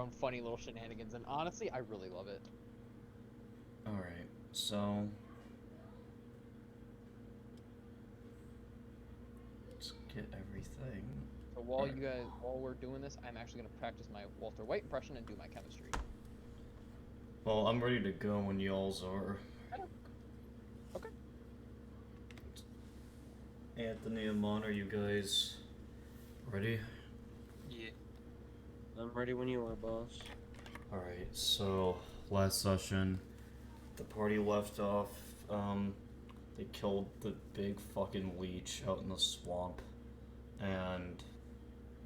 own funny little shenanigans, and honestly, I really love it. Alright, so let's get everything. So Alright. while we're doing this, I'm actually gonna practice my Walter White impression and do my chemistry. Well, I'm ready to go when y'all's are. Okay. Anthony and Mon, are you guys ready? Yeah. I'm ready when you are, boss. Alright, so last session, the party left off. They killed the big fucking leech out in the swamp, and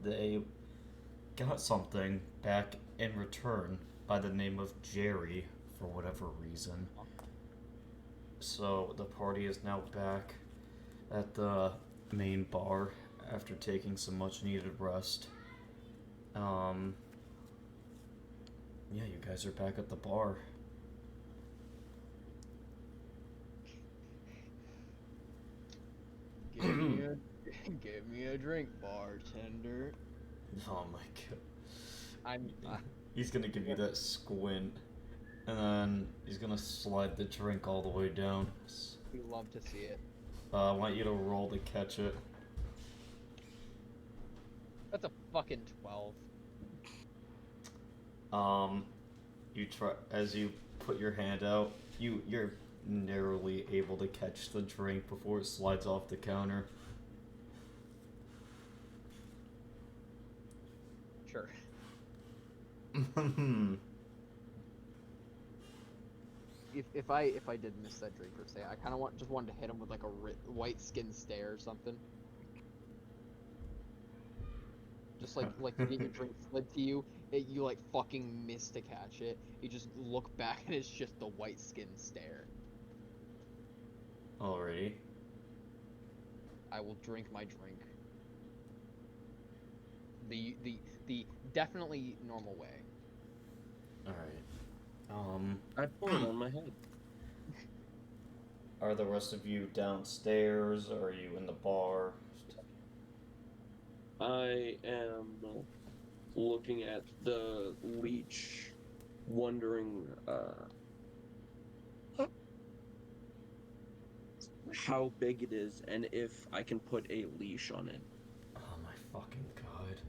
they got something back in return by the name of Jerry for whatever reason. So the party is now back at the main bar after taking some much needed rest. Um, yeah, you guys are back at the bar. Give me a drink, bartender. Oh my god. I'm. He's gonna give you that squint, and then he's gonna slide the drink all the way down. We love to see it. I want you to roll to catch it. That's a fucking 12. You try as you put your hand out. You're narrowly able to catch the drink before it slides off the counter. Sure. If I did miss that drink per se, I kind of just wanted to hit him with like a white skin stare or something. Just like you get your drink slid to you, you like fucking miss to catch it. You just look back and it's just the white skin stare. Alrighty. I will drink my drink. The definitely normal way. Alright. I pour it on my head. Are the rest of you downstairs? Or are you in the bar? I am looking at the leech, wondering how big it is and if I can put a leash on it. Oh my fucking god.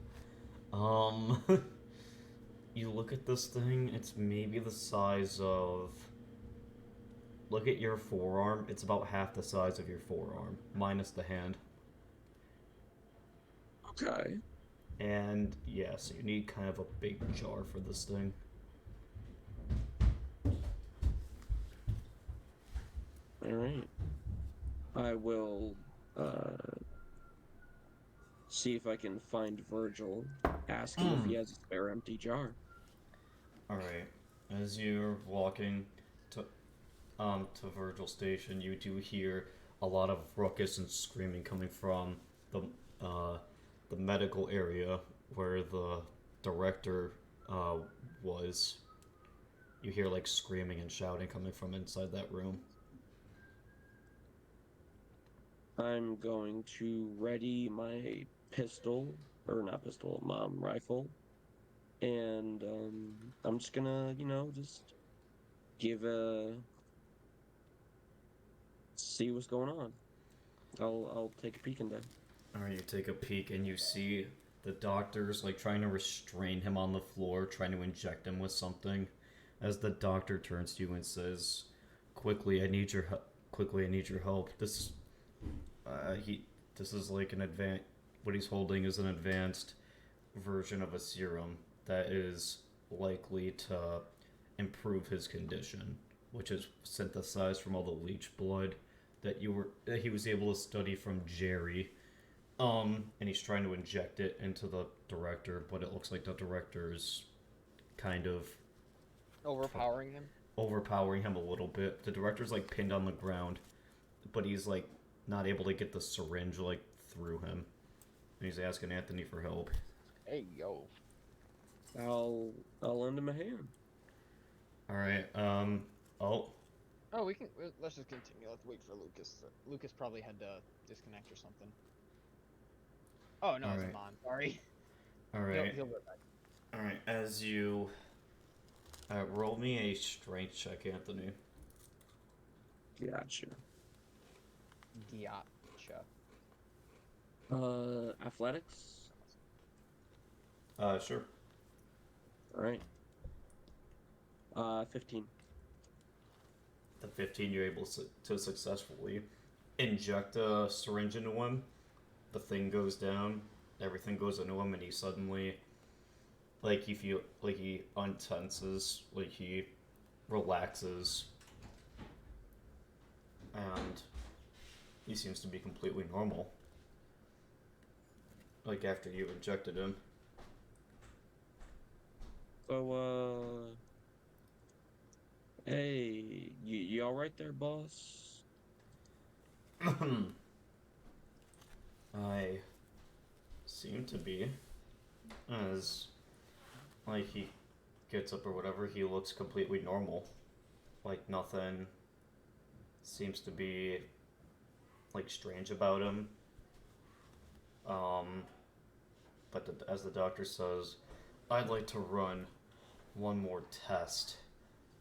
You look at this thing, it's maybe the size of. Look at your forearm, it's about half the size of your forearm, minus the hand. Okay. And yeah, so you need kind of a big jar for this thing. Alright. I will see if I can find Virgil, ask him if he has a spare empty jar. Alright. As you're walking to Virgil Station, you do hear a lot of ruckus and screaming coming from uh the medical area where the director was. You hear like screaming and shouting coming from inside that room. I'm going to ready my pistol, or not pistol, rifle, and I'm just gonna, just give a see what's going on. I'll take a peek in there. Alright, you take a peek and you see the doctors like trying to restrain him on the floor, trying to inject him with something. As the doctor turns to you and says, "Quickly, I need your help. Quickly, I need your help. He, this is like an advanced. What he's holding is an advanced version of a serum that is likely to improve his condition, which is synthesized from all the leech blood that he was able to study from Jerry. And he's trying to inject it into the director, but it looks like the director's kind of Overpowering him. overpowering him a little bit. The director's like pinned on the ground, but he's like not able to get the syringe like through him. And he's asking Anthony for help. Hey yo. I'll lend him a hand. Alright, oh. Oh, let's just continue. Let's wait for Lucas. Lucas probably had to disconnect or something. Oh no, it's Alright. Amon. Sorry. Alright. He'll go back. Alright, as you... roll me a strength check, Anthony. Gotcha. Gotcha. Athletics? Sure. Alright. 15. The 15, you're able to successfully inject a syringe into him. The thing goes down, everything goes into him, and he suddenly, like, you feel like he untenses, like he relaxes, and he seems to be completely normal. Like, after you injected him. So, hey, you alright there, boss? I seem to be. As, like, he gets up or whatever, he looks completely normal. Like, nothing seems to be, like, strange about him. But as the doctor says, I'd like to run one more test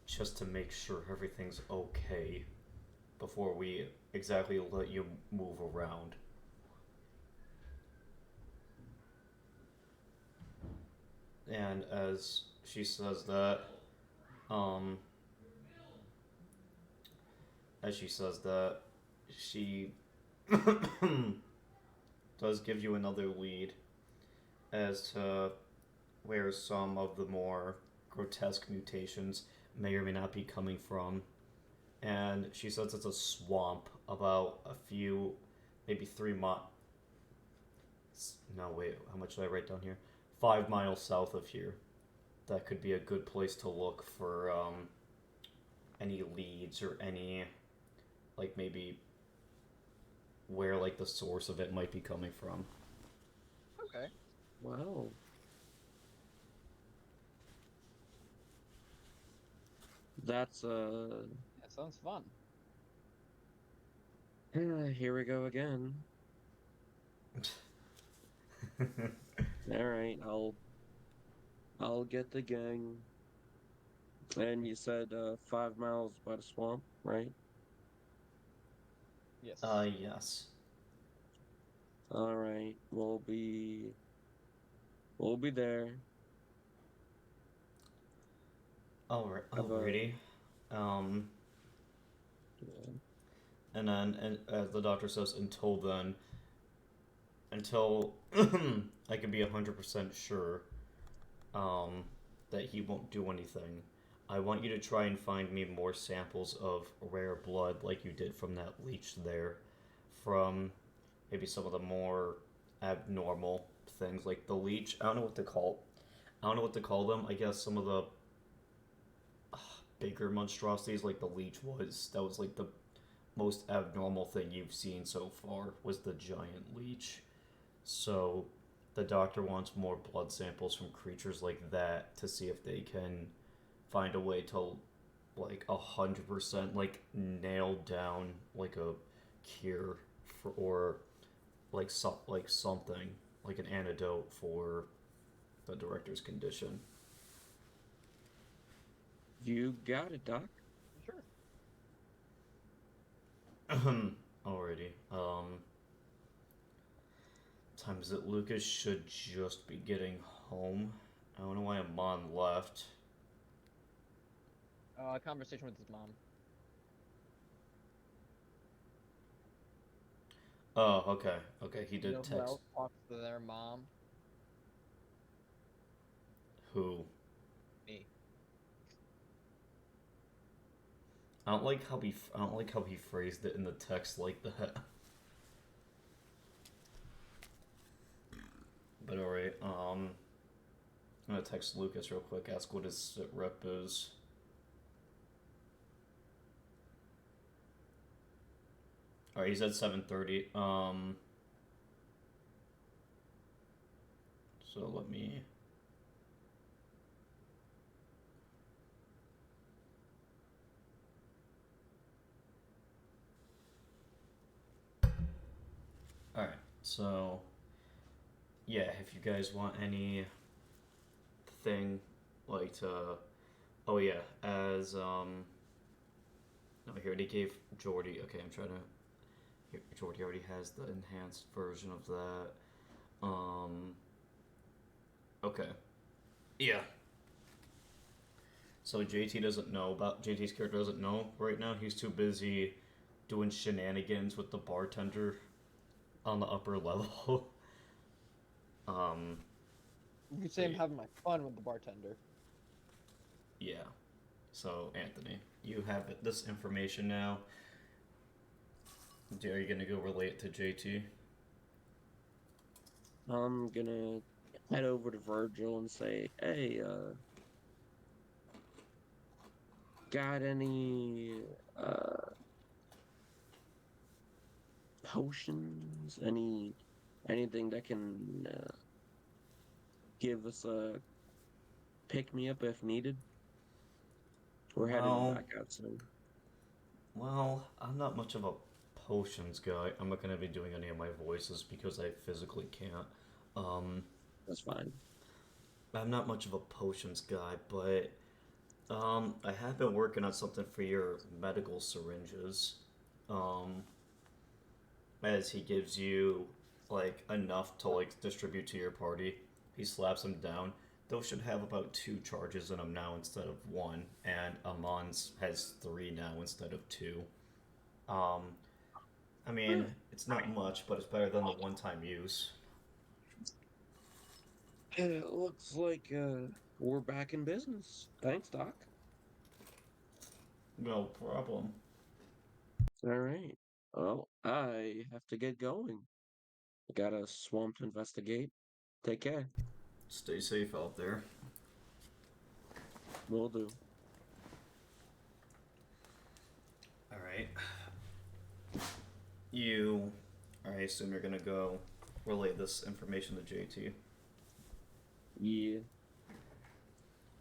just to make sure everything's okay before we exactly let you move around. And as she says that, um, she does give you another lead as to where some of the more grotesque mutations may or may not be coming from. And she says it's a swamp about a few, maybe 3 miles. No, wait, how much did I write down here? 5 miles south of here. That could be a good place to look for any leads or any, like, maybe where, like, the source of it might be coming from. Okay. Wow. That's, That sounds fun. here we go again. Alright, I'll get the gang. And you said, 5 miles by the swamp, right? Yes. Yes. Alright, we'll be there. Alrighty. Yeah. And then, and as the doctor says, until then, until I can be 100% sure that he won't do anything, I want you to try and find me more samples of rare blood like you did from that leech there, from maybe some of the more abnormal things like the leech. I don't know what to call. I don't know what to call them. I guess some of the bigger monstrosities like the leech was. That was like the most abnormal thing you've seen so far was the giant leech. So the doctor wants more blood samples from creatures like that to see if they can find a way to like 100% like nail down like a cure for or like like something like an antidote for the director's condition. You got it, Doc. Sure. Alrighty. Time is it? Lucas should just be getting home. I don't know why Amon left. Conversation with his mom. Oh, okay. Okay, he You did know who text. else talks to their mom? Who? Me. I don't like how he phrased it in the text like that. But alright, I'm gonna text Lucas real quick, ask what his sit rep is. Alright, he's at 7:30. So let me. Alright, so yeah, if you guys want anything thing, like to. Oh yeah, as No, he already gave Jordy. Okay, I'm trying to. Here, Jordy already has the enhanced version of that. Okay. Yeah. So JT's character doesn't know right now. He's too busy doing shenanigans with the bartender on the upper level. um. You could So say I'm having my fun with the bartender. yeah. So Anthony, you have this information now. Are you gonna go relate it to JT? I'm gonna head over to Virgil and say, "Hey, got any potions? Anything that can give us a pick me up if needed? We're heading Well, back out soon. I'm not much of a potions guy. I'm not gonna be doing any of my voices because I physically can't. Um, That's fine. I'm not much of a potions guy, but I have been working on something for your medical syringes. Um, as he gives you like enough to like distribute to your party. He slaps them down. Those should have about 2 charges in them now instead of 1, and Amon's has 3 now instead of 2. Um, I mean, it's not much, but it's better than the one-time use. It looks like we're back in business. Thanks, Doc. No problem. All right. Well, I have to get going. I got a swamp to investigate. Take care. Stay safe out there. Will do. All right. I assume you're gonna go relay this information to JT. Yeah.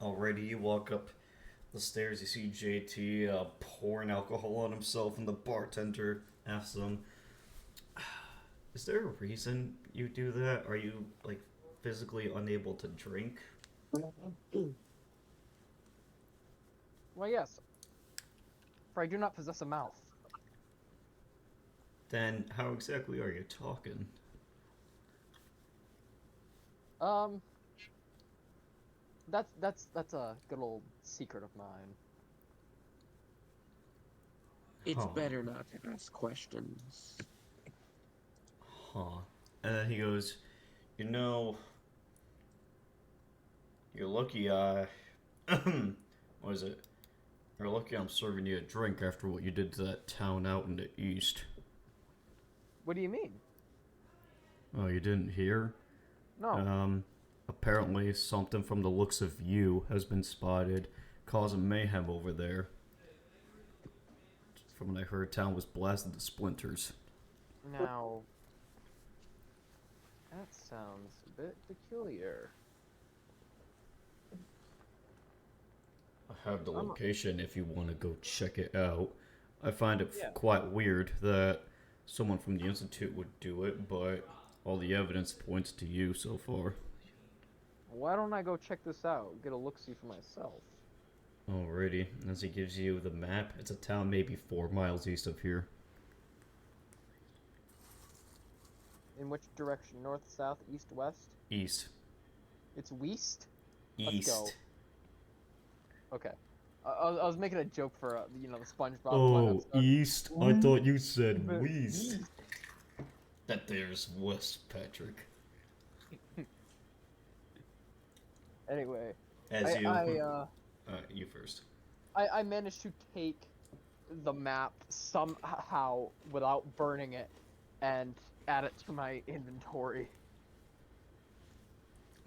Alrighty, you walk up the stairs. You see JT pouring alcohol on himself, and the bartender asks him, "Is there a reason you do that? Are you like physically unable to drink?" Well, yes. For I do not possess a mouth. Then how exactly are you talking? Um, that's a good old secret of mine. It's Huh. better not to ask questions. Huh. And then he goes, "You know, you're lucky I. What is it? You're lucky I'm serving you a drink after what you did to that town out in the east." What do you mean? Oh, you didn't hear? No. Apparently something from the looks of you has been spotted causing mayhem over there. From what I heard, town was blasted to splinters. Now, that sounds a bit peculiar. I have the location if you want to go check it out. I find it Yeah. quite weird that someone from the Institute would do it, but all the evidence points to you so far. Why don't I go check this out? Get a look-see for myself. Alrighty, as he gives you the map, it's a town maybe 4 miles east of here. In which direction? North, south, east, west? East. It's west? East. Let's go. Okay. I was making a joke for, the SpongeBob Oh, episode. east? I thought you said But west. That there's West, Patrick. Anyway, As you... I you first. I managed to take the map somehow without burning it and add it to my inventory.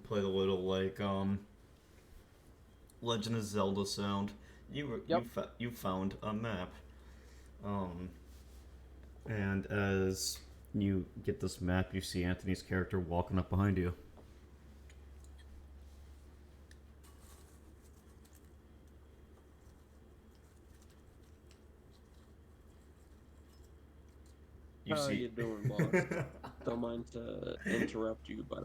Play the little, like, Legend of Zelda sound. You found a map. And as you get this map, you see Anthony's character walking up behind you. How you doing, boss? Don't mind to interrupt you, but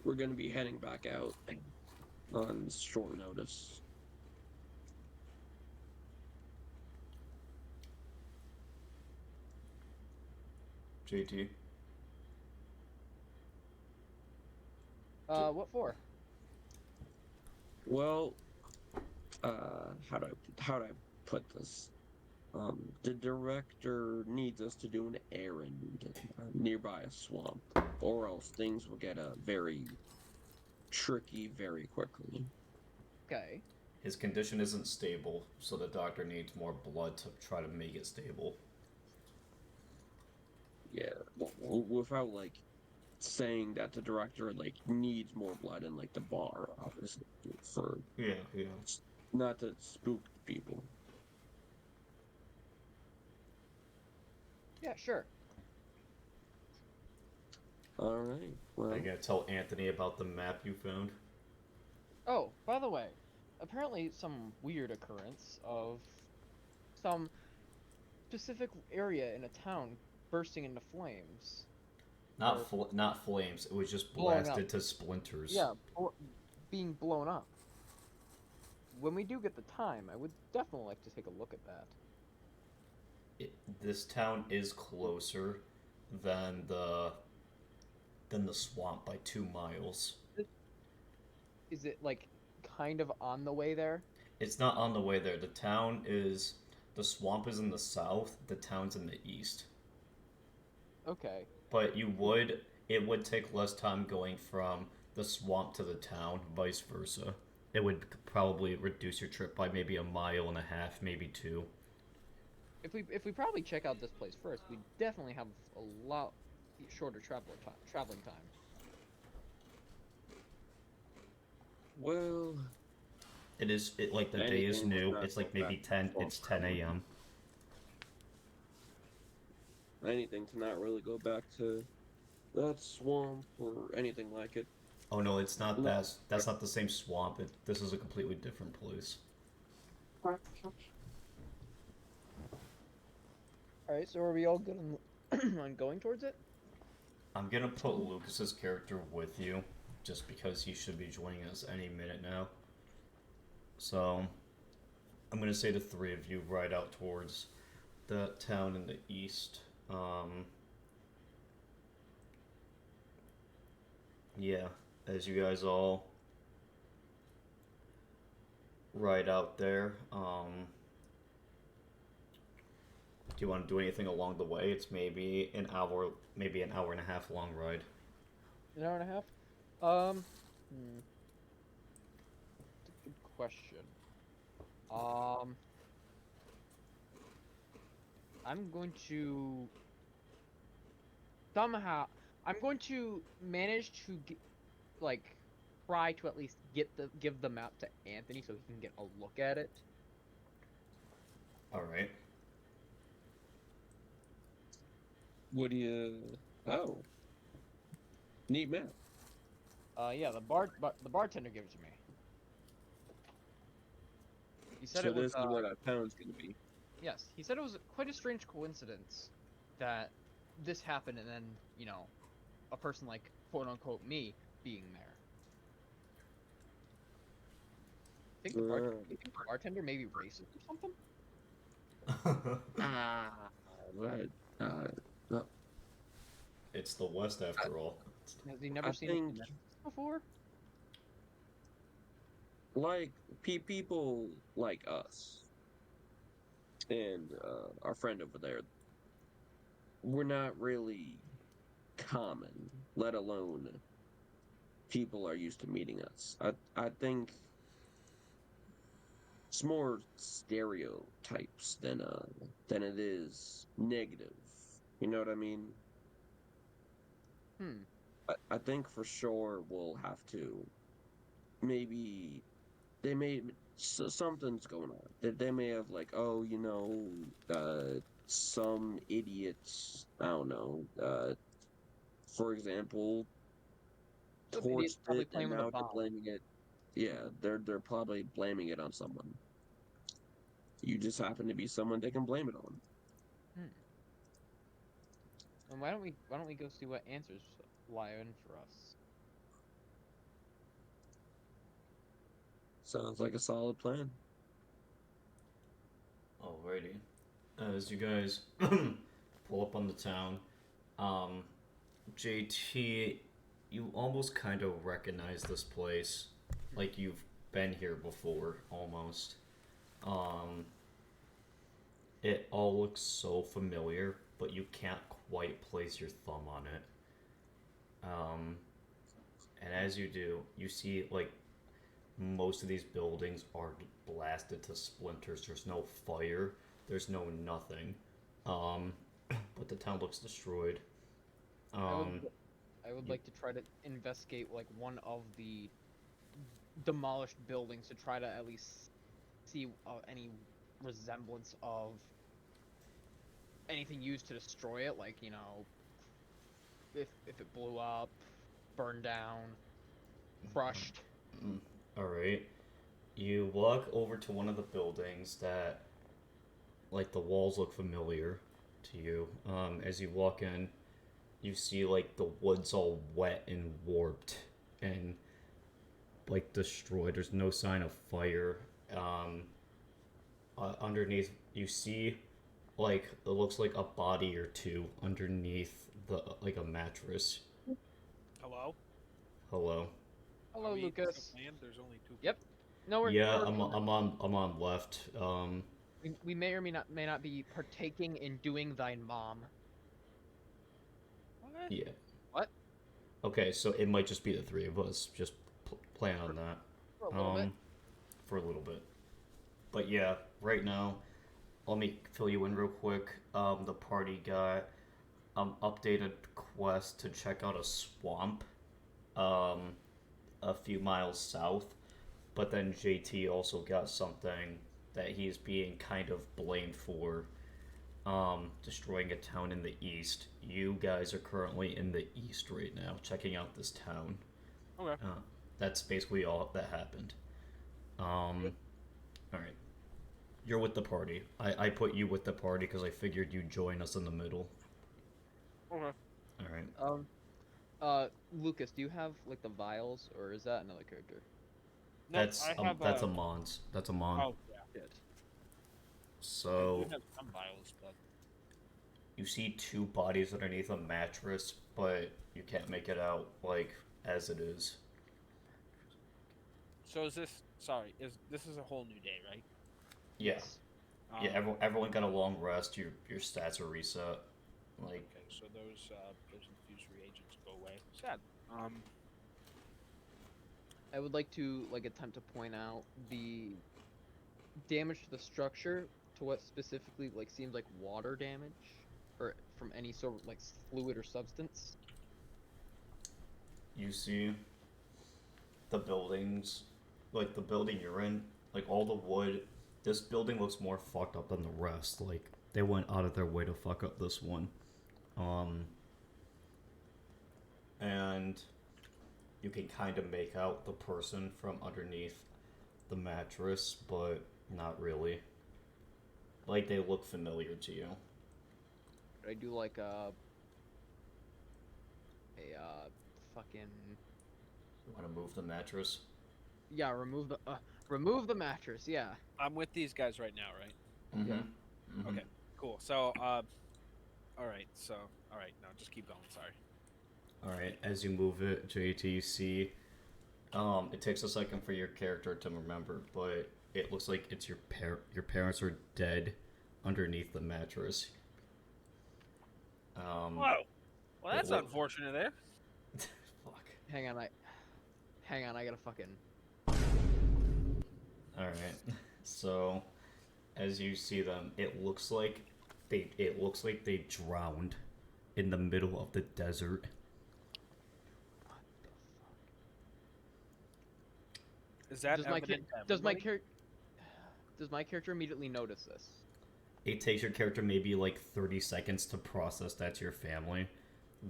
we're gonna be heading back out on short notice. JT. What for? Well, how do I put this? The director needs us to do an errand nearby a swamp, or else things will get very tricky very quickly. Okay. His condition isn't stable, so the doctor needs more blood to try to make it stable. Yeah, without like saying that the director like needs more blood in like the bar, obviously, for Yeah, yeah. not to spook people. Yeah, sure. All right. Well, Are you gonna tell Anthony about the map you found? Oh, by the way, apparently some weird occurrence of some specific area in a town bursting into flames. Or Not flames. It was just blowing up. blasted to splinters. Yeah, being blown up. When we do get the time, I would definitely like to take a look at that. This town is closer than the swamp by 2 miles. Is it like kind of on the way there? It's not on the way there. The swamp is in the south. The town's in the east. Okay. But it would take less time going from the swamp to the town, vice versa. It would probably reduce your trip by maybe 1.5 miles, maybe 2. If we probably check out this place first, we definitely have a lot shorter traveling time. well, Like the day is anything new. not It's like go maybe back 10. to It's 10 a.m. anything to not really go back to that swamp or anything like it. Oh no, it's not No. that. That's not the same swamp. This is a completely different place. All right, so are we all good on going towards it? I'm gonna put Lucas's character with you, just because he should be joining us any minute now. So, I'm gonna say the three of you ride out towards the town in the east. Yeah, as you guys all ride out there. Do you want to do anything along the way? It's maybe an hour and a half long ride. An hour and a half? That's a good question. Um, I'm going to somehow I'm going to manage to like try to at least give the map to Anthony so he can get a look at it. All right. What do you? Oh, neat map. Yeah, the bartender gave it to me. He said So it was this is where that town's gonna be. yes, he said it was quite a strange coincidence that this happened and then, a person like quote unquote me being there. You think the bartender may be racist or something? Right. No. It's the West after all. Has he never I seen think, it before? like, people like us and our friend over there, we're not really common, let alone people are used to meeting us. I think it's more stereotypes than it is negative. You know what I mean? I think for sure we'll have to maybe something's going on. They may have like, oh, some idiots, I don't know, for example, Some idiot's torched probably it and playing with a now they're bomb. blaming it. Yeah, they're probably blaming it on someone. You just happen to be someone they can blame it on. And why don't we go see what answers lie in for us? Sounds like a solid plan. Alrighty. As you guys pull up on the town, um, JT, you almost kind of recognize this place, like you've been here before, almost. Um, it all looks so familiar, but you can't quite place your thumb on it. Um, and as you do, you see like most of these buildings are blasted to splinters. There's no fire. There's no nothing. Um, but the town looks destroyed. I would Um, I would you, like to try to investigate like one of the demolished buildings to try to at least see any resemblance of anything used to destroy it, like, you know, if it blew up, burned down, crushed. all right. You walk over to one of the buildings that, like, the walls look familiar to you. As you walk in, you see like the wood's all wet and warped and like destroyed. There's no sign of fire. Um, Underneath, you see like it looks like a body or two underneath the like a mattress. Hello? Hello. Hello, Are we Lucas. land? There's only two Yep. people. No, Yeah, I'm on left. we may or may not be partaking in doing thine mom. What? Yeah. What? Okay, so it might just be the three of us. Just plan on that. For a little bit. For a little bit. But yeah, right now, let me fill you in real quick. The party got updated quest to check out a swamp, um, a few miles south. But then JT also got something that he's being kind of blamed for, destroying a town in the east. You guys are currently in the east right now, checking out this town. Okay. That's basically all that happened. All right. You're with the party. I put you with the party because I figured you'd join us in the middle. Okay. All right. Lucas, do you have like the vials, or is that another character? No, I have That's Amon's. That's Amon. Oh yeah. Shit. I So do have some vials, but you see two bodies underneath a mattress, but you can't make it out like as it is. so is this? Sorry, this is a whole new day, right? Yeah. Um, Yeah. Everyone got a long rest. Your stats are reset. Like Okay, so those infused reagents go away. Sad. I would like to like attempt to point out the damage to the structure to what specifically like seems like water damage, or from any sort of like fluid or substance. you see the buildings, like the building you're in, like all the wood. This building looks more fucked up than the rest. Like they went out of their way to fuck up this one. Um, and you can kind of make out the person from underneath the mattress, but not really. Like they look familiar to you. I do like fucking You want to move the mattress? yeah, remove the mattress. Yeah. I'm with these guys right now, right? Mm-hmm. Yeah. Mm-hmm. Okay. Cool. So all right. So all right. No, just keep going. Sorry. All right. As you move it, JT, you see. It takes a second for your character to remember, but it looks like it's your parents are dead underneath the mattress. Whoa. Well, that's look- unfortunate there. Fuck. Hang on, I gotta fucking. All right. So, as you see them, it looks like they drowned in the middle of the desert. What the fuck? Is that Does my evident to does my everybody? character does my character immediately notice this? It takes your character maybe like 30 seconds to process that's your family,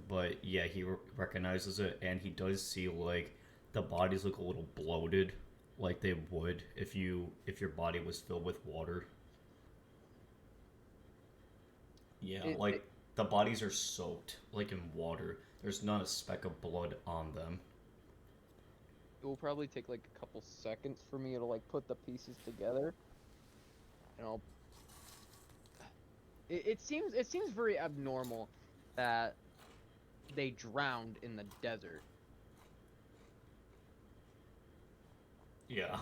but yeah, he recognizes it, and he does see like the bodies look a little bloated, like they would if your body was filled with water. Yeah, like the bodies are soaked like in water. There's not a speck of blood on them. it will probably take like a couple seconds for me to like put the pieces together, and I'll. It seems very abnormal that they drowned in the desert. Yeah.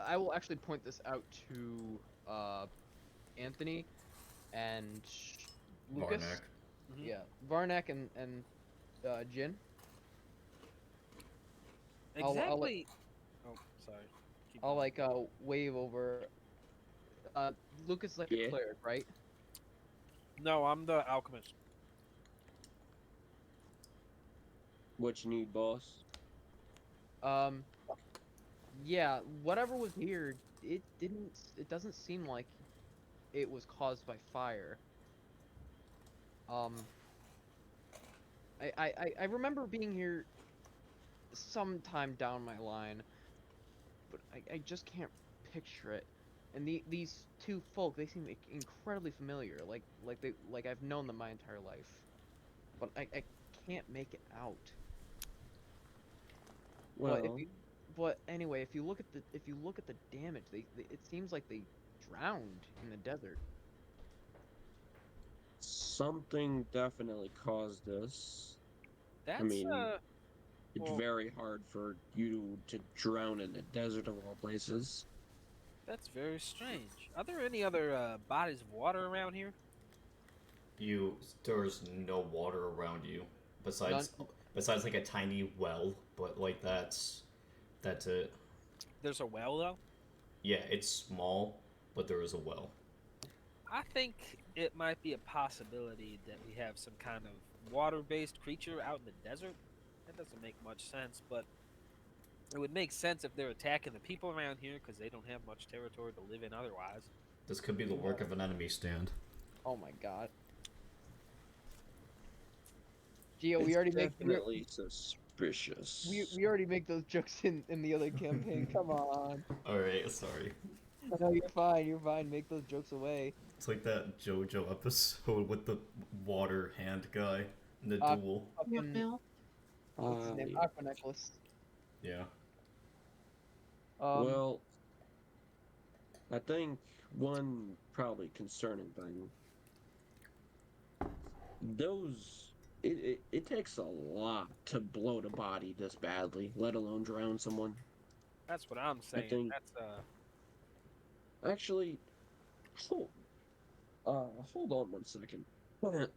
I will actually point this out to Anthony and Lucas. Varnack. Mhm. Yeah, Varnack and Jinn. I'll like Exactly. Oh, sorry. Keep I'll going. like wave over. Lucas is like a Yeah. cleric, right? No, I'm the alchemist. What you need, boss? Um, yeah, whatever was here, it doesn't seem like it was caused by fire. Um, I remember being here sometime down my line, but I just can't picture it. And these two folk, they seem incredibly familiar, like I've known them my entire life, but I can't make it out. But Well, but anyway, if you look at the damage, it seems like they drowned in the desert. something definitely caused this. I That's mean, it's well, very hard for you to drown in the desert of all places. that's very strange. Are there any other bodies of water around here? There's no water around you None. besides like a tiny well, but like that's it. There's a well though. Yeah, it's small, but there is a well. I think it might be a possibility that we have some kind of water-based creature out in the desert. That doesn't make much sense, but it would make sense if they're attacking the people around here because they don't have much territory to live in otherwise. This could be the work of an enemy stand. Oh my god. Gio, It's we already make definitely suspicious. we already make those jokes in the other campaign. Come on. Alright, sorry. No, you're fine. You're fine. Make those jokes away. It's like that JoJo episode with the water hand guy in the Uh, duel. Fucking, what's his name? Yeah. Aqua Necklace. Yeah. Well, I think one probably concerning thing. It takes a lot to bloat a body this badly, let alone drown someone. That's what I'm saying. think- That's Actually, hold, hold on one second.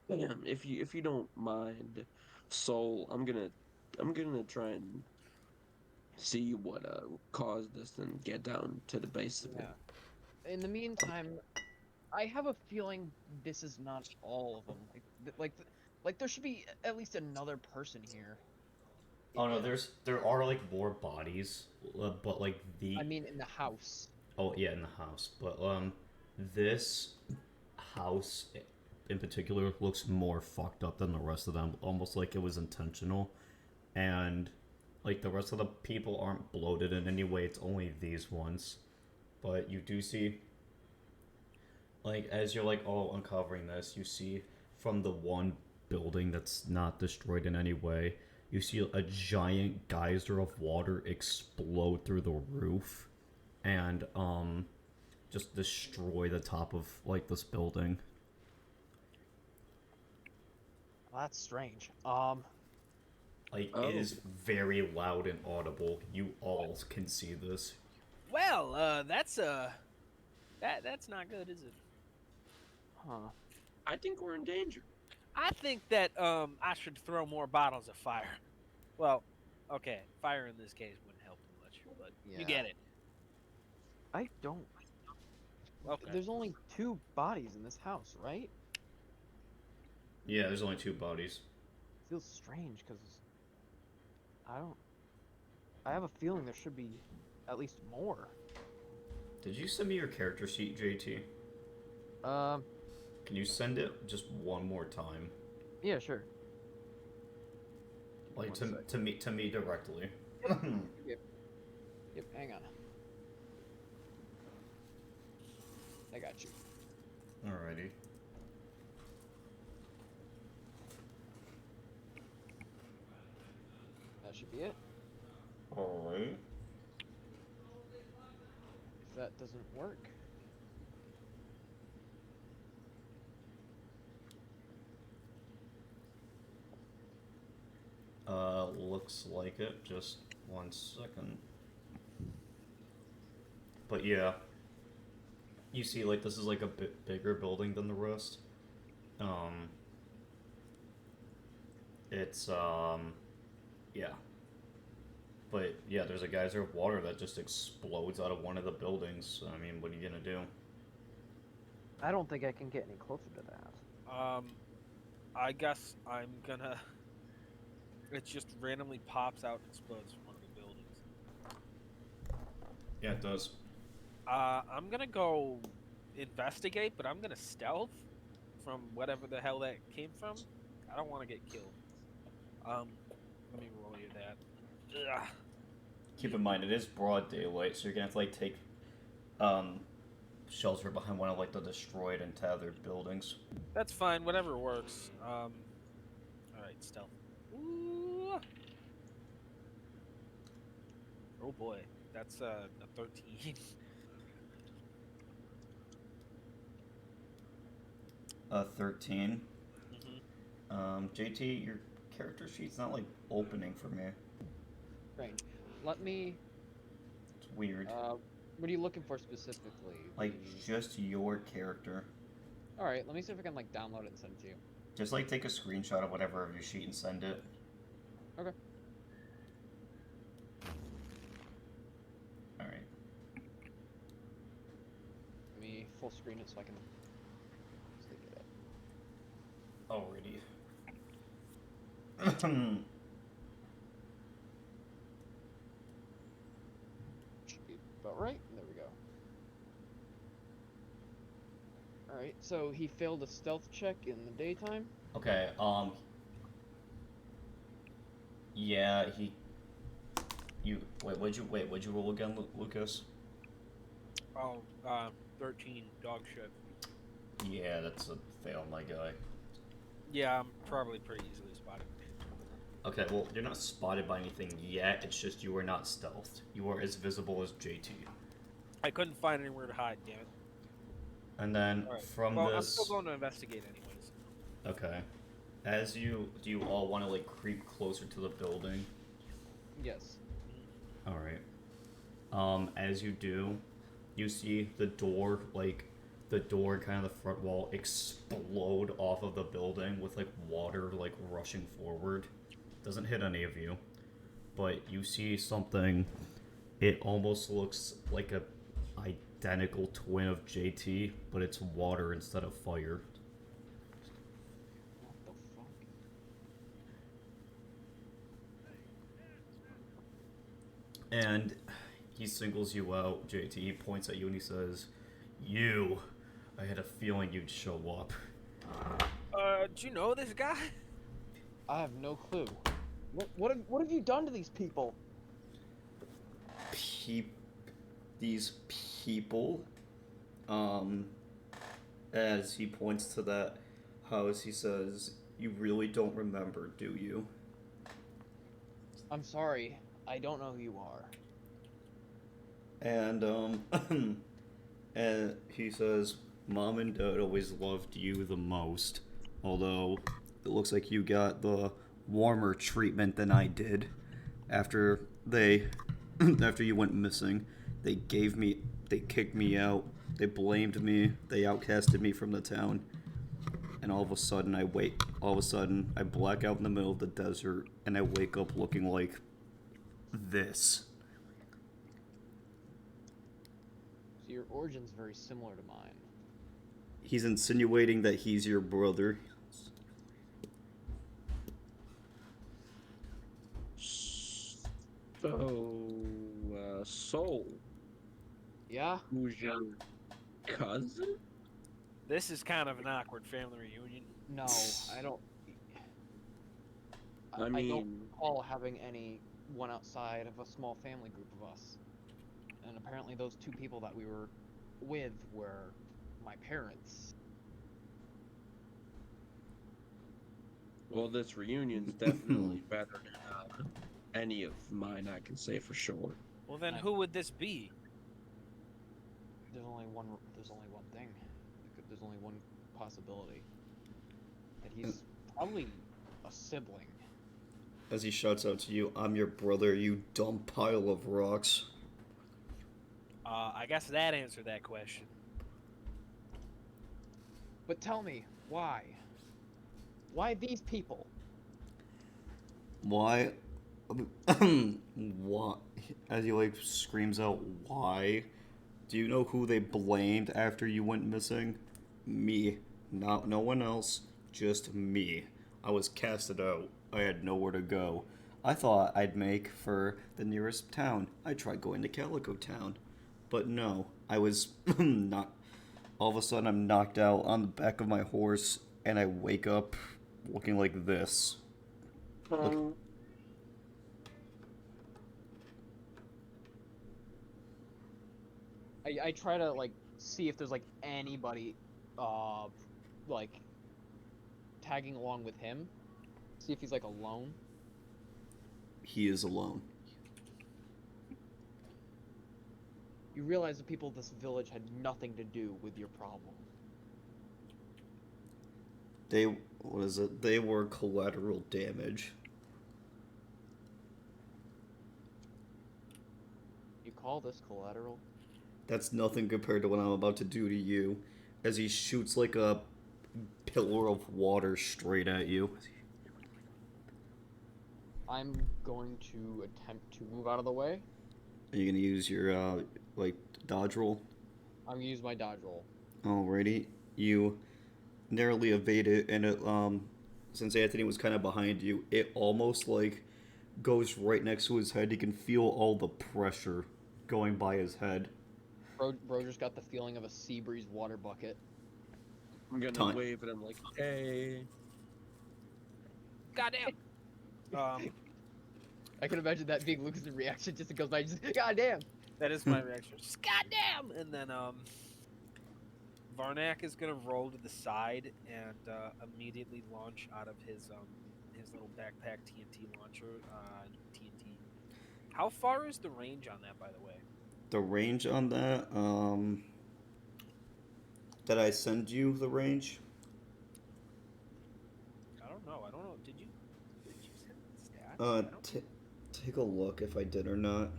If you don't mind, Soul, I'm gonna try and see what caused this and get down to the base of it. Yeah. In the meantime, I have a feeling this is not all of them. Like there should be at least another person here. Oh no, there are like more bodies, but like I mean, in the house. oh yeah, in the house. But this house in particular looks more fucked up than the rest of them, almost like it was intentional. And like the rest of the people aren't bloated in any way, it's only these ones. But you do see, like, as you're like all uncovering this, you see from the one building that's not destroyed in any way, you see a giant geyser of water explode through the roof and just destroy the top of like this building. Well, that's strange. Like Oh. it is very loud and audible. You all can see this. well. That's that's not good, is it? Huh. I think we're in danger. I think that I should throw more bottles of fire. Well, okay, fire in this case wouldn't help too much, but Yeah. you get it. I don't. Okay. There's only 2 bodies in this house, right? Yeah, there's only 2 bodies. Feels strange because I don't. I have a feeling there should be at least more. Did you send me your character sheet, JT? Um. Can you send it just one more time? Yeah, sure. Like One sec. to me directly. Yep. Yep. Hang on. I got you. Alrighty. That should be it. Alright. If that doesn't work, Looks like it. Just 1 second. But yeah, you see, like, this is like a bit bigger building than the rest. Um, it's yeah. But yeah, there's a geyser of water that just explodes out of one of the buildings. I mean, what are you gonna do? I don't think I can get any closer to that. I guess I'm gonna. It just randomly pops out and explodes from one of the buildings. Yeah, it does. I'm gonna go investigate, but I'm gonna stealth from whatever the hell that came from. I don't want to get killed. Let me roll you that. Ugh. Keep in mind, it is broad daylight, so you're gonna have to, like, take shelter behind one of, like, the destroyed and tethered buildings. That's fine. Whatever works. All right, stealth. Ooh. Oh boy, that's a 13. 13. Mm-hmm. JT, your character sheet's not, like, opening for me. Strange. Let me. It's weird. What are you looking for specifically? Like, just your character. All right, let me see if I can like download it and send it to you. Just, like, take a screenshot of whatever of your sheet and send it. Okay. Alright. Let me full screen it so I can see it. Alrighty. Should be about right. There we go. All right, so he failed a stealth check in the daytime. Okay, yeah, what'd you roll again, Lucas? Oh, 13 dog shit. Yeah, that's a fail, my guy. Yeah, I'm probably pretty easily spotted. Okay, well, you're not spotted by anything yet, it's just you are not stealthed. You are as visible as JT. I couldn't find anywhere to hide, damn it. And then All right. from well, this... I'm still going to investigate anyways. Okay. Do you all want to, like, creep closer to the building? Yes. Alright. As you do, you see the door, kind of the front wall explode off of the building with, like, water, like, rushing forward. Doesn't hit any of you. But you see something, it almost looks like a identical twin of JT, but it's water instead of fire. What the fuck? And he singles you out, JT. He points at you and he says, "You, I had a feeling you'd show up." Do you know this guy? I have no clue. What have you done to these people? These people, as he points to that house, he says, "You really don't remember, do you?" I'm sorry, I don't know who you are. And, and he says, "Mom and Dad always loved you the most, although it looks like you got the warmer treatment than I did after after you went missing. They kicked me out, they blamed me, they outcasted me from the town, and all of a sudden I black out in the middle of the desert, and I wake up looking like this." So your origin's very similar to mine. He's insinuating that he's your brother. So, Soul, Yeah? who's your cousin? This is kind of an awkward family reunion. No, I don't. I don't mean, recall having anyone outside of a small family group of us. And apparently those two people that we were with were my parents. well, this reunion's definitely better than any of mine, I can say for sure. Well, then I- who would this be? There's only one. There's only one thing. There's only one possibility. That he's probably a sibling. As he shouts out to you, I'm your brother, you dumb pile of rocks. I guess that answered that question. But tell me, why? Why these people? Why? What? As he like screams out, why? Do you know who they blamed after you went missing? Me. Not no one else. Just me. I was casted out. I had nowhere to go. I thought I'd make for the nearest town. I tried going to Calico Town. But no, I was not. All of a sudden, I'm knocked out on the back of my horse, and I wake up looking like this. I try to like see if there's like anybody, like tagging along with him. See if he's like alone. He is alone. You realize the people of this village had nothing to do with your problem. What is it? They were collateral damage. You call this collateral? That's nothing compared to what I'm about to do to you. As he shoots like a pillar of water straight at you. I'm going to attempt to move out of the way. Are you gonna use your like dodge roll? I'm gonna use my dodge roll. Alrighty. You narrowly evade it, and it since Anthony was kind of behind you, it almost like goes right next to his head. You can feel all the pressure going by his head. Bro just got the feeling of a sea breeze water bucket. I'm gonna Time. wave at him like, hey. Goddamn. I can imagine that being Lucas' reaction just goes by just goddamn. That is my reaction. Just goddamn. And then Varnack is gonna roll to the side and immediately launch out of his little backpack TNT launcher. TNT. How far is the range on that, by the way? The range on that, did I send you the range? I don't know. Did you send stats? Uh, I don't- take a look if I did or not.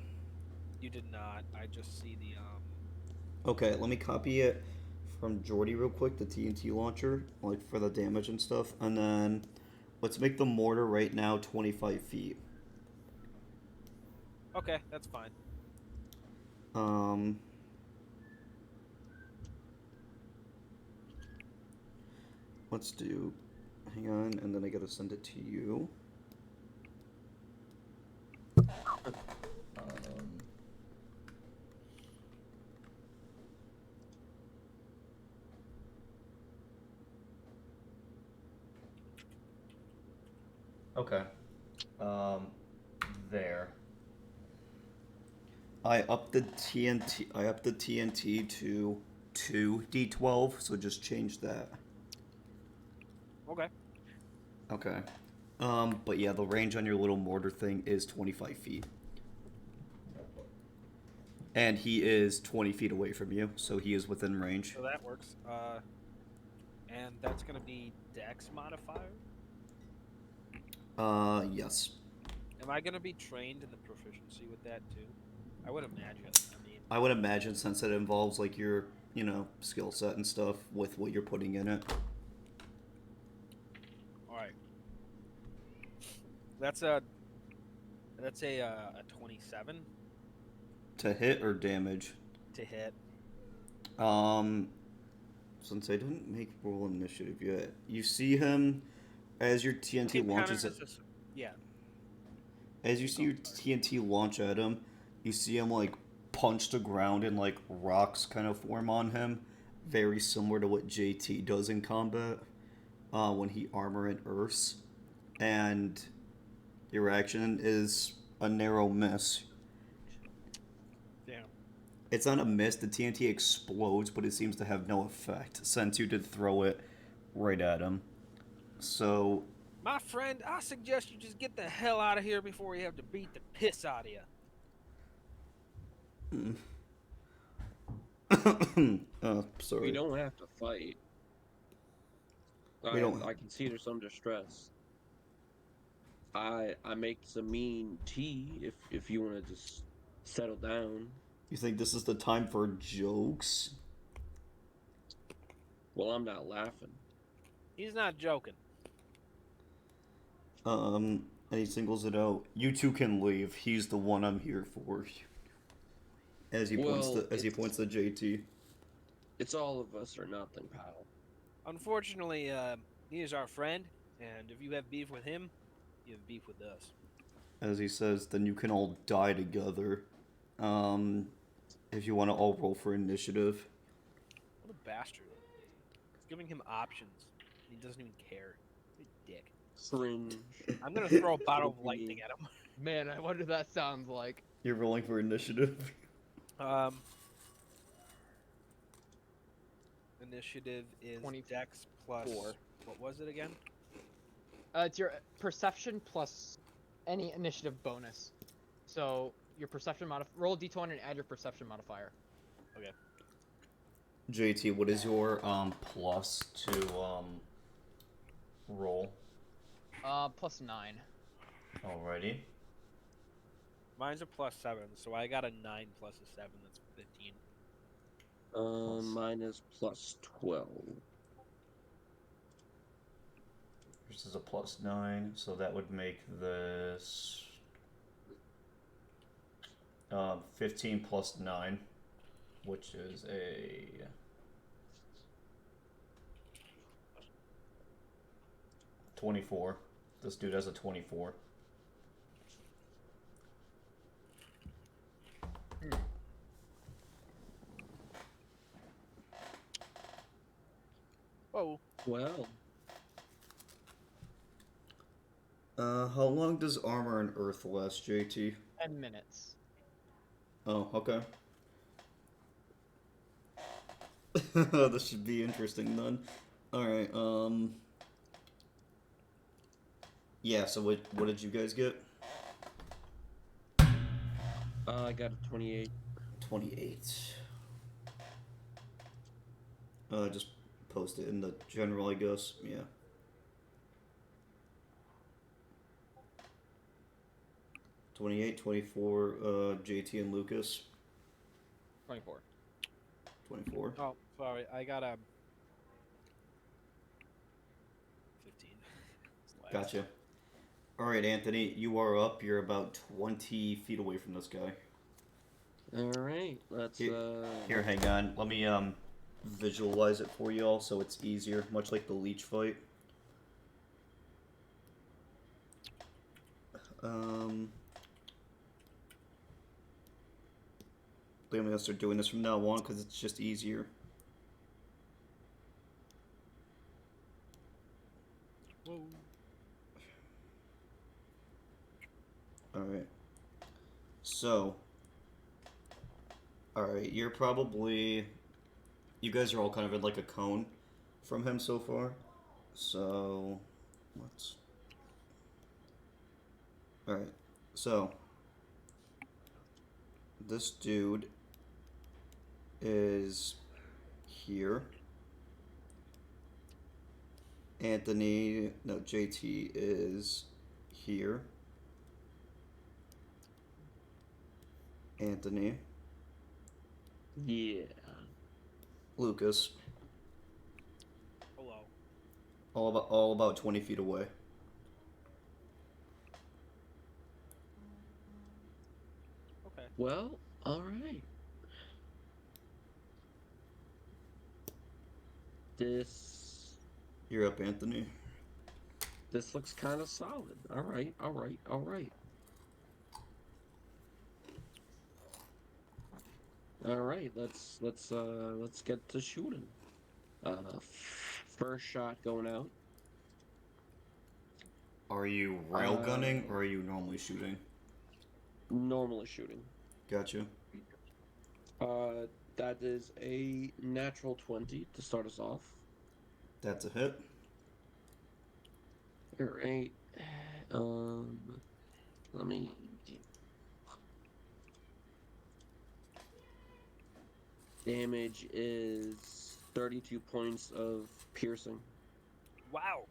You did not. I just see the Okay, let me copy it from Jordy real quick, the TNT launcher, like for the damage and stuff, and then let's make the mortar right now 25 feet. Okay, that's fine. Let's do, hang on, and then I gotta send it to you. Okay. There. I upped the TNT to 2d12, so just change that. Okay. Okay. But yeah, the range on your little mortar thing is 25 feet. And he is 20 feet away from you, so he is within range. So that works. And that's gonna be Dex modifier. Yes. Am I gonna be trained in the proficiency with that too? I would imagine. I would imagine since it involves like your, skill set and stuff with what you're putting in it. All right. That's a 27 To hit or damage? to hit. Since I didn't make roll initiative yet, you see him as your TNT launches it. Yeah. As you see your TNT launch at him, you see him like punch the ground and like rocks kind of form on him, very similar to what JT does in combat when he armor and earths. And your action is a narrow miss. Damn. It's not a miss. The TNT explodes, but it seems to have no effect since you did throw it right at him. So My friend, I suggest you just get the hell out of here before we have to beat the piss out of you. Oh, We sorry. don't have to fight. We don't. I can see there's some distress. I make some mean tea if you want to just settle down. You think this is the time for jokes? Well, I'm not laughing. He's not joking. And he singles it out. You two can leave. He's the one I'm here for. As he points Well, to JT. It's all of us or nothing, pal. Unfortunately, he is our friend, and if you have beef with him, you have beef with us. As he says, then you can all die together. If you want to all roll for initiative. What a bastard. He's giving him options. He doesn't even care. What a dick. Cringe. I'm gonna throw a bottle of lightning at him. Man, I wonder what that sounds like. You're rolling for initiative. Initiative is 24. Dex plus. What was it again? It's your perception plus any initiative bonus. So your perception roll a d20 and add your perception modifier. Okay. JT, what is your plus to roll? Plus 9. Alrighty. Mine's a +7, so I got a 9 plus a 7. That's 15. Mine is +12. This is a +9, so that would make this 15 plus 9, which is a 24. This dude has a 24. Whoa. Well, How long does armor and earth last, JT? 10 minutes. Oh, okay. This should be interesting then. Alright, yeah, so what did you guys get? I got a 28. 28. Just post it in the general, I guess. Yeah. $28, $24, JT and Lucas. 24. 24. Oh, sorry. I got a 15. Gotcha. Alright, Anthony, you are up. You're about 20 feet away from this guy. Alright, let's, Here, hang on. Let me, visualize it for you all so it's easier, much like the leech fight. I'm gonna start doing this from now on because it's just easier. Whoa. Alright. So. Alright, you're probably. You guys are all kind of in like a cone from him so far. So. Let's. Alright. So. This dude is here. JT is here. Anthony. yeah. Lucas. Hello. All about 20 feet away. Okay. Well, alright. You're up, Anthony. This looks kind of solid. Alright. Alright, let's get to shooting. First shot going out. Are you railgunning or are you normally shooting? Normally shooting. Gotcha. That is a natural 20 to start us off. That's a hit. Alright. Um, let me. Damage is 32 points of piercing. Wow,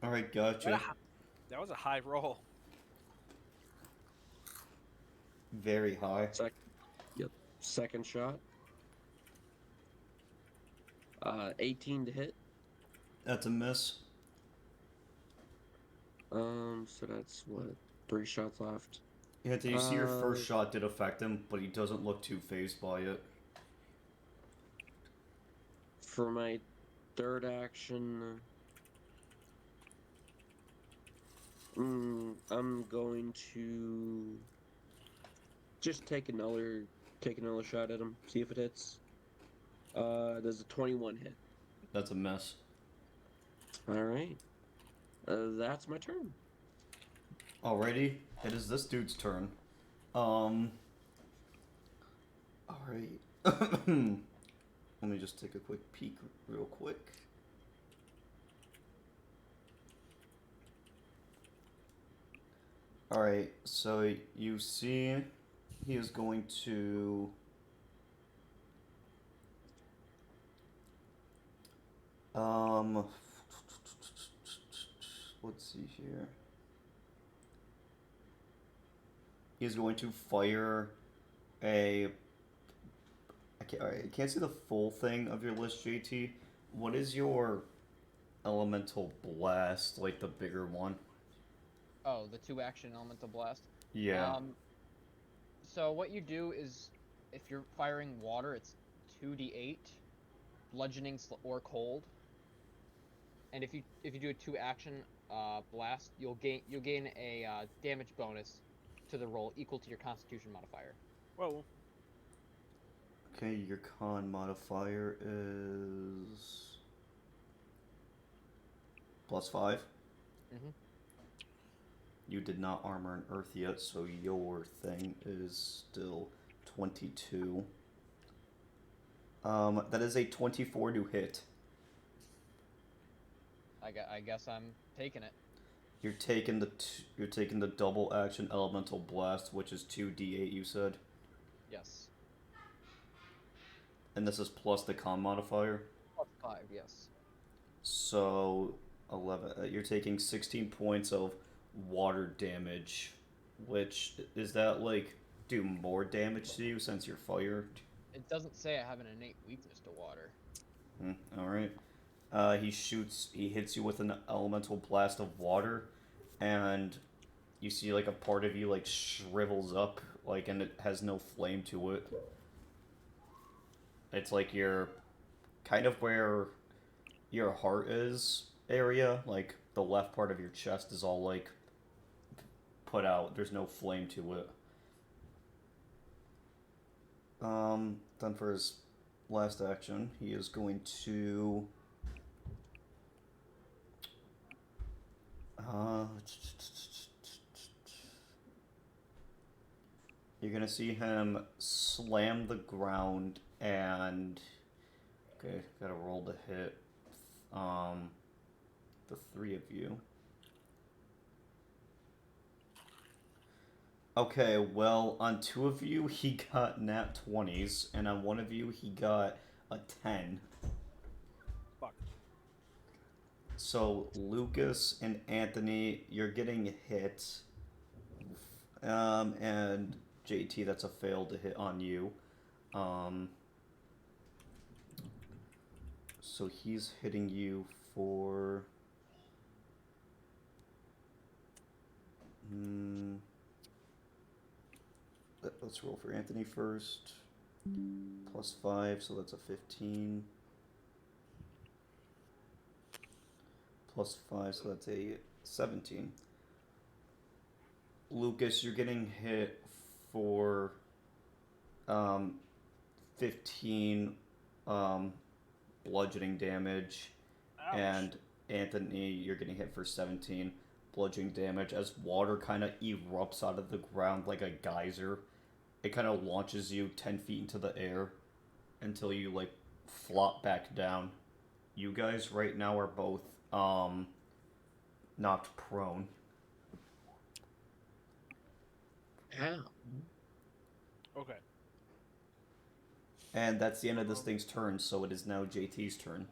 Alright, that, a gotcha. hi- that was a high roll. Very high. Yep. Second shot. 18 to hit. That's a miss. So that's what, 3 shots left. Yeah, did you see your Uh, first shot did affect him, but he doesn't look too phased by it. for my third action, I'm going to just take another shot at him, see if it hits. There's a 21 hit. That's a miss. All right. That's my turn. Alrighty, it is this dude's turn. Alright. Let me just take a quick peek real quick. Alright, so you see he is going to let's see here. He is going to fire a I can't see the full thing of your list, JT. What is your elemental blast, like the bigger one? Oh, the 2-action elemental blast. Yeah. So what you do is, if you're firing water, it's 2d8, bludgeoning or cold. And if you do a 2-action blast, you'll gain a damage bonus to the roll equal to your Constitution modifier. Whoa. Okay, your con modifier is +5. Mhm. You did not armor an earth yet, so your thing is still 22. That is a 24 to hit. I guess I'm taking it. You're taking the double action elemental blast, which is 2d8. You said, Yes. and this is plus the con modifier. +5, yes. So 11. You're taking 16 points of water damage, which is that like do more damage to you since you're fire? It doesn't say I have an innate weakness to water. All right. He hits you with an elemental blast of water, and you see like a part of you like shrivels up, like, and it has no flame to it. It's like you're kind of where your heart is area, like the left part of your chest is all like put out. There's no flame to it. Then for his last action, he is going to you're gonna see him slam the ground and okay, gotta roll to hit the 3 of you. Okay, well, on 2 of you he got nat 20s, and on 1 of you he got a 10. Fuck. So Lucas and Anthony, you're getting hit. And JT, that's a fail to hit on you. So he's hitting you for let's roll for Anthony first. +5, so that's a 15. +5, so that's a 17. Lucas, you're getting hit for 15 bludgeoning damage. Ouch. And Anthony, you're getting hit for 17 bludgeoning damage as water kind of erupts out of the ground like a geyser. It kind of launches you 10 feet into the air until you like flop back down. You guys right now are both knocked prone. Ow. Okay. And that's the end of this thing's turn, so it is now JT's turn.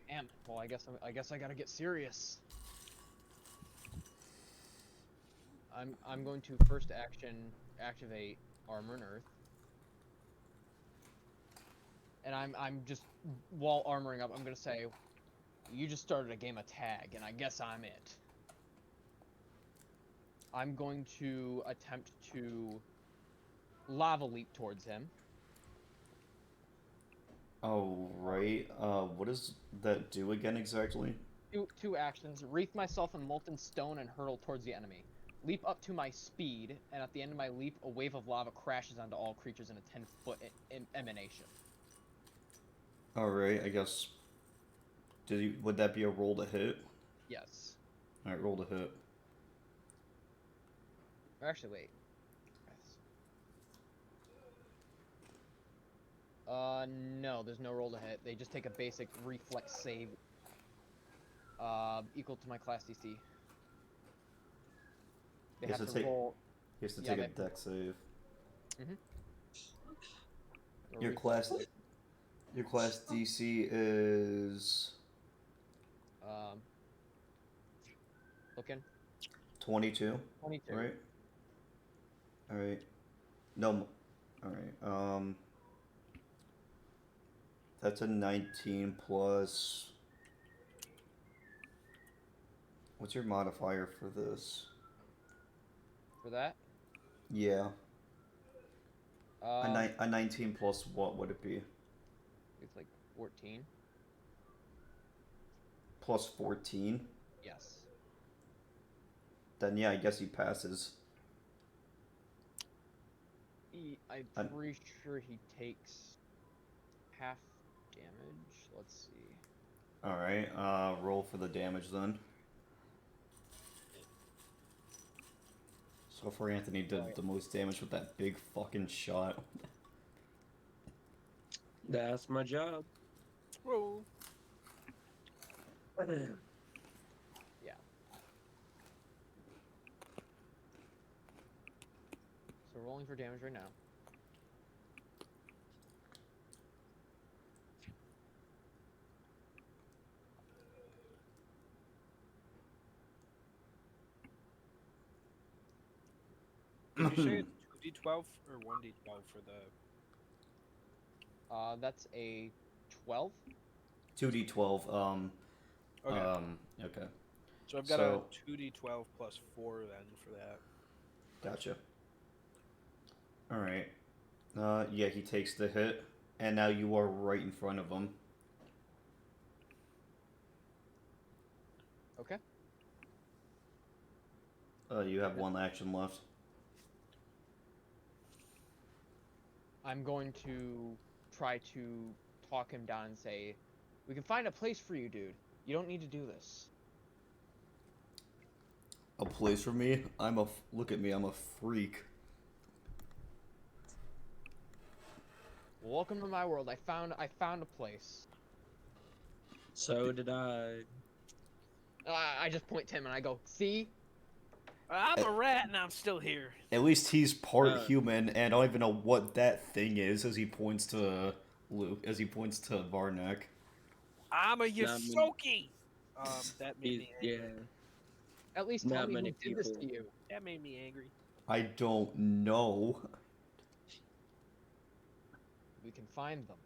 Damn. Well, I guess I gotta get serious. I'm going to first action activate Armor and Earth. And I'm just, while armoring up, I'm gonna say, you just started a game of tag, and I guess I'm it. I'm going to attempt to lava leap towards him. Oh, right. What does that do again exactly? Two actions. Wreath myself in molten stone and hurtle towards the enemy. Leap up to my speed, and at the end of my leap, a wave of lava crashes onto all creatures in a 10-foot emanation. Alright, I guess... would that be a roll to hit? Yes. Alright, roll to hit. Actually, wait. No, there's no roll to hit. They just take a basic reflex save, equal to my class DC. They have to roll. He has to take a dex save. Your class DC is looking 22. 22. Right. All right. No. All right. That's a 19 plus. What's your modifier for this? For that? Yeah. A 19 plus what would it be? It's like 14. Plus 14? Yes. Then yeah, I guess he passes. I'm pretty sure he takes half damage. Let's see. Alright, roll for the damage then. So far Anthony did the most damage with that big fucking shot. That's my job. Roll. Yeah. So rolling for damage right now. Did you say it's 2d12 or 1d12 for the? That's a 12. 2d12, Okay. Okay. So I've got a 2d12 plus 4 then for that. Gotcha. Alright. Yeah, he takes the hit, and now you are right in front of him. Okay. You have one action left. I'm going to try to talk him down and say, we can find a place for you, dude. You don't need to do this. A place for me? Look at me, I'm a freak. Welcome to my world. I found a place. So did I. I just point to him and I go, see? I'm a rat and I'm still here. At least he's part human, and I don't even know what that thing is as he points to Varnack. I'm a Yosoki! That made me angry. Yeah. At least tell Not me who many did this to people. you. That made me angry. I don't know. We can find them.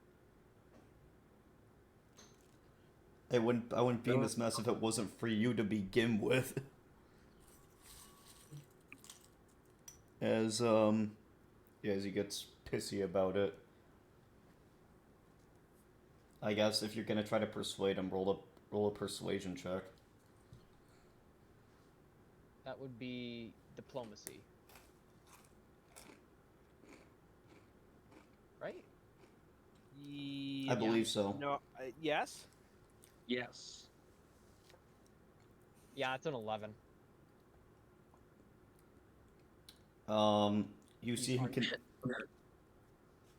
I wouldn't be in this mess if it wasn't for you to begin with. As he gets pissy about it. I guess if you're gonna try to persuade him, roll a persuasion check. That would be diplomacy. Right? I believe so. No, yes? Yes. Yeah, it's an 11. You see him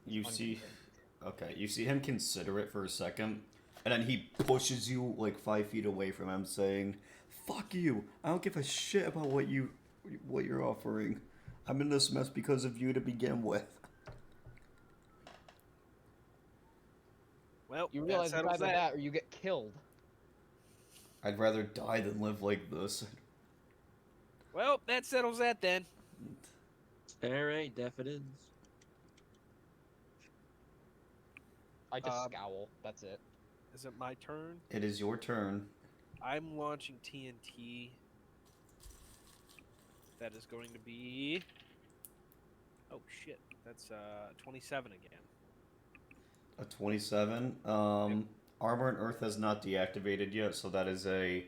you see him consider it for a second, And then he pushes you like 5 feet away from him, saying, "Fuck you! I don't give a shit about what you're offering. I'm in this mess because of you to begin with." Well, You that realize it's settles either that. that or you get killed. I'd rather die than live like this. Well, that settles that then. All right, deaf it is. I just Um, scowl. That's it. Is it my turn? It is your turn. I'm launching TNT. That is going to be. Oh shit! That's 27 again. A 27. Armor and Earth has not deactivated yet, so that is a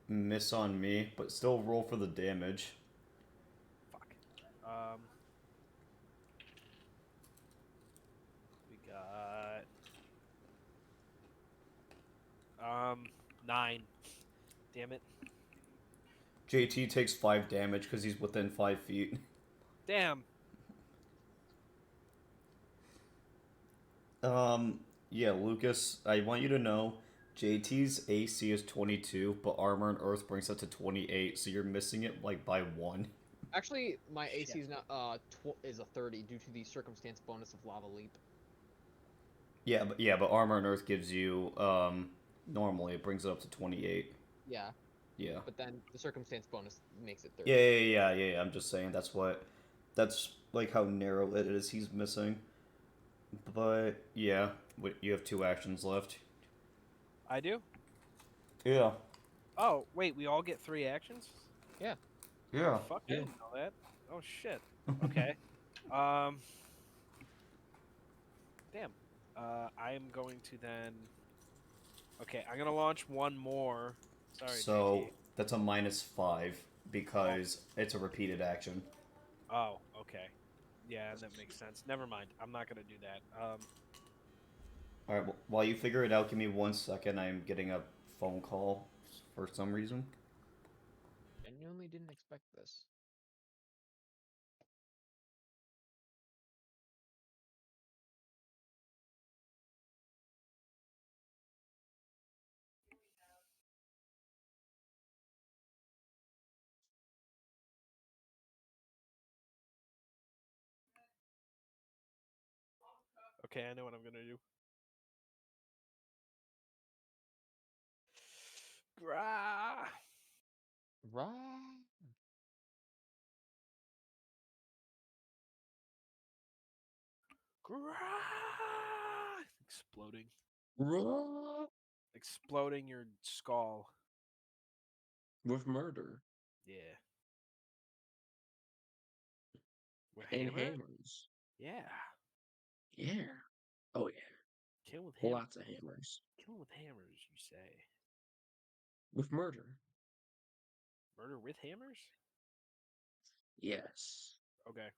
miss on me, but still roll for the damage. Fuck. We got 9. Damn it. JT takes 5 damage because he's within 5 feet. Damn. Yeah, Lucas, I want you to know JT's AC is 22, but Armor and Earth brings it to 28, so you're missing it like by 1. Actually, my AC Shit. is not is a 30 due to the circumstance bonus of lava leap. But Armor and Earth gives you normally it brings it up to 28. Yeah, Yeah. but then the circumstance bonus makes it 30. Yeah. I'm just saying that's like how narrow it is he's missing. But yeah, you have 2 actions left. I do? Yeah. Oh, wait, we all get 3 actions? Yeah. Yeah. Fuck, I Yeah. didn't know that. Oh shit. Okay. um Damn. I am going to then. Okay, I'm gonna launch one more. Sorry, So JT. that's a -5 because it's a repeated action. Oh, okay. Yeah, that makes sense. Never mind. I'm not gonna do that. All right. While you figure it out, give me 1 second. I'm getting a phone call for some reason. Genuinely didn't expect this. Okay, I know what I'm gonna do. Grah! Right. Grah! Exploding. Raw Exploding your skull. with murder Yeah. With and hammer? hammers. Yeah. Yeah. Oh yeah. Kill with hammer. Lots of hammers. Kill with hammers, you say. With murder. Murder with hammers? Yes. Okay.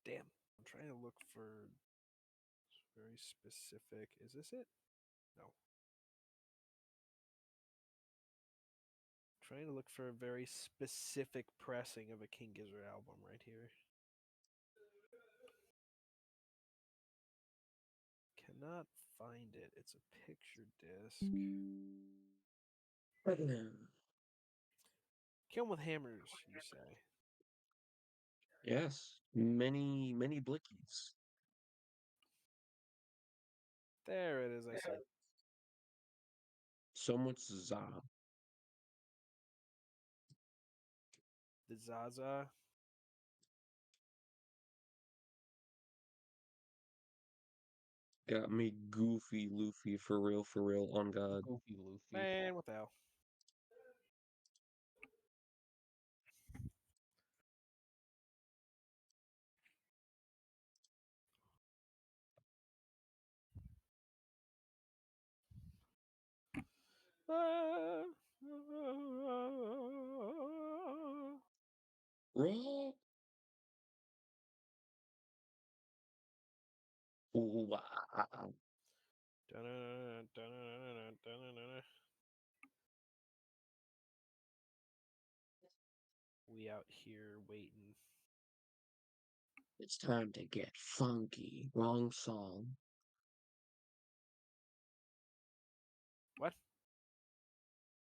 Damn. I'm trying to look for very specific. Is this it? No. Trying to look for a very specific pressing of a King Gizzard album right here. Cannot find it. It's a picture disc. Kill 'em with hammers, you say. Yes. Many blickies. There it is. I see it. So much za. The Zaza. Got me goofy Luffy for real, on God. Goofy Luffy. Man, what the hell? Raw. Wow. We out here waiting. It's time to get funky. Wrong song. What?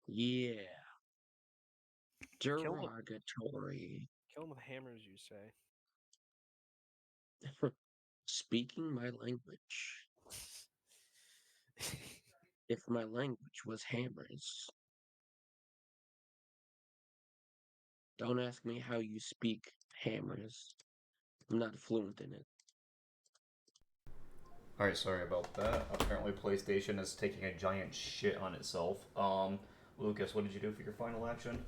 Yeah. Kill him, Derogatory. kill him with hammers, you say? Speaking my language. If my language was hammers. Don't ask me how you speak hammers. I'm not fluent in it. Alright, sorry about that. Apparently PlayStation is taking a giant shit on itself. Lucas, what did you do for your final action?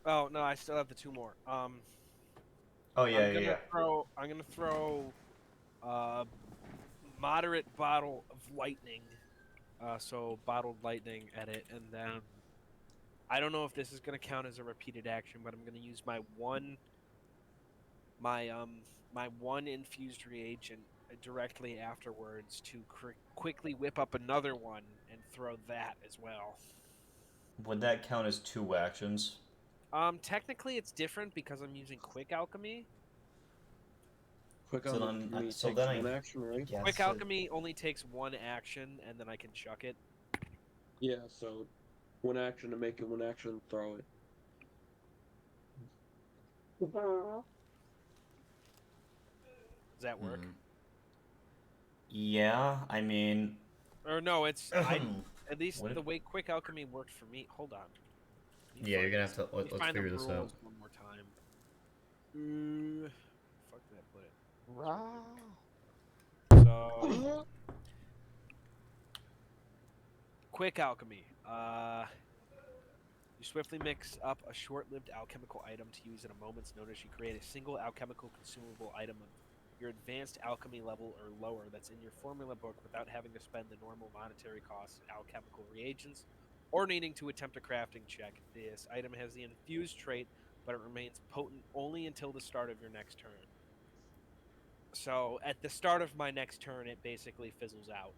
Oh no, I still have the two more. Oh yeah. I'm gonna throw moderate bottle of lightning. So bottled lightning at it, and then I don't know if this is gonna count as a repeated action, but I'm gonna use my one infused reagent directly afterwards to quickly whip up another one and throw that as well. Would that count as 2 actions? Technically it's different because I'm using quick alchemy. Quick So on then, me so takes then I one action, right? guess Quick it- alchemy only takes one action, and then I can chuck it. Yeah, so one action to make it, one action to throw it. Does that work? Yeah, I mean, Or no, it's at least What if- the way quick alchemy worked for me. Hold on. Let me yeah, find you're gonna this- have to. let me Let's find the figure this out. rules one more time. Fuck did I put it? Rah. So quick alchemy. You swiftly mix up a short-lived alchemical item to use at a moment's notice. You create a single alchemical consumable item of your advanced alchemy level or lower that's in your formula book without having to spend the normal monetary costs of alchemical reagents or needing to attempt a crafting check. This item has the infused trait, but it remains potent only until the start of your next turn. So at the start of my next turn, it basically fizzles out.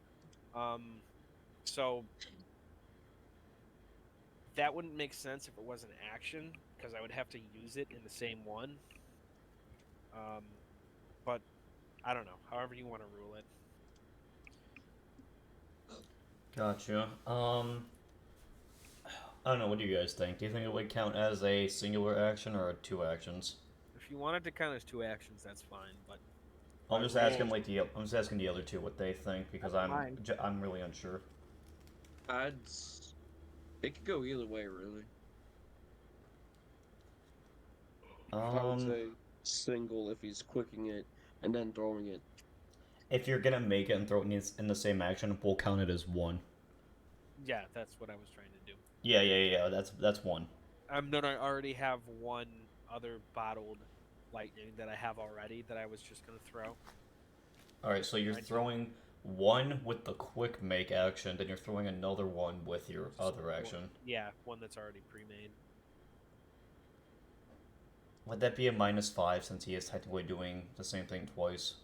So that wouldn't make sense if it was an action, because I would have to use it in the same one. But I don't know. However you want to rule it. Gotcha. I don't know. What do you guys think? Do you think it would count as a singular action or 2 actions? If you want it to count as 2 actions, that's fine. But I'm my just asking rules- like I'm just asking the other two what they think because Fine. I'm really unsure. It could go either way, really. I would say single if he's quicking it and then throwing it. If you're gonna make it and throw it in the same action, we'll count it as 1. yeah, that's what I was trying to do. Yeah. That's 1. Then I already have one other bottled lightning that I have already that I was just gonna throw. All right, so you're throwing 1 with the quick make action, then you're throwing another one with your other action. Yeah, one that's already pre-made. Would that be a -5 since he is technically doing the same thing twice?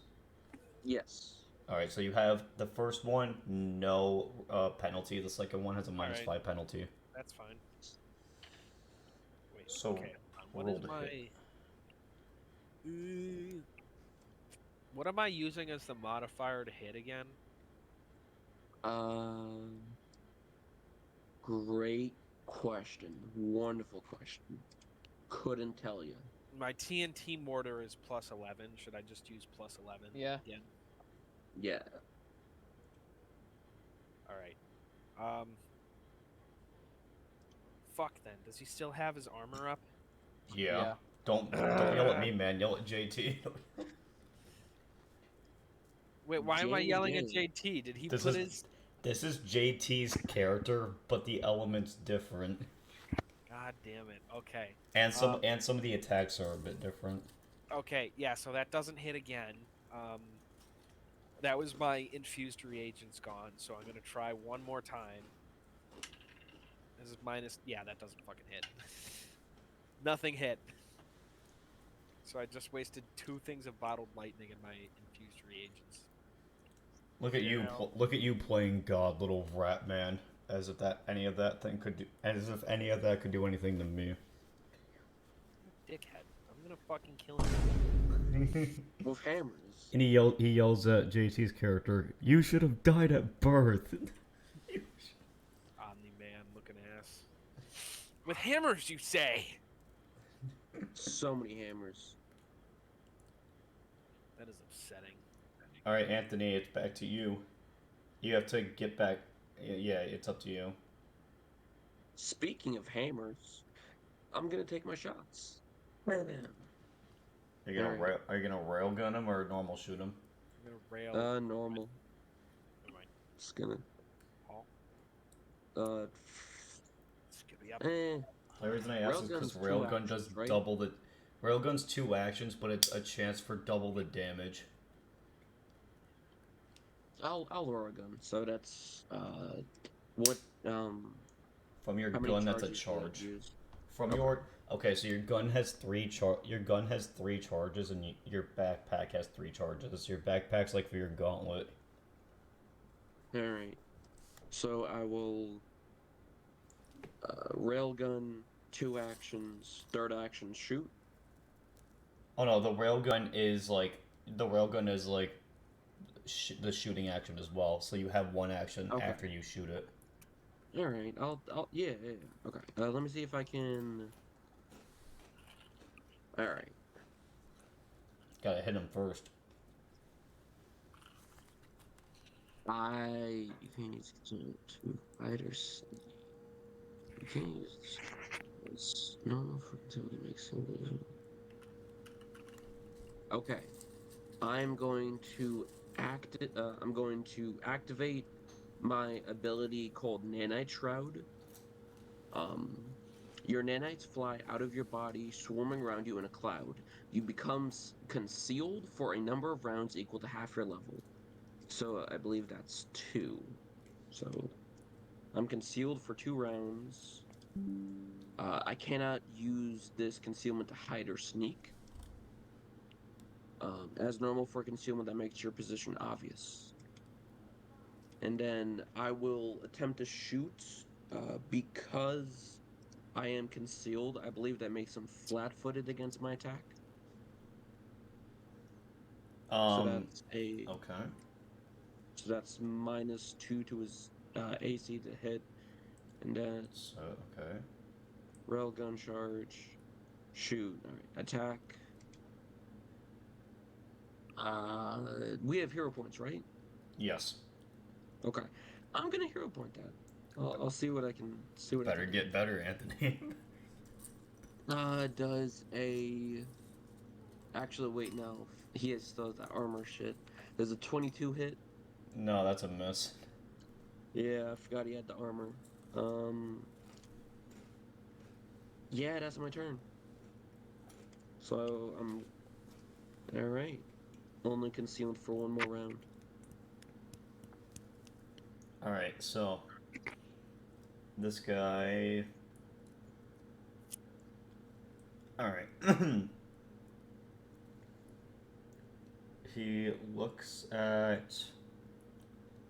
Yes. All right, so you have the first one, no penalty. The second one has a -5 penalty. That's fine. Wait. So, okay. What roll is to my? hit. What am I using as the modifier to hit again? Great question. Wonderful question. Couldn't tell you. My TNT mortar is +11. Should I just use +11? Yeah. Again? Yeah. All right. Fuck then. Does he still have his armor up? Yeah. Don't yell at me, man. Yell at JT. Wait, why am I Jinn yelling at again. JT? Did he This put is- This is JT's character, but the element's different, God damn it. Okay. and some of the attacks are a bit different. Okay, yeah, so that doesn't hit again. That was my infused reagents gone, so I'm going to try one more time. This is minus... Yeah, that doesn't fucking hit. Nothing hit. So I just wasted 2 things of bottled lightning in my infused reagents. Look at you! Look at you playing God, little rat man. As if any of that could do anything to me. dickhead. I'm gonna fucking kill him. With hammers. And he yells at JT's character, "You should have died at birth." Omni-Man looking ass. With hammers, you say? So many hammers. That is upsetting. All right, Anthony, it's back to you. You have to get back. Yeah, it's up to you. Speaking of hammers, I'm gonna take my shots. Are you gonna railgun him or normal shoot him? I'm gonna rail. Normal. Never mind. Just gonna. Paul? Skibby up. Eh. The reason I asked is because Railgun's two railgun actions, does right? double the. Railgun's 2 actions, but it's a chance for double the damage. I'll roll a gun. So that's what From your how many gun, that's a charges do I charge. use? From your so your gun has 3 charges, and your backpack has 3 charges. Your backpack's like for your gauntlet. All right. So I will railgun 2 actions. Third action shoot. Oh no, the railgun is like the shooting action as well. So you have 1 action Okay. after you shoot it. All right. I'll yeah. Okay. Let me see if I can. All right. Gotta hit him first. You can use two fighters. You can use this normal for until it makes it. Okay. I'm going to activate my ability called Nanite Shroud. Your nanites fly out of your body, swarming around you in a cloud. You become concealed for a number of rounds equal to half your level. So I believe that's 2. So I'm concealed for 2 rounds. I cannot use this concealment to hide or sneak. As normal for concealment, that makes your position obvious. And then I will attempt to shoot because I am concealed. I believe that makes him flat-footed against my attack. So that's a Okay. So that's -2 to his AC to hit, and then So okay. railgun charge, shoot. All right, attack. We have hero points, right? Yes. Okay, I'm gonna hero point that. I'll see what I can see. What Better I can get better, Anthony. Does a actually wait no he still has that armor shit. Does a 22 hit? No, that's a miss. Yeah, I forgot he had the armor. Yeah, that's my turn. So I'm all right. Only concealed for 1 more round. All right, so this guy. All right. He looks at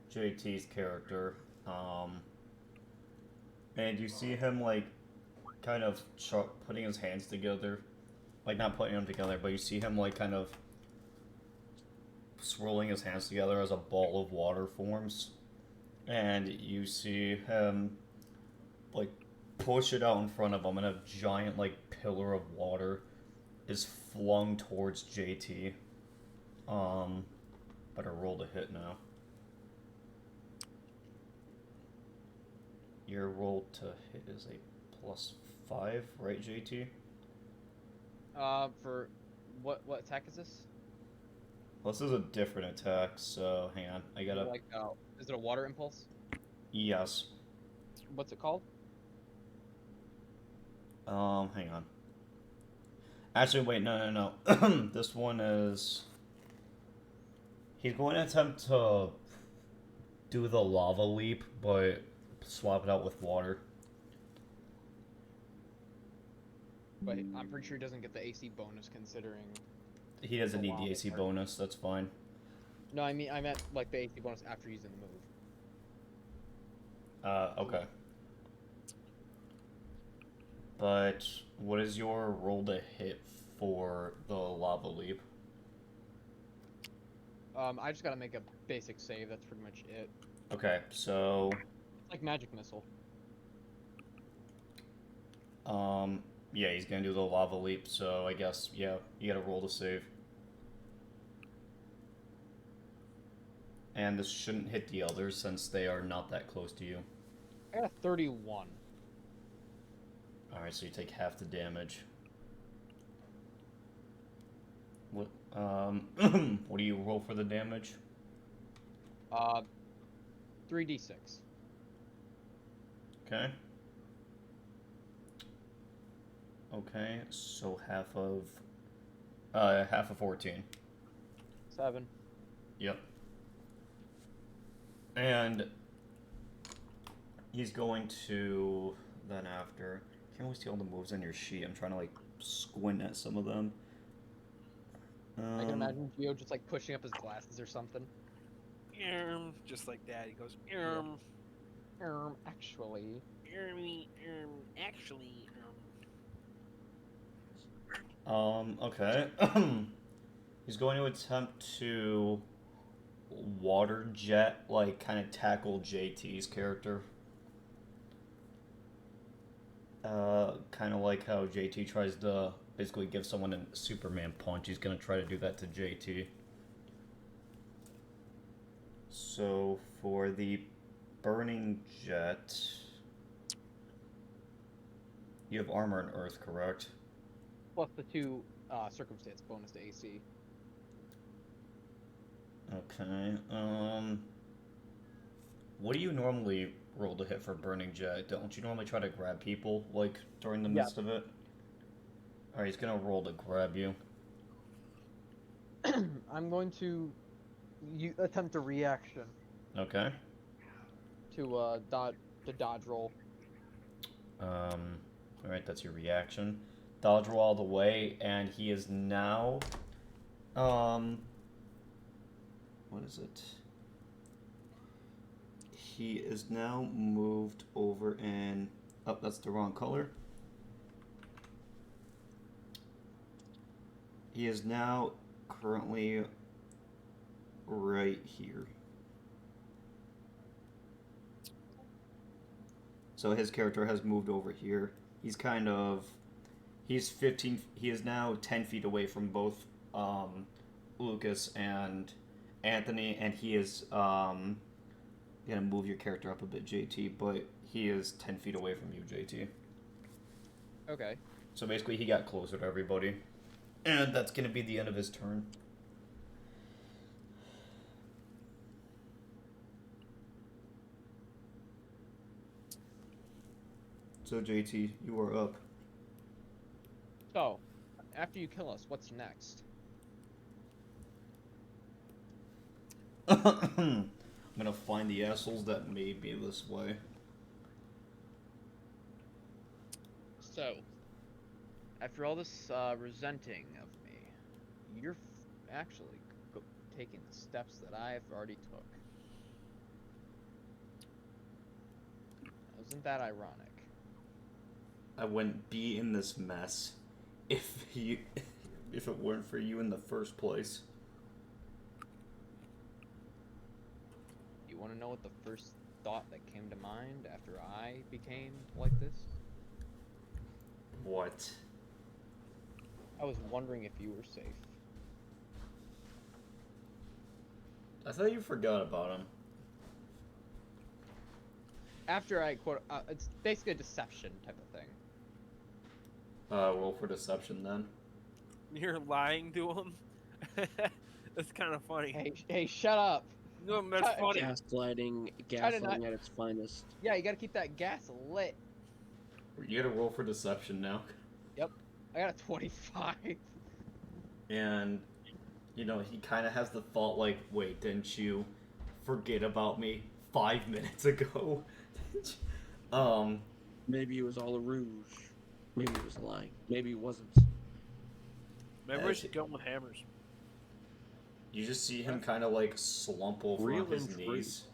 JT's character, and you see him like kind of putting his hands together, like not putting them together, but you see him like kind of swirling his hands together as a ball of water forms, and you see him like push it out in front of him, and a giant like pillar of water is flung towards JT. Better roll to hit now. Your roll to hit is a +5, right, JT? For what attack is this? Well, this is a different attack, so hang on. I gotta. Like, is it a water impulse? Yes. What's it called? Hang on. Actually, wait, no. This one is. He's going to attempt to do the lava leap, but swap it out with water. But I'm pretty sure he doesn't get the AC bonus considering. He doesn't The need the lava AC part. bonus, that's fine. No, I meant like the AC bonus after using the move. Okay. But what is your roll to hit for the lava leap? I just gotta make a basic save. That's pretty much it. Okay, so It's like magic missile. yeah, he's gonna do the lava leap. So I guess yeah, you gotta roll to save. And this shouldn't hit the others since they are not that close to you. I got a 31. Alright, so you take half the damage. What what do you roll for the damage? 3d6. Okay. Okay, so half of 14. 7. Yep. And he's going to then after. Can't always see all the moves on your sheet. I'm trying to like squint at some of them. I can imagine Geo just like pushing up his glasses or something. Just like that. He goes, Actually. actually, Okay. He's going to attempt to water jet, like, kind of tackle JT's character. Kind of like how JT tries to basically give someone a Superman punch. He's going to try to do that to JT. So, for the burning jet, you have armor and earth, correct? Plus the 2 circumstance bonus to AC. Okay. What do you normally roll to hit for burning jet? Don't you normally try to grab people, like, during the midst of it? Alright, he's gonna roll to grab you. I'm going to attempt a reaction Okay. to dodge roll. Alright, that's your reaction. Dodge roll all the way, and he is now, what is it? He is now moved over and, oh, that's the wrong color. He is now currently right here. So his character has moved over here. He's kind of, he's 15, he is now 10 feet away from both Lucas and Anthony, and he is gonna move your character up a bit, JT, but he is 10 feet away from you, JT. Okay. So basically he got closer to everybody. And that's gonna be the end of his turn. So JT, you are up. So, after you kill us, what's next? I'm gonna find the assholes that made me this way. So, after all this resenting of me, you're actually taking the steps that I've already took. Isn't that ironic? I wouldn't be in this mess if it weren't for you in the first place. You want to know what the first thought that came to mind after I became like this? What? I was wondering if you were safe. I thought you forgot about him. After I quote, it's basically a deception type of thing. Roll for deception then. you're lying to him. That's kind of funny. Hey, shut up. No, that's funny. Gaslighting at its finest. Yeah, you gotta keep that gas lit. You gotta roll for deception now. Yep, I got a 25. And, you know, he kind of has the thought like, wait, didn't you forget about me 5 minutes ago? Maybe it was all a ruse. Maybe it was lying. Maybe it wasn't. Maybe we should go with hammers. You just see him kind of like slump over on his knees.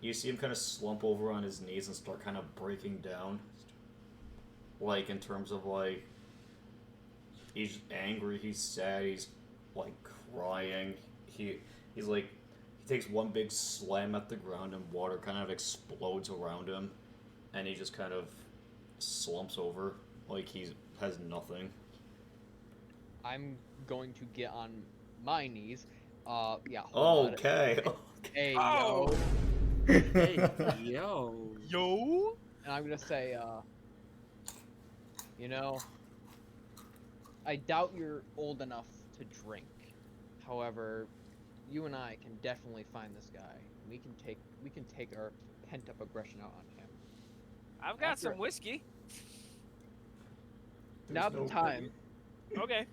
You see him kind of slump over on his knees and start kind of breaking down. like in terms of like he's angry, he's sad, he's like crying. He's like he takes one big slam at the ground and water kind of explodes around him, and he just kind of slumps over like he has nothing. I'm going to get on my knees. Yeah, hold on. Okay. Hey, Oh! yo. Hey, yo. Yo! And I'm gonna say, you know, I doubt you're old enough to drink. However, you and I can definitely find this guy. We can take our pent-up aggression out on him. I've got After- some whiskey. Now's the time. Okay.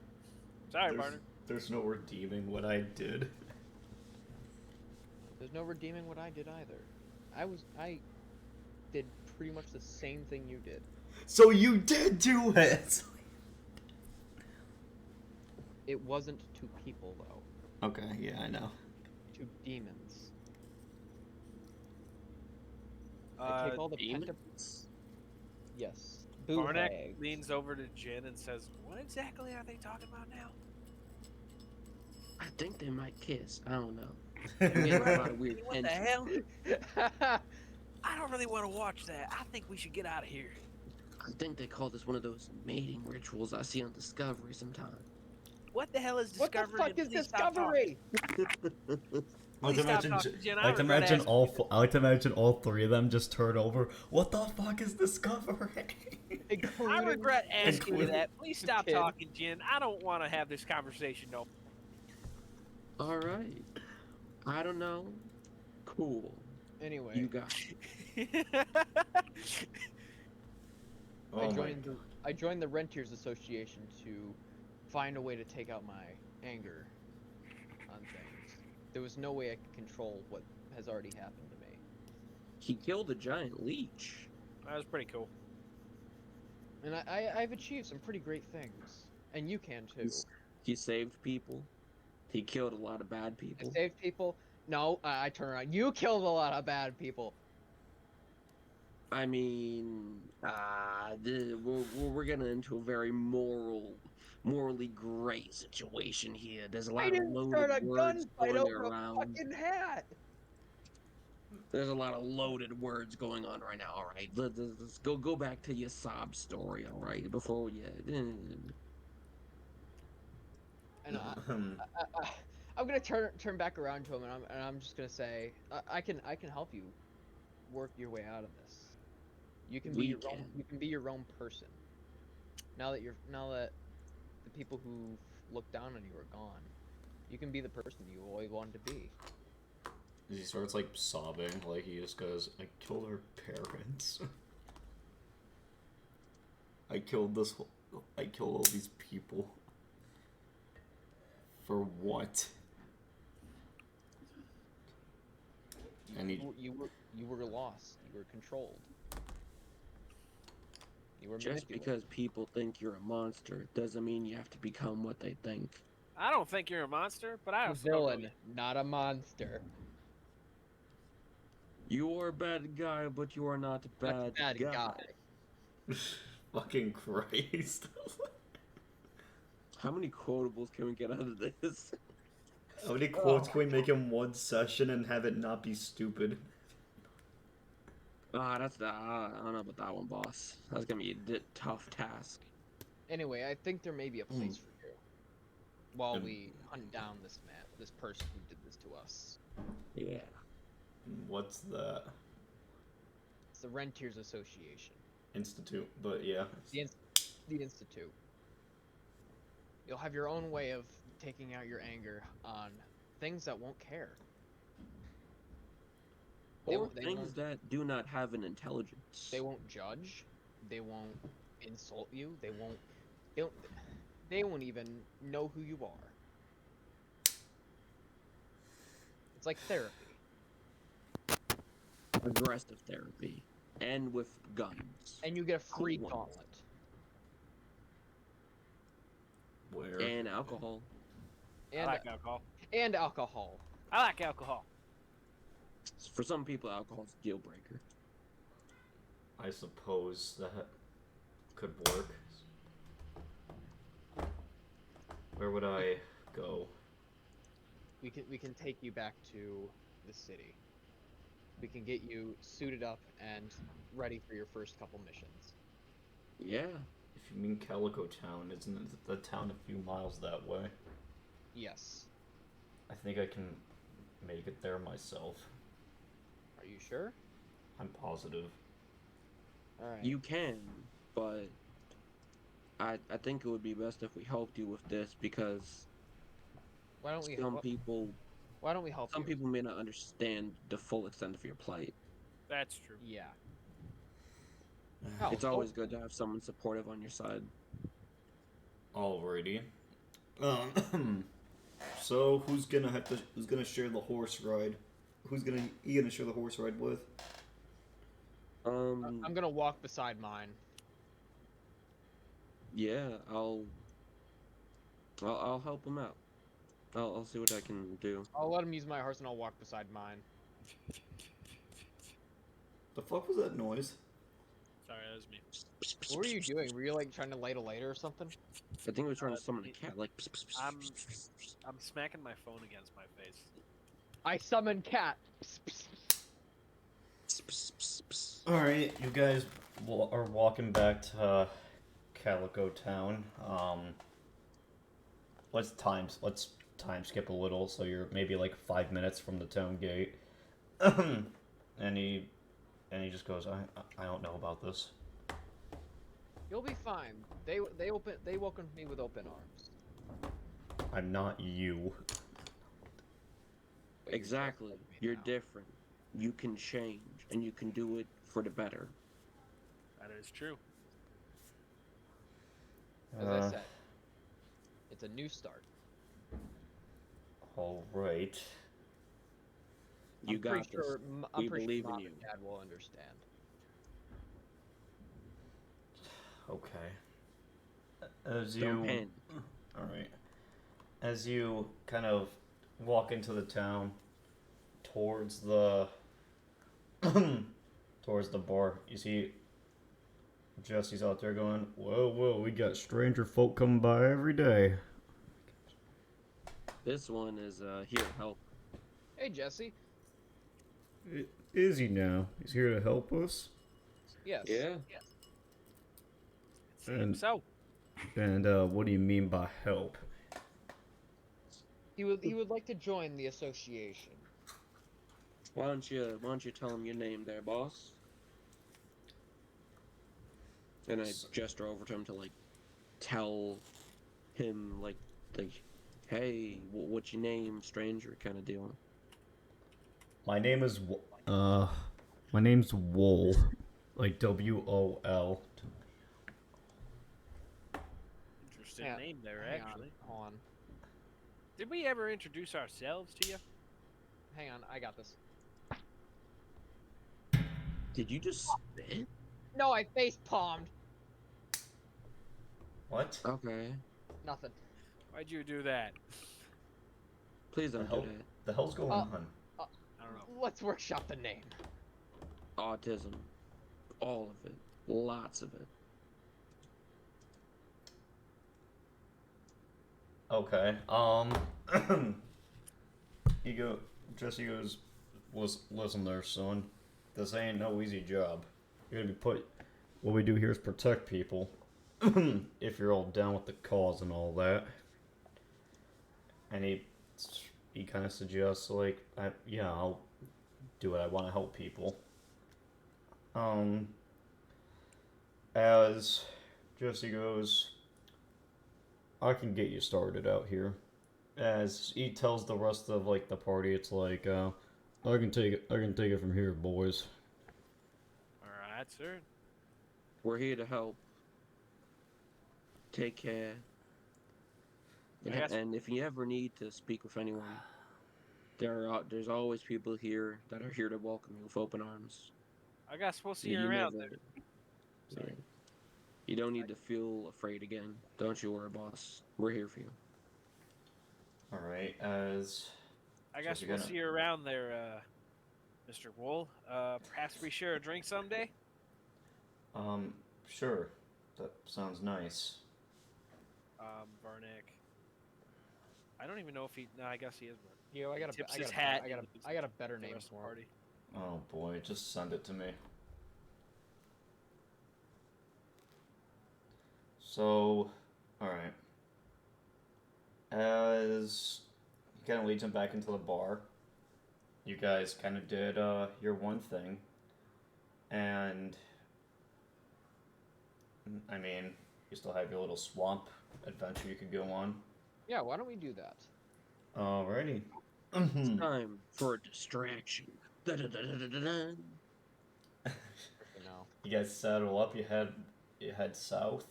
Sorry, There's, partner. there's no redeeming what I did. There's no redeeming what I did either. I did pretty much the same thing you did. So you did do it! It wasn't to people though, Okay, yeah, I know. to demons. I take all the pent-up. Demons? Yes. Varnack Boo-hags. leans over to Jinn and says, "What exactly are they talking about now?" I think they might kiss. I don't know. We had a lot of weird What the tension. hell? I don't really want to watch that. I think we should get out of here. I think they call this one of those mating rituals I see on Discovery sometime. What the hell is What the Discovery? fuck and is please stop Discovery? I like to Please stop imagine, talking, Jen. I like to regret imagine asking all. you. I like to imagine all three of them just turn over. What the fuck is Discovery? I Including- regret asking you including that. Please stop kid. talking, Jen. I don't want to have this conversation no. All right. I don't know. Cool. Anyway, You got it. Oh my I joined the Rentiers Association to find a way to take out my anger on things. There was no way I could control what has already happened to me. He killed a giant leech. That was pretty cool. And I've achieved some pretty great things. And you can too. He saved people. He killed a lot of bad I people. saved people. No, I turn around. You killed a lot of bad people. I mean, we're getting into a very morally gray situation here. There's a lot I of didn't loaded start a words gunfight going over around. a fucking hat. There's a lot of loaded words going on right now. All right, let's go back to your sob story. All right, before you. And I'm gonna turn back around to him, and I'm just gonna say, I can help you work your way out of this. You can be We your own. can. You can be your own person. Now that the people who looked down on you are gone, you can be the person you always wanted to be. He starts like sobbing, like he just goes, "I killed her parents. I killed all these people. For what?" And he You were lost. You were controlled. You were Just manipulated. because people think you're a monster doesn't mean you have to become what they think. I don't think you're a monster, but I A also don't know villain, you. not a monster. You are a bad guy, but you are not a bad, That's bad guy. Fucking Christ. How many quotables can we get out of this? How many quotes can we make in one session and have it not be stupid? I don't know about that one, boss. That's gonna be a tough task. Anyway, I think there may be a Hmm. place for you while Um, we hunt down this person who did this to us. Yeah. What's that? It's the Rentiers Association, Institute, but yeah. the Institute. You'll have your own way of taking out your anger on things that won't care. They Or won't- they things won't- that do not have an intelligence. They won't judge. They won't insult you. They won't even know who you are. It's like therapy. Aggressive therapy. And with guns. And you get a free Cool. gauntlet. Where? And alcohol. I And like alcohol. and alcohol. I like alcohol. For some people, alcohol's a deal breaker. I suppose that. could work. Where would I go? We can take you back to the city. We can get you suited up and ready for your first couple missions. Yeah. If you mean Calico Town, isn't it the town a few miles that way? Yes. I think I can make it there myself. Are you sure? I'm positive. All right. You can, but I think it would be best if we helped you with this because Why don't we? some people Why don't we help some you? people may not understand the full extent of your plight. That's true. Yeah. Oh, It's always good to have someone supportive on your side. Alrighty. So who's gonna share the horse ride? You gonna share the horse ride with? I'm gonna walk beside mine. Yeah, I'll help him out. I'll see what I can do. I'll let him use my horse and I'll walk beside mine. The fuck was that noise? Sorry, that was me. What were you doing? Were you like trying to light a lighter or something? I think we're trying to summon a cat. Like, I'm smacking my phone against my face. I summon cat. Alright, you guys are walking back to Calico Town. Let's time skip a little, so you're maybe like 5 minutes from the town gate. and he just goes, I don't know about this. You'll be fine. They welcomed me with open arms. I'm not you. But exactly. You're different. You can change, and you can do it for the better. That is true. As I said, it's a new start. Alright. You got this. I'm We pretty believe sure in Mom you. and Dad will understand. Okay. Don't panic. Alright. As you kind of walk into the town towards the towards the bar, you see Jesse's out there going, whoa, we got stranger folk coming by every day. This one is here to help. Hey, Jesse. Is he now? He's here to help us? Yes. Yeah. So, And what do you mean by help? He would like to join the association. Why don't you tell him your name there, boss? And I gesture over to him to like tell him like hey, what's your name, stranger, kind of deal. My name's Wool, like W-O-L. interesting Yeah, name there, Hang actually. on. Hold on. Did we ever introduce ourselves to you? Hang on. I got this. Did you just spit? No, I face palmed. What? Okay. Nothing. Why'd you do that? Please don't do hell? that. The hell's going on? I don't know. Let's workshop the name. Autism. All of it. Lots of it. Okay. Jesse goes, listen there, son. This ain't no easy job. You're gonna be what we do here is protect people. If you're all down with the cause and all that. And he kind of suggests, like, I'll do it. I want to help people. As Jesse goes, I can get you started out here. As he tells the rest of like the party, it's like, I can take it from here, boys. All right, sir. We're here to help. Take care. And if you ever need to speak with anyone, there's always people here that are here to welcome you with open arms. I guess we'll see You you around never- there. Yeah. You don't need to feel afraid again. Don't you worry, boss. We're here for you. Alright, as... I guess you're we'll gonna- see you around there, Mr. Wool. Perhaps we share a drink someday? Sure. That sounds nice. Varnack. I don't even know if he. No, I guess he is Varnack. Yo, He tips his hat. and leaves I got a better the name rest of the for him. party. Oh boy, just send it to me. So, alright. As he kind of leads him back into the bar, you guys kind of did your one thing. And, I mean, you still have your little swamp adventure you could go on. Yeah, why don't we do that? Alrighty. It's time for a distraction. Da-da-da-da-da-da. You know, You guys saddle up, you head south.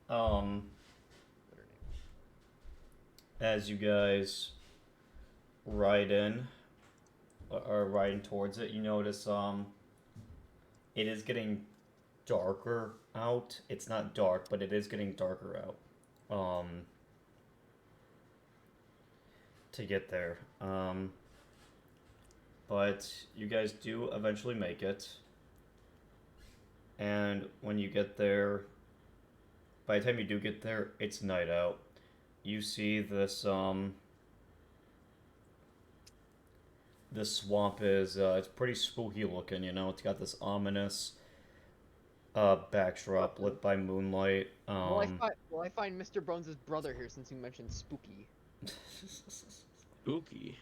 Um, better name. as you guys ride in or riding towards it, you notice it is getting darker out. It's not dark, but it is getting darker out. To get there. But you guys do eventually make it. And when you get there, by the time you do get there, it's night out. You see this this swamp is it's pretty spooky looking, you know. It's got this ominous backdrop lit by moonlight. Will I find Mr. Bones' brother here since you mentioned spooky? Spooky.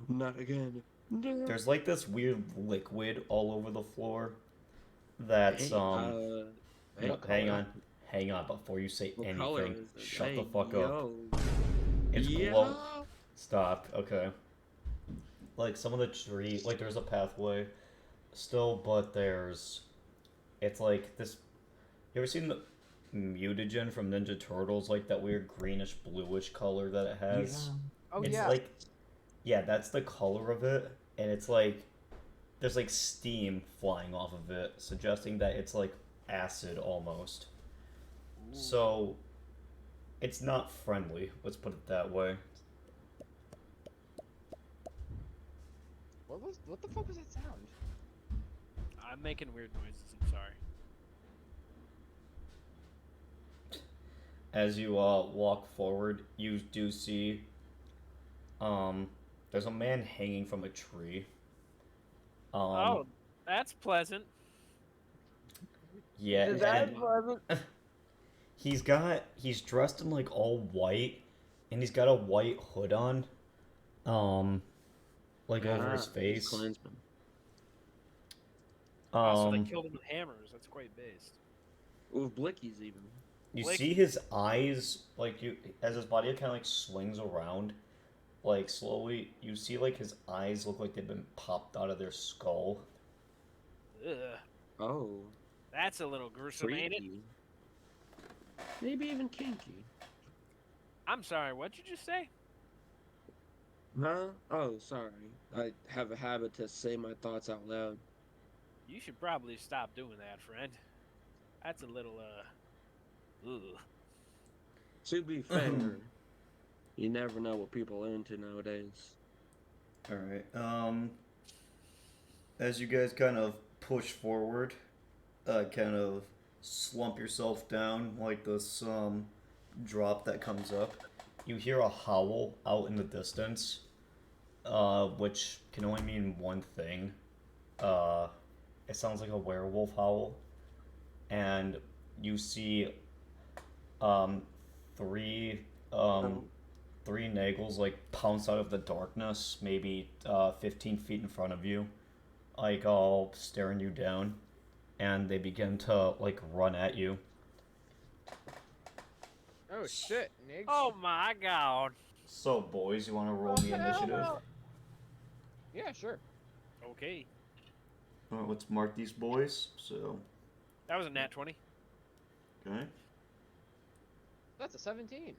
Not again. No. There's like this weird liquid all over the floor. That's Hey, no, hang color. hang on before you say What color anything. is it? Shut Hey, the fuck up. yo. It's Yeah. glow. Stop. Okay. Like some of the tree, like there's a pathway still, but it's like this. You ever seen the mutagen from Ninja Turtles? Like that weird greenish bluish color that it has. Oh It's yeah. like, yeah, that's the color of it, and it's like there's like steam flying off of it, suggesting that it's like acid almost. Ooh. So it's not friendly. Let's put it that way. What the fuck was that sound? I'm making weird noises. I'm sorry. As you walk forward, you do see there's a man hanging from a tree. Oh, that's pleasant. Yeah, Is that and pleasant? he's dressed in like all white, and he's got a white hood on, like over his face. Klansman. So they killed him with hammers. That's quite based. With blickies even. You Like- see his eyes, like as his body kind of like swings around, like slowly. You see like his eyes look like they've been popped out of their skull. Ugh. Oh. That's a little gruesome, ain't it? Freaky. Maybe even kinky. I'm sorry. What'd you just say? Huh? Oh, sorry. I have a habit to say my thoughts out loud. You should probably stop doing that, friend. That's a little, ugh. To be fair, you never know what people are into nowadays. All right. As you guys kind of push forward, kind of slump yourself down like this drop that comes up. You hear a howl out in the distance, which can only mean one thing. It sounds like a werewolf howl, and you see three three Nagels like pounce out of the darkness, maybe 15 feet in front of you, like all staring you down, and they begin to like run at you. Oh shit, Nick. Oh my god. So, boys, you want to roll the initiative? Yeah, sure. Okay. Let's mark these boys. So, That was a nat 20. okay. That's a 17.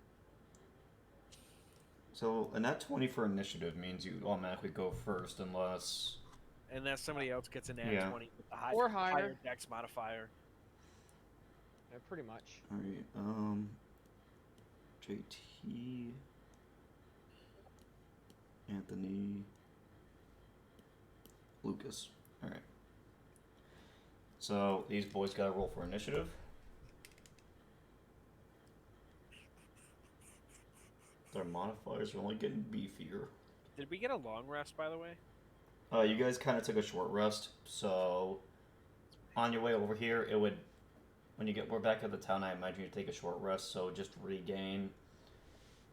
So, a nat 20 for initiative means you automatically go first unless... Unless somebody else gets a nat Yeah. 20 with a Or higher. higher dex modifier. Yeah, pretty much. Alright, JT... Anthony... Lucas. Alright. So, these boys gotta roll for initiative. modifiers are only getting beefier. Did we get a long rest, by the way? You guys kind of took a short rest, so on your way over here, it would, when we're back at the town, I imagine you take a short rest, so just regain.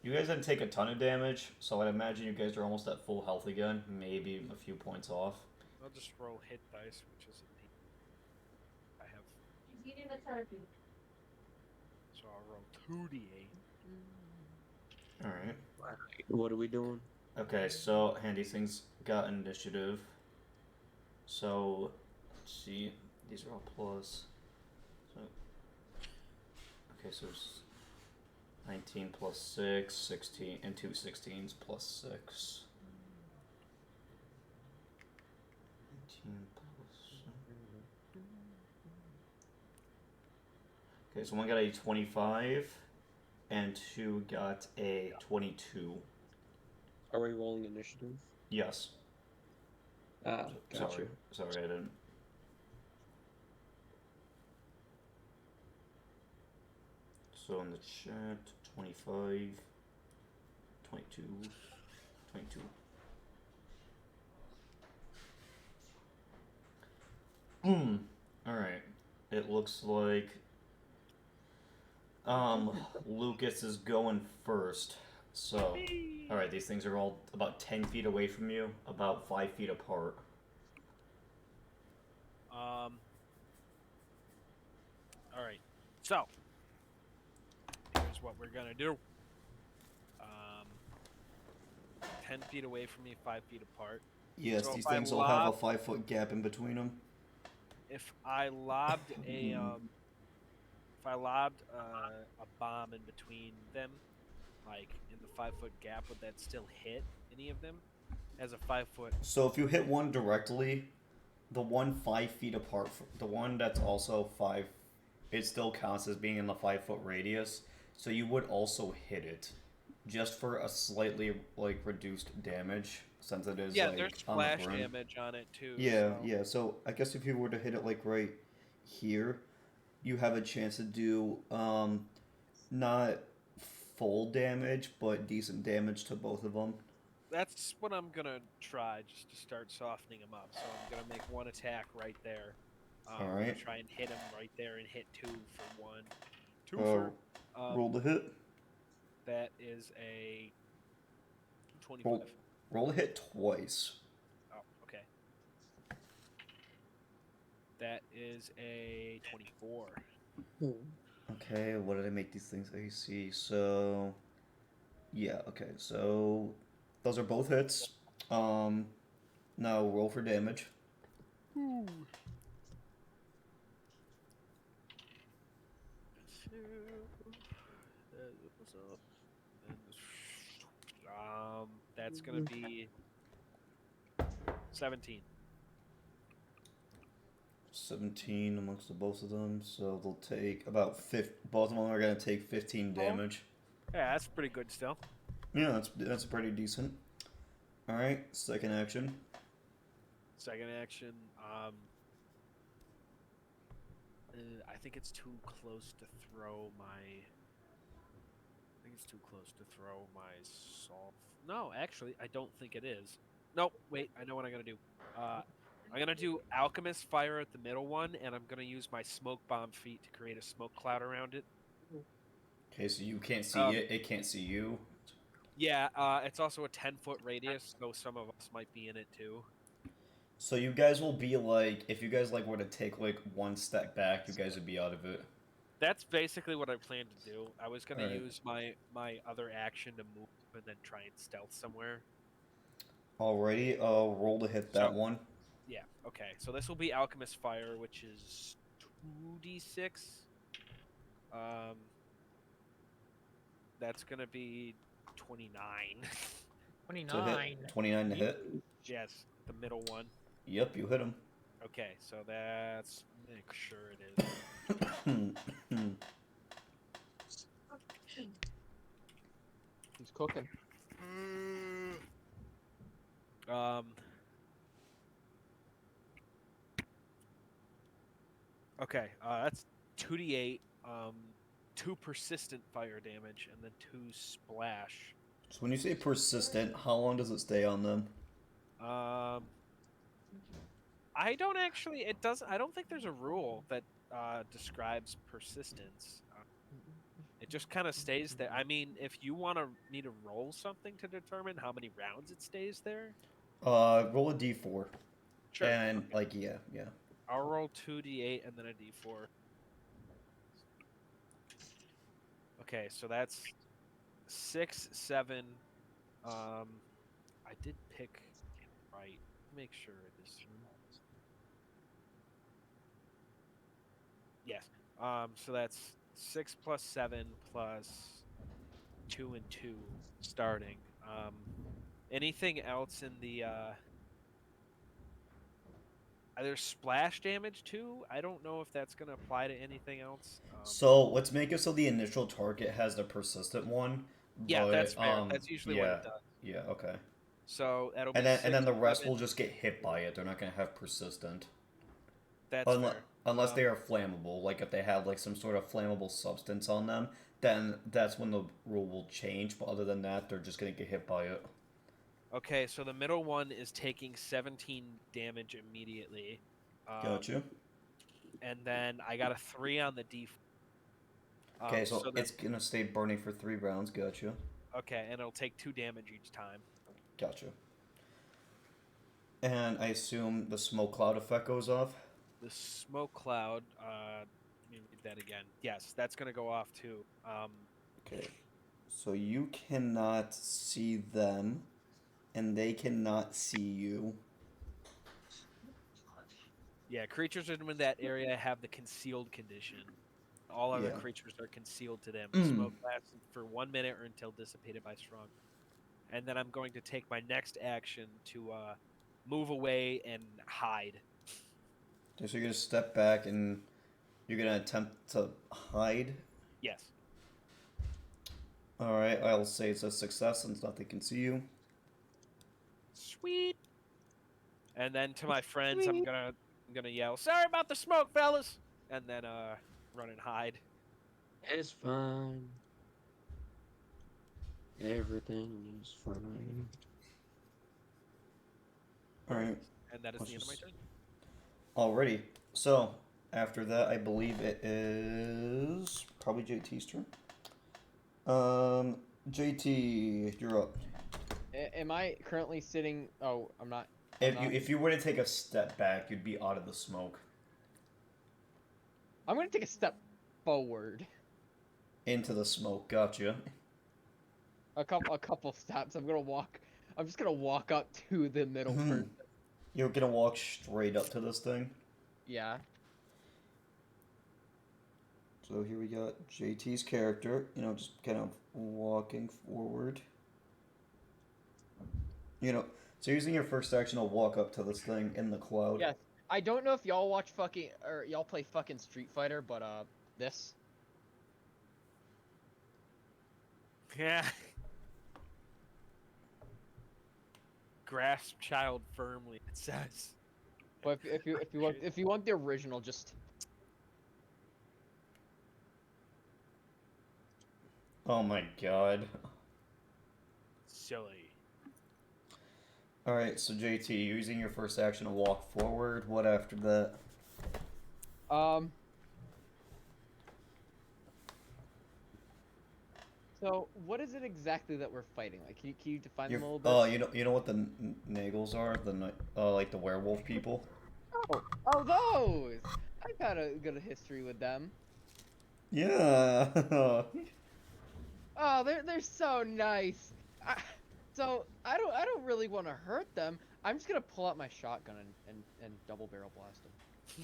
You guys didn't take a ton of damage, so I'd imagine you guys are almost at full health again, maybe a few points off. I'll just roll hit dice, which is a D. I have. He's eating the turkey. So I'll roll 2d8. Alright. What are we doing? Okay, so Handy Things got initiative. So, let's see. These are all plus. So, okay, so it's 19 plus 6, 16, and 2 16s plus 6. 19 plus. Okay, so one got a 25, and 2 got a 22. Are we rolling initiative? Yes. Ah, gotcha. Sorry, I didn't. So in the chat, 25, 22, 22. Alright. It looks like Lucas is going first. So, alright, these things are all about 10 feet away from you, about 5 feet apart. Alright. So, here's what we're gonna do. 10 feet away from me, 5 feet apart. Yes, So these if I things will have a lob- 5-foot gap in between them. If I lobbed a bomb in between them, like in the 5-foot gap, would that still hit any of them? As a 5-foot. So if you hit one directly, the one 5 feet apart, the one that's also 5, it still counts as being in the 5-foot radius. So you would also hit it, just for a slightly reduced damage, since it is Yeah, there's on the splash brim. damage on it too. Yeah, so. yeah. So I guess if you were to hit it right here, you have a chance to do not full damage, but decent damage to both of them. That's what I'm gonna try, just to start softening him up. So I'm gonna make one attack right there. I'm Alright. gonna try and hit him right there and hit 2 for 1. 2 Oh, for. roll the hit. That is a 25. Roll the hit twice. Oh, okay. That is a 24. Okay, what did I make these things AC? So, yeah, okay, so those are both hits. Now roll for damage. Ooh. That's gonna be 17. 17 amongst the both of them, so they'll take about both of them are gonna take 15 damage. Yeah, that's pretty good still. Yeah, that's pretty decent. All right, second action. Second action, I think it's too close to throw my. I think it's too close to throw my salt. No, actually, I don't think it is. Nope. Wait, I know what I'm gonna do. I'm gonna do alchemist fire at the middle one, and I'm gonna use my smoke bomb feat to create a smoke cloud around it. Okay, so you can't see it. It can't see you. Yeah, it's also a 10-foot radius, so some of us might be in it too. So you guys will be if you guys were to take one step back, you guys would be out of it. That's basically what I planned to do. I was gonna Alright. use my other action to move and then try and stealth somewhere. Alrighty, roll to hit that one. Yeah, okay. So this will be alchemist fire, which is 2d6. That's gonna be 29. 29. 29 to hit. Yes, the middle one. Yep, you hit him. Okay, so that's make sure it is. He's cooking. Okay, that's 2d8, 2 persistent fire damage, and then 2 splash. So when you say persistent, how long does it stay on them? I don't actually. It doesn't. I don't think there's a rule that describes persistence. It just kind of stays there. I mean, if you me to roll something to determine how many rounds it stays there, Roll a d4. sure. And, Okay. like, yeah. I'll roll 2d8 and then a d4. Okay, so that's 6, 7. I did pick right. Make sure it is. Yes. So that's 6 plus 7 plus 2 and 2 starting. Anything else in the there's splash damage too. I don't know if that's gonna apply to anything else. So let's make it so the initial target has the persistent one. Yeah, But, that's fair. That's usually what it does. Yeah, okay. So that'll And be then 6, the rest 7. will just get hit by it. They're not gonna have persistent. That's fair. Unless they are flammable, like if they have like some sort of flammable substance on them, then that's when the rule will change. But other than that, they're just gonna get hit by it. Okay, so the middle one is taking 17 damage immediately. Gotcha. And then I got a 3 on the D4. Okay, so it's gonna stay burning for 3 rounds. Gotcha. Okay, and it'll take 2 damage each time. Gotcha. And I assume the smoke cloud effect goes off. The smoke cloud. Let me read that again. Yes, that's gonna go off too. Okay. So you cannot see them, and they cannot see you. Yeah, creatures in that area have the concealed condition. All other Yeah. creatures are concealed to them. Smoke lasts for 1 minute or until dissipated by strong. And then I'm going to take my next action to move away and hide. Okay, so you're gonna step back and you're gonna attempt to hide. Yes. All right, I'll say it's a success since nothing can see you. Sweet. And then to my friends, I'm gonna yell, "Sorry about the smoke, fellas!" And then run and hide. It's fine. Everything is fine. All right. And that is the end of my turn. Alrighty. So after that, I believe it is probably JT's turn. JT, you're up. Am I currently sitting? Oh, I'm not. If you were to take a step back, you'd be out of the smoke. I'm gonna take a step forward. Into the smoke. Gotcha. A couple steps. I'm just gonna walk up to the middle person. You're gonna walk straight up to this thing. Yeah. So here we got JT's character, just kind of walking forward. So using your first action to walk up to this thing in the cloud. Yes. I don't know if y'all watch y'all play fucking Street Fighter, but this. Yeah. Grasp child firmly, it says. But if you want the original, just. Oh my god. Silly. Alright, so JT, using your first action to walk forward, what after that? So what is it exactly that we're fighting? Like, can you define them a little bit? Oh, you know what the Nagels are? Like the werewolf people? Oh, those! I've had a good history with them. Yeah. Oh, they're so nice. So I don't really want to hurt them. I'm just gonna pull out my shotgun and double barrel blast them.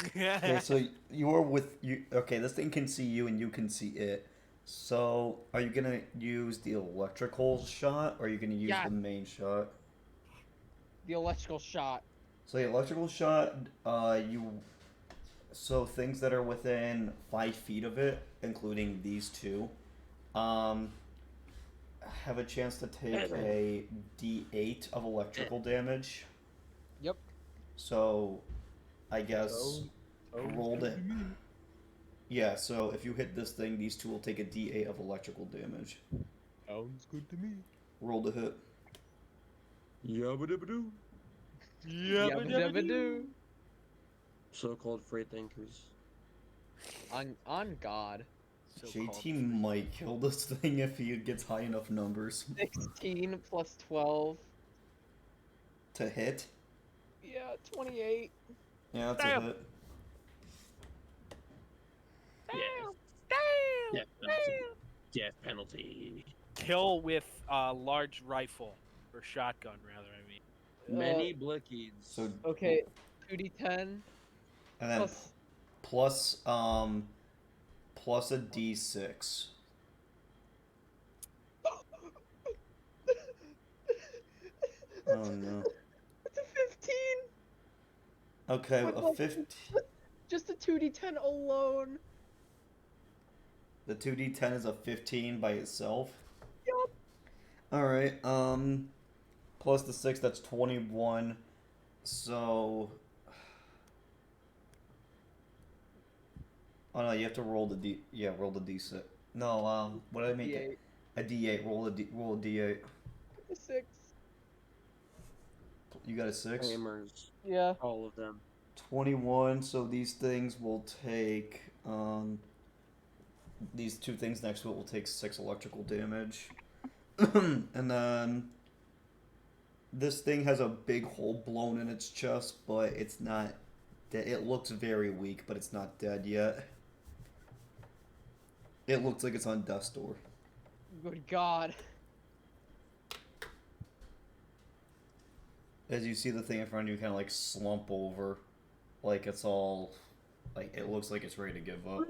Okay, so you're with you. Okay, this thing can see you and you can see it. So are you gonna use the electrical shot or are you gonna use the main shot? The electrical shot. So the electrical shot, so things that are within 5 feet of it, including these two, have a chance to take a D8 of electrical damage. Yep. So, I guess rolled it. Yeah, so if you hit this thing, these two will take a D8 of electrical damage. Sounds good to me. Roll to hit. Yabba dabba doo. Yabba dabba doo. So-called free thinkers. On God. So-called JT might kill this thing if he gets high enough numbers 16 plus 12. to hit. Yeah, 28. Yeah, that's Damn. a hit. Yeah. Damn! Death penalty. Death penalty. Kill with a large rifle. Or shotgun, rather, I mean. Many blickies. So Okay, 2d10 and then plus. plus plus a d6. Oh no. It's a 15. Okay, With a like- 15. Just a 2d10 alone. The 2d10 is a 15 by itself. Yup. All right. Plus the 6, that's 21. So. Oh no, you have to roll the d. Yeah, roll the d6. No, what did I make it? D8. A d8. Roll a d8. A 6. You got a 6. Hammers. Yeah. All of them. 21. So these things will take. These two things next to it will take 6 electrical damage. And then this thing has a big hole blown in its chest, but it's not dead. It looks very weak, but it's not dead yet. It looks like it's on death's door. Good God. As you see the thing in front of you kind of like slump over, like it's all, like it looks like it's ready to give up.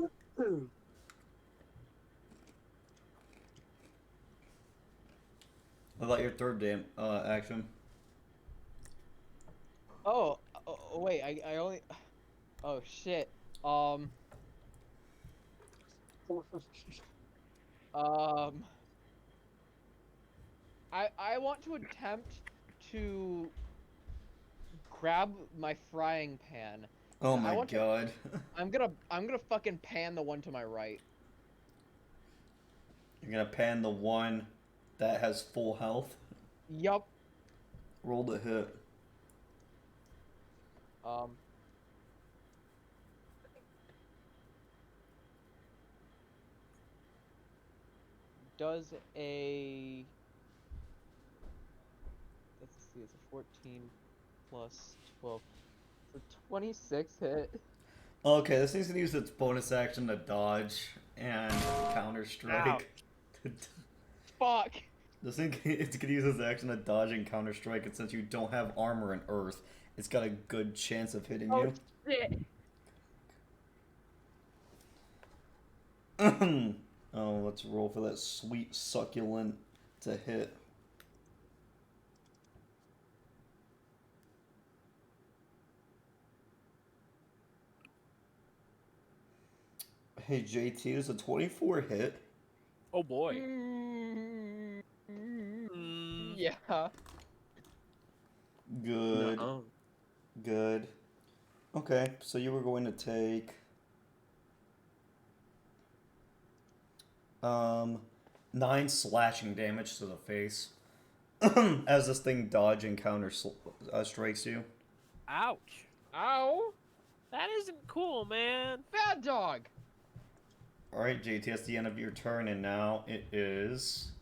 What about your third action? Oh, wait, I only. Oh shit. I want to attempt to grab my frying pan. Oh I my want to- god. I'm gonna fucking pan the one to my right. You're gonna pan the one that has full health. Yup. Roll the hit. Does a let's see, it's a 14 plus 12 for 26 hit. Okay, this thing's gonna use its bonus action to dodge and counter strike. Fuck. This thing, it's gonna use its action to dodge and counter strike, and since you don't have armor and earth, it's got a good chance of hitting Oh you. shit. Oh, let's roll for that sweet succulent to hit. Hey JT, there's a 24 hit. Oh boy. Yeah. Good. Nuh-uh. Good. Okay, so you were going to take 9 slashing damage to the face as this thing dodge and counter strikes you. Ouch. Ow. That isn't cool, man. Bad dog. All right, JT, that's the end of your turn, and now it is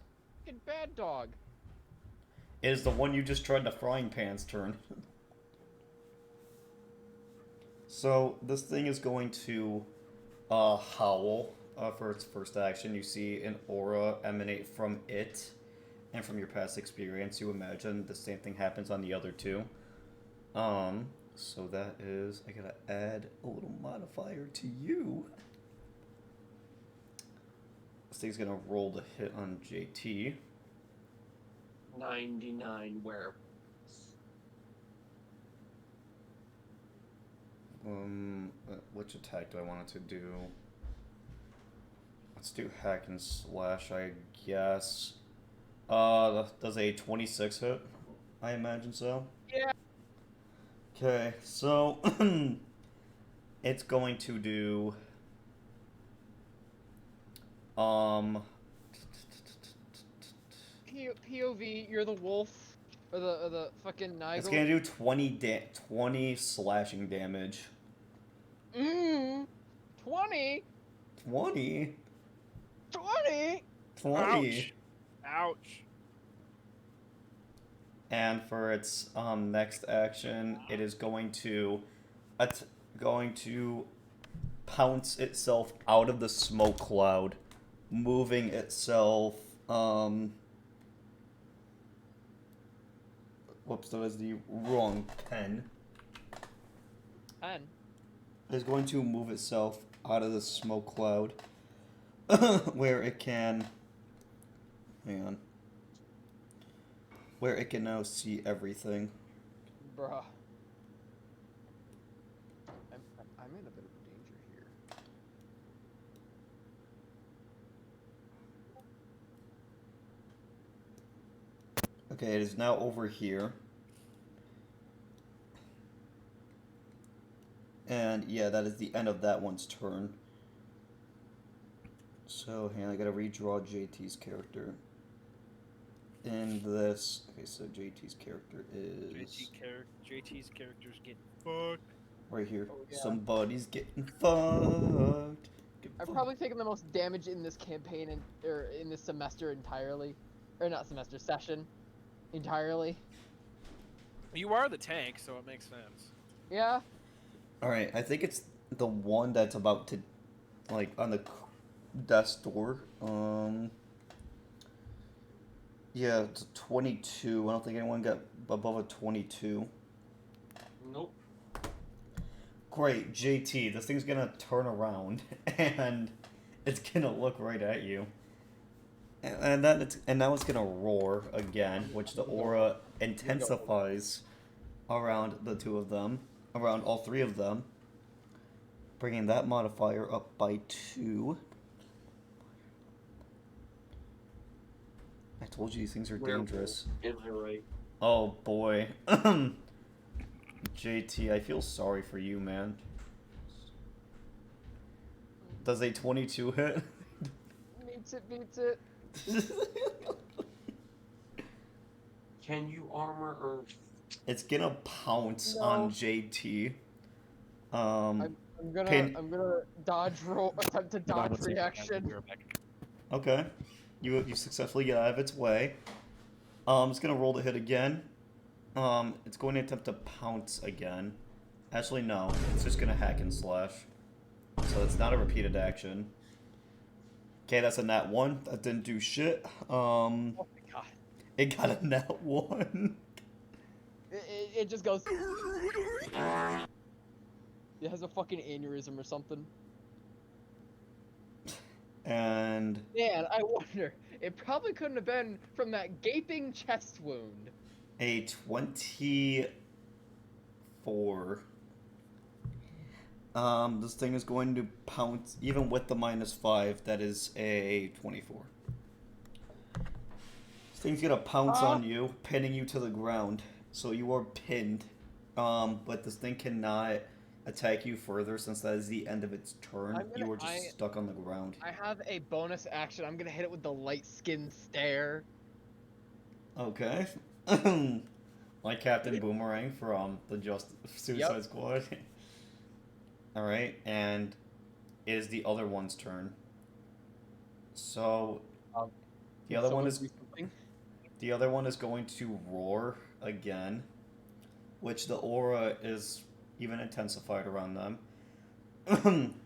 Fucking bad dog. the one you just tried to frying pan's turn. So this thing is going to howl for its first action. You see an aura emanate from it, and from your past experience, you imagine the same thing happens on the other two. So that is, I gotta add a little modifier to you. This thing's gonna roll the hit on JT. 99 werewolves. Which attack do I want it to do? Let's do hack and slash, I guess. Does a 26 hit? I imagine so. Yeah. Okay, so it's going to do POV, you're the wolf or the fucking Nigel. It's gonna do 20 slashing damage. 20? 20? 20? 20. Ouch. And for its next action, it is going to pounce itself out of the smoke cloud, moving itself. Whoops, that was the wrong pen. 10. Is going to move itself out of the smoke cloud, where it can. Hang on. Where it can now see everything. Bruh. I'm in a bit of danger here. Okay, it is now over here. And yeah, that is the end of that one's turn. So, hang on, I gotta redraw JT's character. In this. Okay, so JT's character is. JT's character's getting fucked. Right here. Oh, yeah. Somebody's getting fucked. I've probably taken the most damage in this campaign or in this semester entirely. Or not semester, session. Entirely. You are the tank, so it makes sense. Yeah. Alright, I think it's the one that's about to, like, on the death's door. Yeah, it's a 22. I don't think anyone got above a 22. Nope. Great, JT, this thing's gonna turn around, and it's gonna look right at you. And now it's gonna roar again, which the aura intensifies around the two of them, around all three of them, bringing that modifier up by 2. I told you these things are dangerous. Is it right? Oh boy. JT, I feel sorry for you, man. Does a 22 hit? Beats it. Can you armor or? It's gonna pounce No. on JT. I'm gonna dodge roll, attempt to dodge reaction. Okay. You successfully get out of its way. It's gonna roll to hit again. It's going to attempt to pounce again. Actually, no. It's just gonna hack and slash. So it's not a repeated action. Okay, that's a nat 1. That didn't do shit. Oh my god. It got a nat 1. It just goes. It has a fucking aneurysm or something. And Man, I wonder. It probably couldn't have been from that gaping chest wound. a 24. This thing is going to pounce, even with the -5, that is a 24. This thing's gonna pounce on you, pinning you to the ground. So you are pinned. But this thing cannot attack you further since that is the end of its turn. You are just stuck on the ground. I have a bonus action. I'm gonna hit it with the light skin stare. Okay. Like Captain Boomerang from the Suicide Squad. Alright, and it is the other one's turn. So the other one is going to roar again, which the aura is even intensified around them.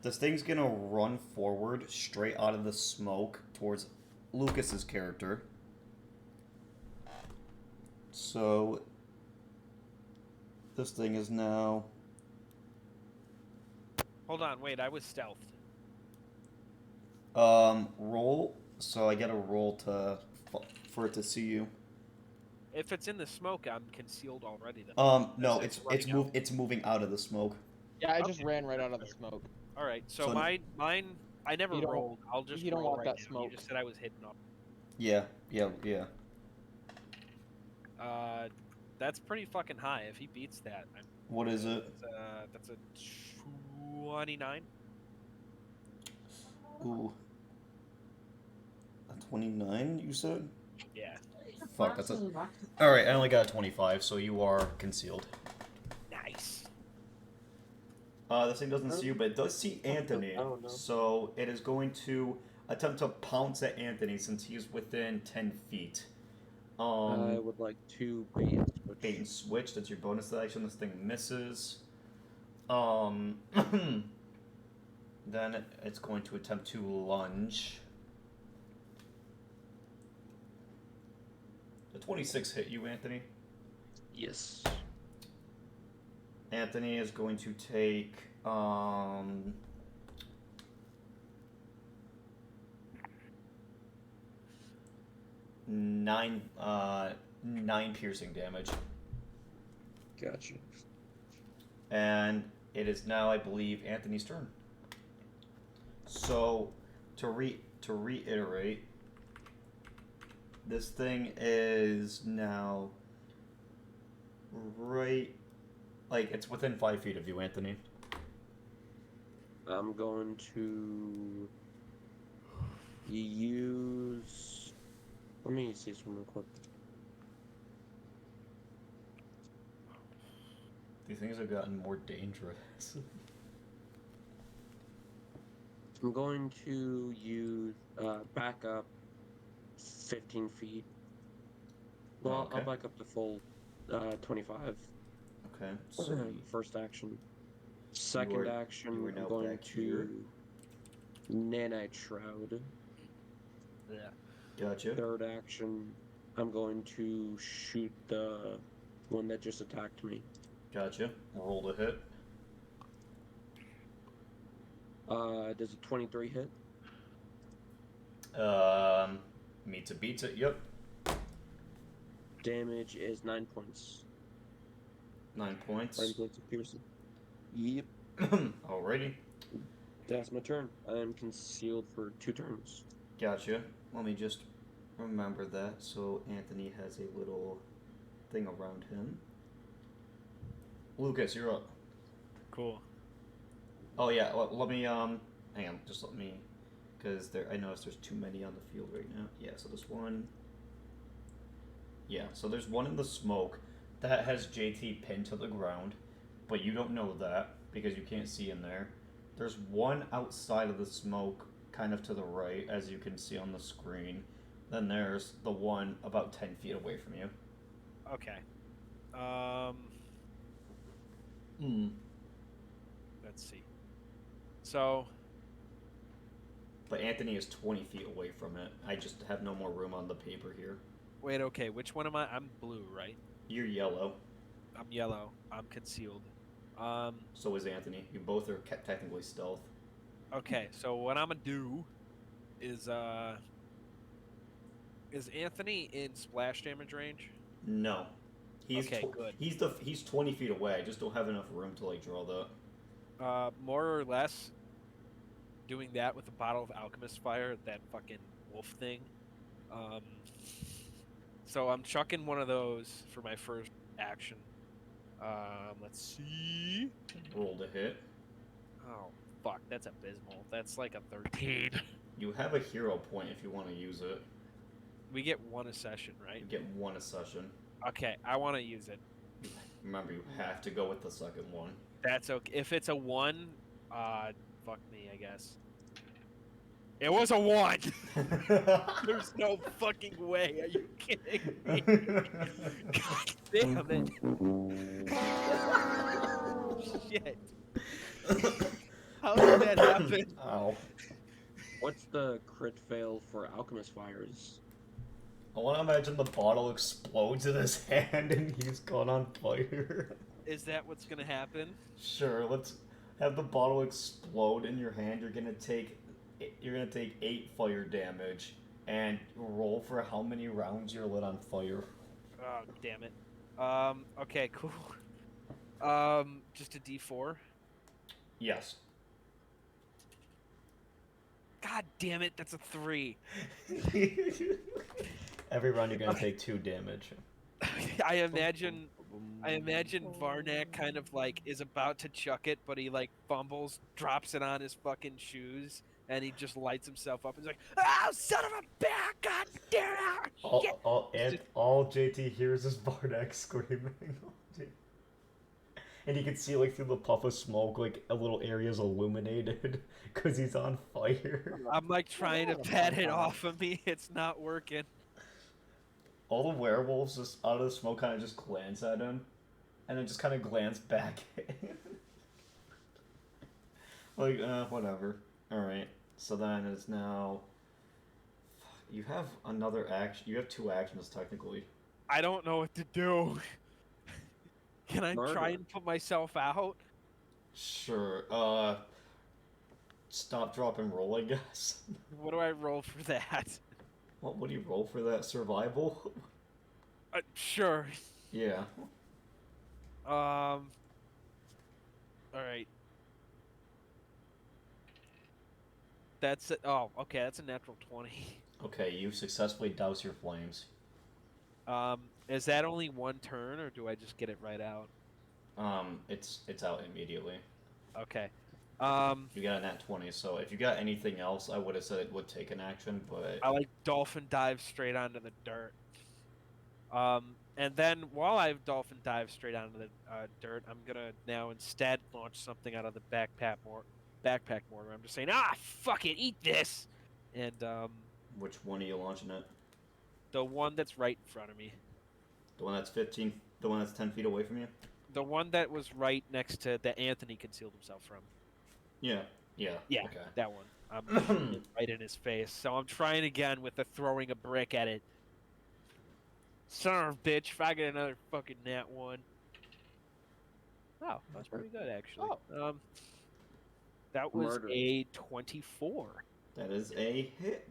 This thing's gonna run forward straight out of the smoke towards Lucas's character. So this thing is now. Hold on, wait, I was stealthed. Roll. So I get a roll for it to see you. If it's in the smoke, I'm concealed already. Then. No, It's it's running it's moving out of the smoke. Yeah, I just ran right out of the smoke. All right, so So- mine, I never You don't- rolled. I'll just you don't roll want right that now. smoke. You just said I was hidden up. Yeah. That's pretty fucking high. If he beats that, What is it? that's a 29. Ooh. A 29, you said? Yeah. fuck, that's a... Alright, I only got a 25, so you are concealed. Nice. This thing doesn't see you, but it does see Anthony. Oh, no. So it is going to attempt to pounce at Anthony since he is within 10 feet. I would like to bait and switch. Bait and switch, that's your bonus action. This thing misses. Then it's going to attempt to lunge. The 26 hit you, Anthony. Yes. Anthony is going to take nine piercing damage. Gotcha. And it is now, I believe, Anthony's turn. So, to reiterate, this thing is now right, like, it's within 5 feet of you, Anthony. I'm going to use. Let me see some real quick. These things have gotten more dangerous. I'm going to use back up 15 feet. Well, Okay. I'll back up the full 25. Okay, so First action. Second you action, are I'm now going back here. to Nanite Shroud. Yeah. Gotcha. Third action, I'm going to shoot the one that just attacked me. Gotcha. Roll to hit. Does a 23 hit? Meets it, beats it. Yep. Damage is 9 points. 9 points. 9 points of piercing. Yep. Alrighty. That's my turn. I am concealed for 2 turns. Gotcha. Let me just remember that. So Anthony has a little thing around him. Lucas, you're up. Cool. Oh yeah. Let me hang on. Just let me, because I noticed there's too many on the field right now. Yeah. So there's one. Yeah. So there's one in the smoke that has JT pinned to the ground, but you don't know that because you can't see in there. There's one outside of the smoke, kind of to the right, as you can see on the screen. Then there's the one about 10 feet away from you. Okay. Let's see. So, But Anthony is 20 feet away from it. I just have no more room on the paper here. wait, okay, which one am I? I'm blue, right? You're yellow. I'm yellow. I'm concealed. So is Anthony. You both are technically stealth. Okay, so what I'm gonna do is Anthony in splash damage range? No. He's Okay, good. He's 20 feet away. I just don't have enough room to like draw that. More or less doing that with a bottle of alchemist fire, that fucking wolf thing. So I'm chucking one of those for my first action. Let's see. Roll to hit. Oh, fuck, that's abysmal. That's like a 13. You have a hero point if you want to use it. We get one a session, right? You get one a session. Okay, I want to use it. Remember, you have to go with the second one. That's okay. If it's a 1, fuck me, I guess. It was a 1! There's no fucking way. Are you kidding me? God damn it. Shit. How did that happen? Ow. What's the crit fail for alchemist fires? I want to imagine the bottle explodes in his hand and he's gone on fire. Is that what's gonna happen? Sure, let's have the bottle explode in your hand. You're gonna take 8 fire damage and roll for how many rounds you're lit on fire. Oh, damn it. Okay, cool. Just a D4. Yes. God damn it, that's a 3. Every round you're gonna take 2 damage. I imagine I imagine Varnack kind of like is about to chuck it, but he like fumbles, drops it on his fucking shoes, and he just lights himself up. He's like, "Oh, son of a bitch! God damn it! Shit!" All JT hears is Varnack screaming. And you can see, like, through the puff of smoke, like, a little area's illuminated because he's on fire. I'm like trying to pat it off of me. It's not working. All the werewolves just out of the smoke kind of just glance at him, and then just kind of glance back at him. Like, whatever. Alright, so then it's now... You have another action. You have 2 actions, technically. I don't know what to do. Can I Murder. try and put myself out? Sure, stop, drop, and roll, I guess. What do I roll for that? What would you roll for that? Survival? Sure. Yeah. All right. That's it. Oh, okay. That's a natural 20. Okay, you successfully douse your flames. Is that only 1 turn, or do I just get it right out? It's out immediately. Okay. You got a nat 20, so if you got anything else, I would have said it would take an action, but... I like dolphin dive straight onto the dirt. And then while I dolphin dive straight onto the dirt, I'm gonna now instead launch something out of the backpack mortar. I'm just saying, fuck it, eat this, and Which one are you launching at? the one that's right in front of me, The one that's 15... The one that's 10 feet away from you? the one that was right next to that Anthony concealed himself from. Yeah. Yeah. Yeah, Okay. that one. I'm right in his face. So I'm trying again with the throwing a brick at it. Son of a bitch, if I get another fucking nat 1. Oh, that's pretty good, actually. Oh. That was Murder. a 24. That is a hit.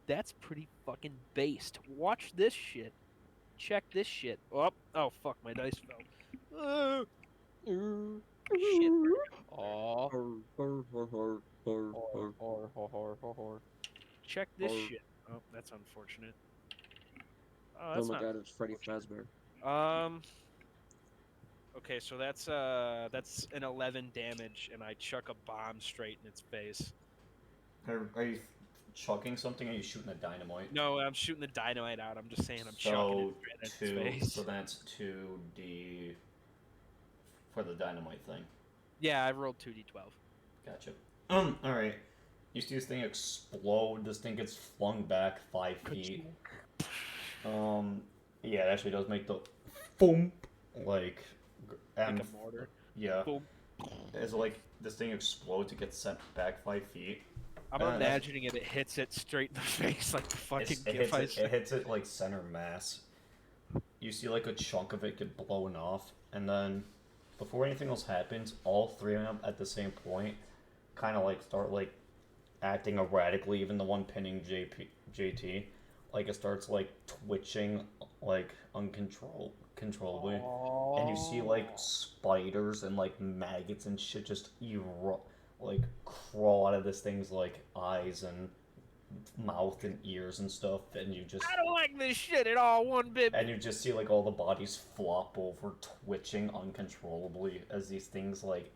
That's pretty fucking based. Watch this shit. Check this shit. Oh fuck, my dice fell. Shit. Aw. Oh Check this Or- shit. Oh, that's unfortunate. Oh, Oh that's my not. god, it's Freddy Fazbear. Okay, so that's an 11 damage, and I chuck a bomb straight in its face. Are you chucking something, or are you shooting a dynamite? No, I'm shooting the dynamite out. I'm just saying I'm chucking it straight at its face. So that's 2d for the dynamite thing. Yeah, I rolled 2d12. Gotcha. Alright. You see this thing explode, this thing gets flung back 5 feet. Yeah, it actually does make the boom, like Like a mortar. Yeah. Boom. As like this thing explodes, it gets sent back 5 feet. I'm imagining it hits it straight in the face like the fucking gif I it said. hits it like center mass. You see like a chunk of it get blown off, and then before anything else happens, all 3 of them at the same point kind of like start like acting erratically. Even the one pinning JT, like it starts like twitching like uncontrollably, and you see like spiders and like maggots and shit just like crawl out of this thing's like eyes and mouth and ears and stuff, and you just I don't like this shit at all one bit. and you just see like all the bodies flop over, twitching uncontrollably as these things like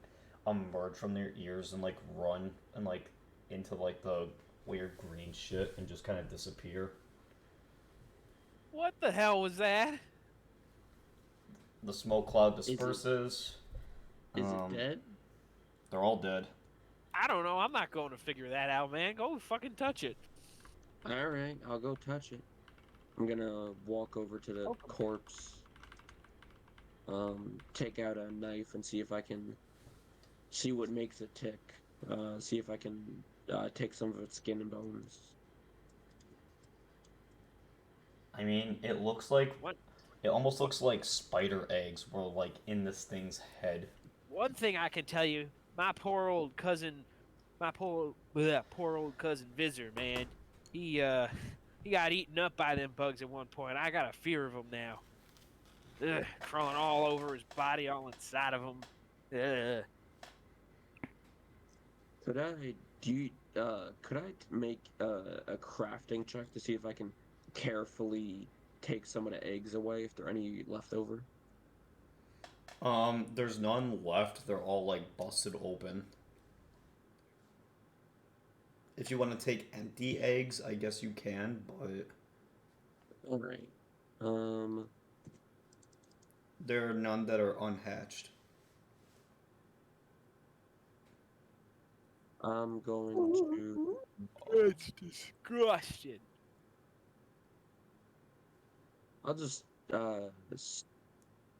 emerge from their ears and like run and like into like the weird green shit and just kind of disappear. What the hell was that? The smoke cloud disperses. Is it dead? They're all dead. I don't know. I'm not going to figure that out, man. Go fucking touch it. Alright, I'll go touch it. I'm gonna walk over to the corpse, take out a knife and see if I can see what makes it tick. See if I can take some of its skin and bones. I mean, it looks like What? it almost looks like spider eggs were like in this thing's head. One thing I can tell you, my poor old cousin Visor, man, he got eaten up by them bugs at one point. I got a fear of him now. Ugh, crawling all over his body, all inside of him. Ugh. Could I make a crafting check to see if I can carefully take some of the eggs away if there are any left over? There's none left. They're all like busted open. If you want to take empty eggs, I guess you can, but All right. there are none that are unhatched. I'm going to. It's disgusting. I'll just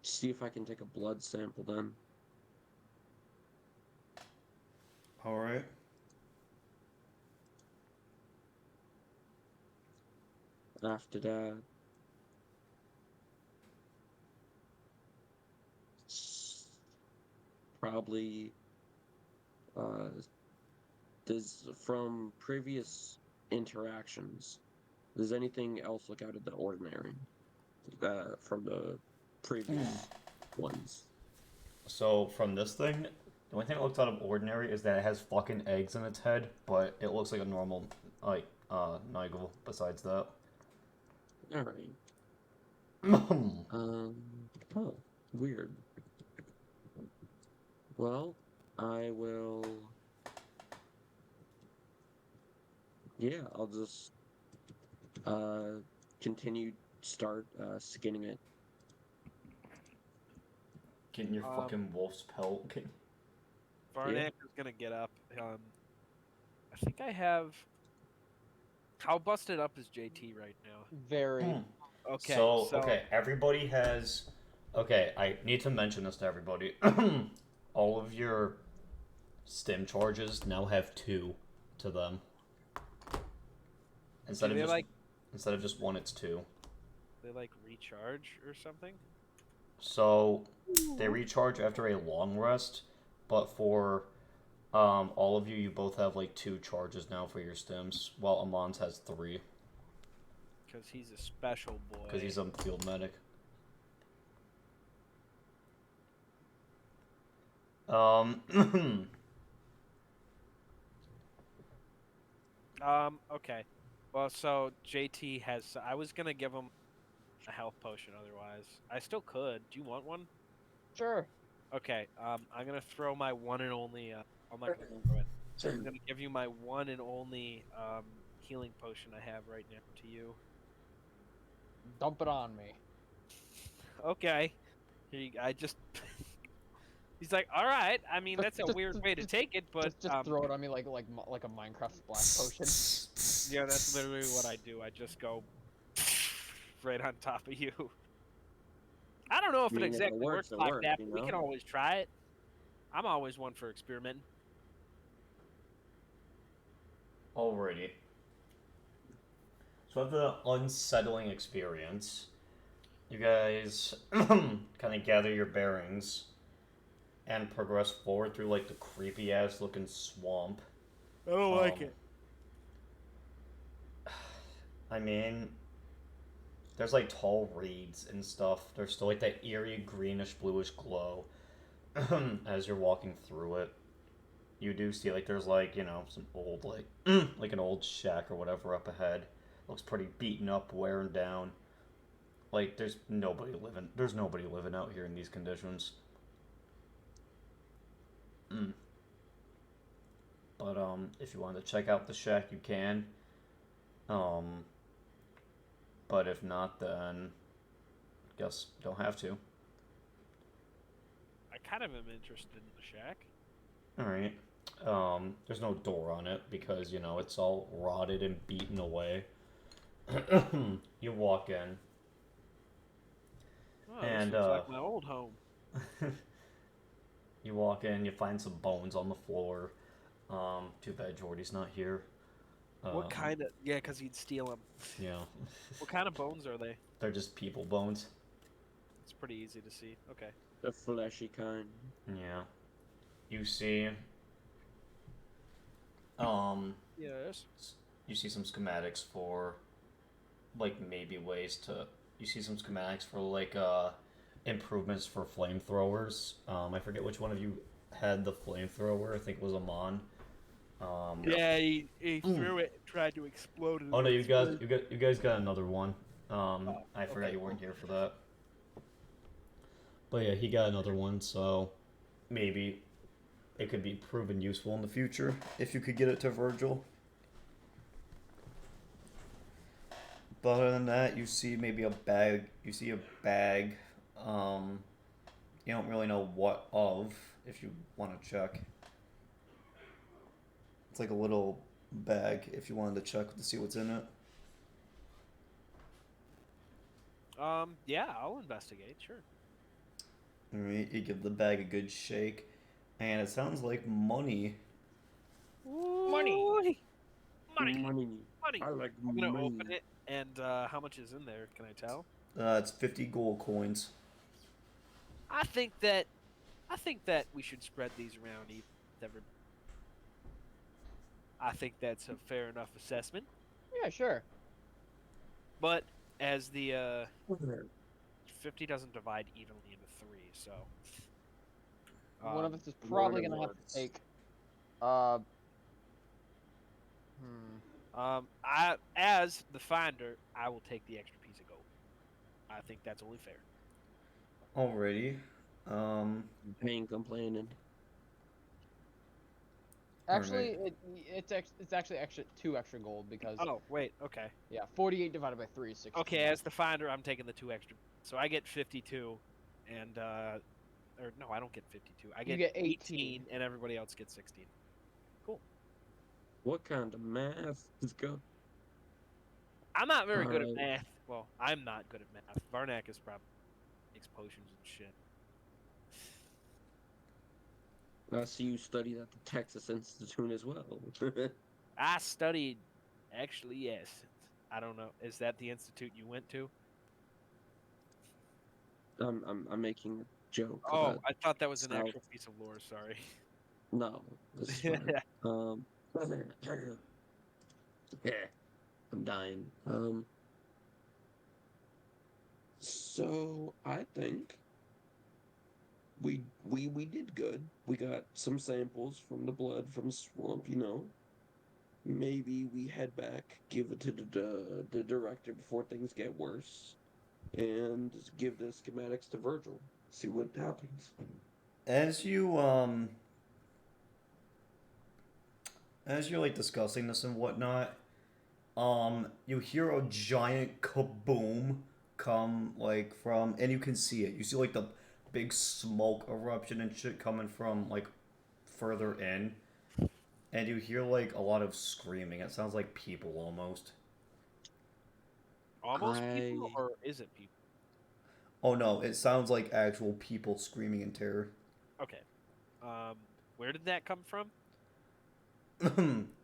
see if I can take a blood sample then. All right. After that, probably does from previous interactions. Does anything else look out of the ordinary from the previous ones? So from this thing, the only thing that looks out of ordinary is that it has fucking eggs in its head, but it looks like a normal Nigel besides that. All right. Oh, weird. Well, I will. Yeah, I'll just start skinning it. Getting your fucking wolf's pelt. Varnack is gonna get up. I think I have. How busted up is JT right now? Very. Okay. So, okay, everybody has. Okay, I need to mention this to everybody. All of your stim charges now have 2 to them. Instead of just 1, it's 2. They like recharge or something. So they recharge after a long rest, but for all of you, you both have like 2 charges now for your stims, while Amon's has 3. Because he's a special boy. Because he's a field medic. Okay. Well, so JT has. I was gonna give him a health potion. Otherwise, I still could. Do you want one? Sure. Okay. I'm gonna throw my one and only. I'm not gonna throw it. So I'm gonna give you my one and only healing potion I have right now to you. Dump it on me. Okay. Here you, I just. He's like, all right. I mean, that's a weird way to take it, but just throw it on me like a Minecraft splash potion. Yeah, that's literally what I do. I just go right on top of you. I don't know if it exactly works like that, but we can always try it. I'm always one for experimenting. Alrighty. So I have the unsettling experience. You guys kind of gather your bearings and progress forward through like the creepy ass looking swamp. I don't like it. I mean, there's like tall reeds and stuff. There's still like that eerie greenish bluish glow as you're walking through it. You do see like there's like, you know, some old like like an old shack or whatever up ahead. Looks pretty beaten up, wearing down. Like there's nobody living out here in these conditions. But if you wanted to check out the shack, you can. But if not, then I guess you don't have to. I kind of am interested in the shack. Alright. There's no door on it because, you know, it's all rotted and beaten away. You walk in. Oh, and this looks like my old home. You walk in, you find some bones on the floor. Too bad Jordy's not here. What kind of... Yeah, because he'd steal them. Yeah. What kind of bones are they? They're just people bones. It's pretty easy to see. Okay. The fleshy kind. Yeah. You see... Yes? You see some schematics for... like, maybe ways to... You see some schematics for, like, improvements for flamethrowers. I forget which one of you had the flamethrower. I think it was Amon. Yeah, he threw it and tried to explode it. Oh no, you guys got another one. I forgot you weren't here for that. But yeah, he got another one, so maybe it could be proven useful in the future if you could get it to Virgil. But other than that, you see maybe a bag. You see a bag. You don't really know what of. If you want to check, it's like a little bag. If you wanted to check to see what's in it. Yeah, I'll investigate. Sure. All right, you give the bag a good shake, and it sounds like money. Money. Money. Money. Money. I like I'm gonna money. open it, and how much is in there? Can I tell? It's 50 gold coins. I think that we should spread these around. I think that's a fair enough assessment. Yeah, sure. But as the 50 doesn't divide evenly into three, so One of us is more probably than gonna have to once. take. I as the finder, I will take the extra piece of gold. I think that's only fair. Alrighty. Pain complaining. Actually, Alright. it's actually extra 2 extra gold because Oh wait, okay, 48 divided by 3 is 16. okay. As the finder, I'm taking the 2 extra, so I get 52, and or no, I don't get 52. I You get get 18, and everybody else gets 16. Cool. What kind of math is go? I'm not very good at Alright. math. Well, I'm not good at math. Varnack is probably makes potions and shit. I see you studied at the Texas Institute as well. I studied, actually, yes. I don't know. Is that the institute you went to? I'm making a joke. Oh, about I thought that was an South. actual piece of lore. Sorry. No, this is fine. Yeah, I'm dying. So I think we did good. We got some samples from the blood from the swamp, you know. Maybe we head back, give it to the director before things get worse, and give the schematics to Virgil. See what happens. As you as you're like discussing this and whatnot, you hear a giant kaboom come like from, and you can see it. You see like the big smoke eruption and shit coming from like further in, and you hear like a lot of screaming. It sounds like people almost. Almost people, I or is it people? Oh no, it sounds like actual people screaming in terror. Okay. Um, where did that come from?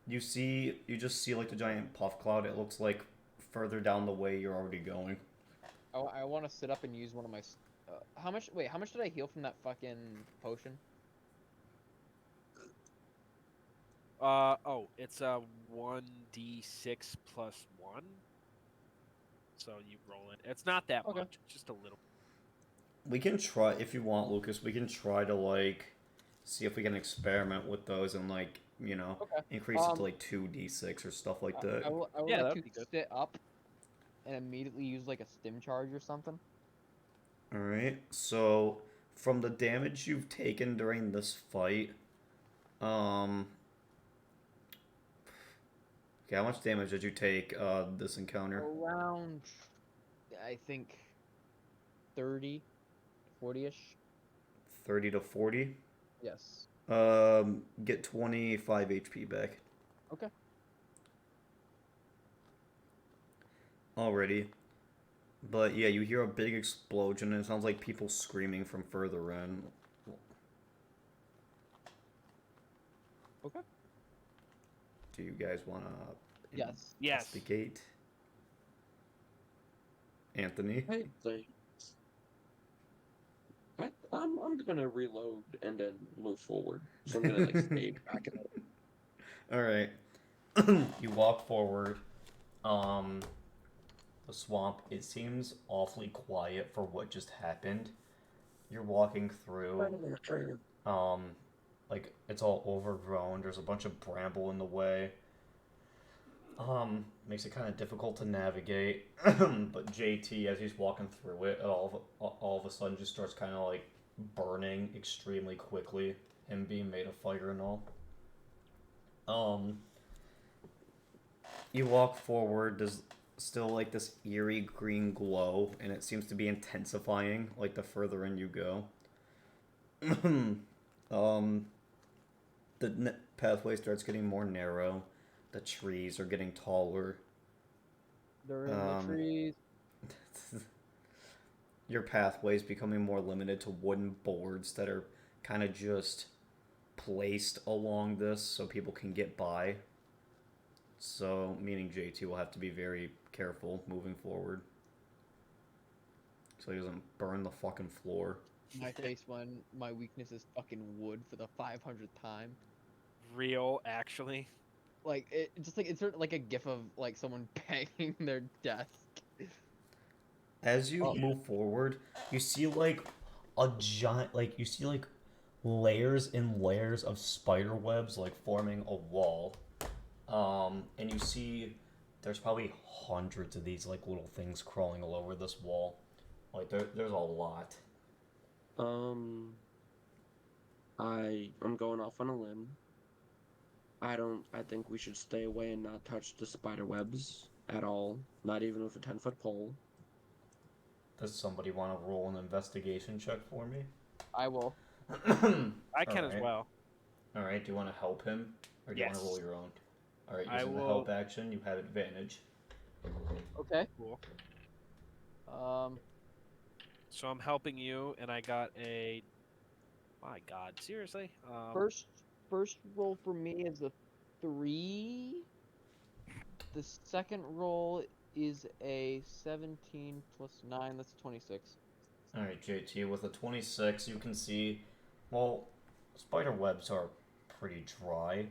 You just see like the giant puff cloud. It looks like further down the way you're already going. I want to sit up and use one of my. How much? Wait, how much did I heal from that fucking potion? Oh, it's a 1d6 plus 1. So you roll it. It's not that Okay. much, just a little. We can try if you want, Lucas. We can try to like see if we can experiment with those and like Okay. increase it to like 2d6 or stuff like that. I would Yeah, like that'd to be good. sit up and immediately use like a stim charge or something. All right. So from the damage you've taken during this fight, um, okay, how much damage did you take this encounter? Around, I think, 30, 40-ish. 30 to 40. Yes. Get 25 HP back. Okay. Already. But yeah, you hear a big explosion and it sounds like people screaming from further in. Okay. Do you guys want to Yes. Yes. investigate? Anthony? I think I'm gonna reload and then move forward. So I'm gonna like stay back up. Alright. You walk forward. The swamp, it seems awfully quiet for what just happened. You're walking through, like, it's all overgrown. There's a bunch of bramble in the way. Makes it kind of difficult to navigate. But JT, as he's walking through it, all of a sudden just starts kind of like burning extremely quickly. Him being made of fire and all. You walk forward. There's still like this eerie green glow, and it seems to be intensifying like the further in you go. The pathway starts getting more narrow. The trees are getting taller. They're in the trees. Your pathway is becoming more limited to wooden boards that are kind of just placed along this so people can get by. So, meaning JT will have to be very careful moving forward. So he doesn't burn the fucking floor. My face when my weakness is fucking wood for the 500th time. Real, actually. Like it just like insert like a gif of like someone banging their desk. As you move forward, you see like a giant, like you see like layers and layers of spider webs like forming a wall. And you see there's probably hundreds of these like little things crawling all over this wall. Like there's a lot. I'm going off on a limb. I think we should stay away and not touch the spider webs at all. Not even with a 10-foot pole. Does somebody want to roll an investigation check for me? I will. I can as well. Alright, do you want to help him? Or do you want to roll your own? Alright, I using the will- help action, you have advantage. Okay. Cool. So I'm helping you, and I got a. My God, seriously? first roll for me is a 3. The second roll is a 17 plus 9. That's 26. Alright, JT, with a 26, you can see, well, spider webs are pretty dry,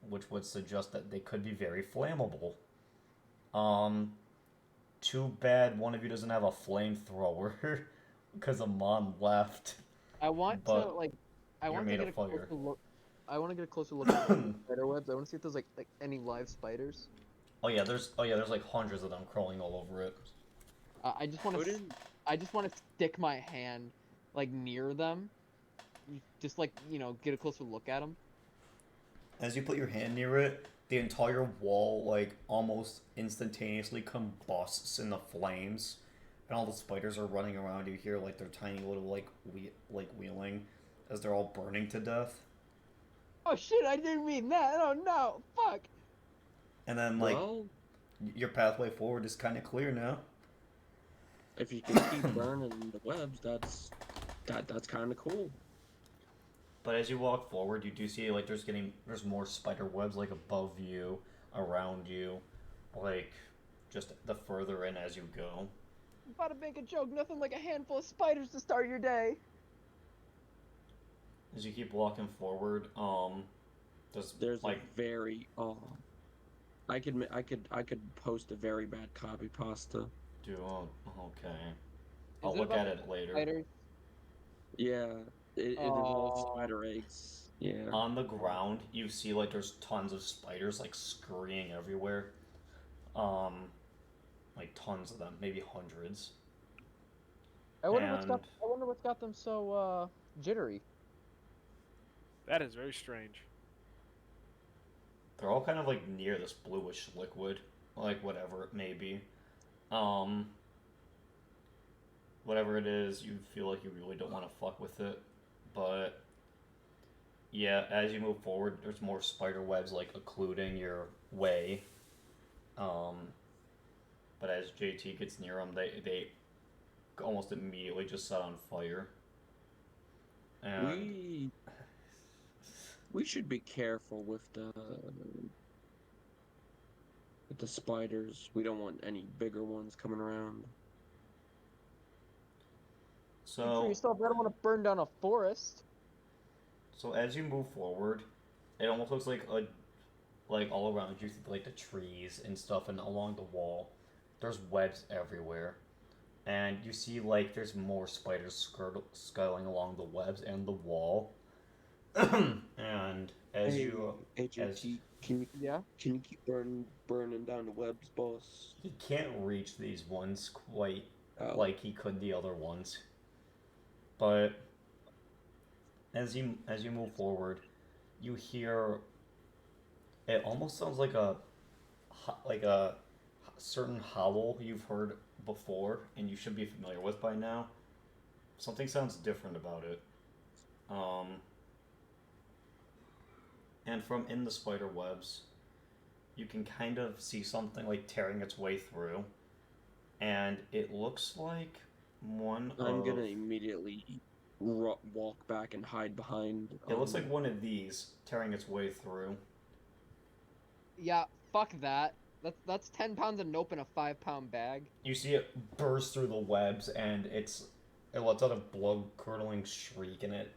which would suggest that they could be very flammable. Too bad one of you doesn't have a flamethrower, because Amon left. I want But to like. I you're want to made get a of fire. closer look. I want to get a closer look at the spider webs. I want to see if there's like any live spiders. Oh yeah, there's like hundreds of them crawling all over it. I just want to. I just want to stick my hand like near them, just like get a closer look at them. As you put your hand near it, the entire wall like almost instantaneously combusts in the flames, and all the spiders are running around. You hear like their tiny little like wheeling as they're all burning to death. Oh shit! I didn't mean that. Oh no! Fuck. And then like your pathway forward is kind of clear now. If you can keep burning the webs, that's kind of cool. But as you walk forward, you do see like there's more spider webs like above you, around you, like just the further in as you go. I'm about to make a joke. Nothing like a handful of spiders to start your day. As you keep walking forward, There's like a very I could post a very bad copy pasta. okay. I'll look at it later. Spiders? Yeah, it involves spider eggs. Yeah. On the ground, you see like there's tons of spiders like scurrying everywhere. Like tons of them, maybe hundreds. I wonder what's got them so jittery. That is very strange. They're all kind of like near this bluish liquid, like whatever it may be. Whatever it is, you feel like you really don't want to fuck with it, but yeah, as you move forward, there's more spider webs like occluding your way. But as JT gets near them, they almost immediately just set on fire. And we should be careful with the spiders. We don't want any bigger ones coming around. Think for yourself, I don't want to burn down a forest. So as you move forward, it almost looks like all around you, like the trees and stuff, and along the wall, there's webs everywhere, and you see like there's more spiders scuttling along the webs and the wall. And as Hey, you HOT, Yeah. Can you keep burning down the webs, boss? He can't reach these ones quite Oh, like he could the other ones. But as you move forward, you hear it almost sounds like a certain howl you've heard before and you should be familiar with by now. Something sounds different about it. Um, and from in the spider webs, you can kind of see something like tearing its way through, and it looks like one I'm of gonna immediately walk back and hide behind. it looks like one of these tearing its way through. Yeah. Fuck that. That's 10 pounds of nope in a 5-pound bag. You see it burst through the webs, and it lets out a blood curdling shriek, and it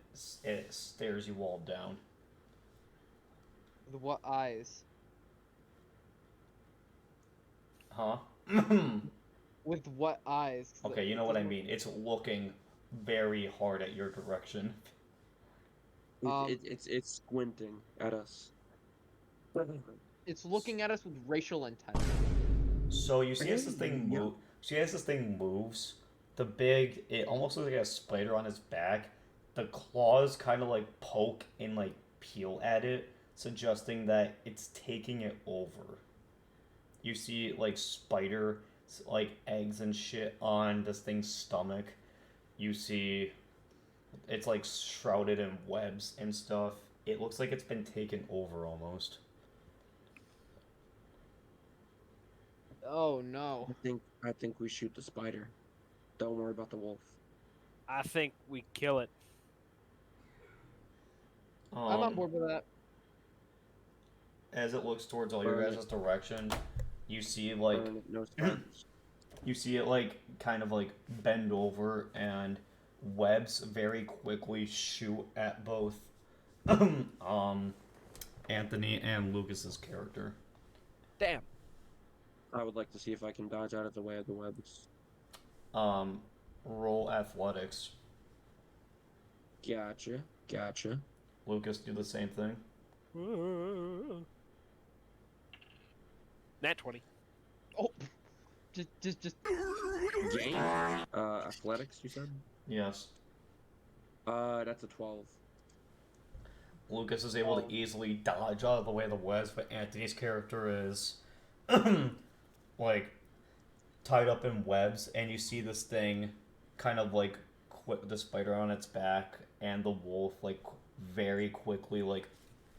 stares you all down. With what eyes? Huh? With what eyes? 'Cause Okay, you it know what I doesn't- mean. It's looking very hard at your direction. It's squinting at us. It's looking at us with racial intent. So you see as this thing Yeah. moves, it almost looks like a spider on its back. The claws kind of like poke and like peel at it, suggesting that it's taking it over. You see like spider like eggs and shit on this thing's stomach. You see it's like shrouded in webs and stuff. It looks like it's been taken over almost. Oh no. I think we shoot the spider. Don't worry about the wolf. I think we kill it. I'm on board with that. As it looks towards all your Burn guys' direction, you see like Burn it, no spiders. you see it like kind of like bend over and webs very quickly shoot at both Anthony and Lucas's character. Damn. I would like to see if I can dodge out of the way of the webs. Roll athletics. Gotcha. Lucas, do the same thing. Nat 20. Oh. Just. Game? Athletics, you said? Yes. That's a 12. Lucas is able to easily dodge out of the way of the webs, but Anthony's character is like tied up in webs, and you see this thing kind of like the spider on its back and the wolf like very quickly like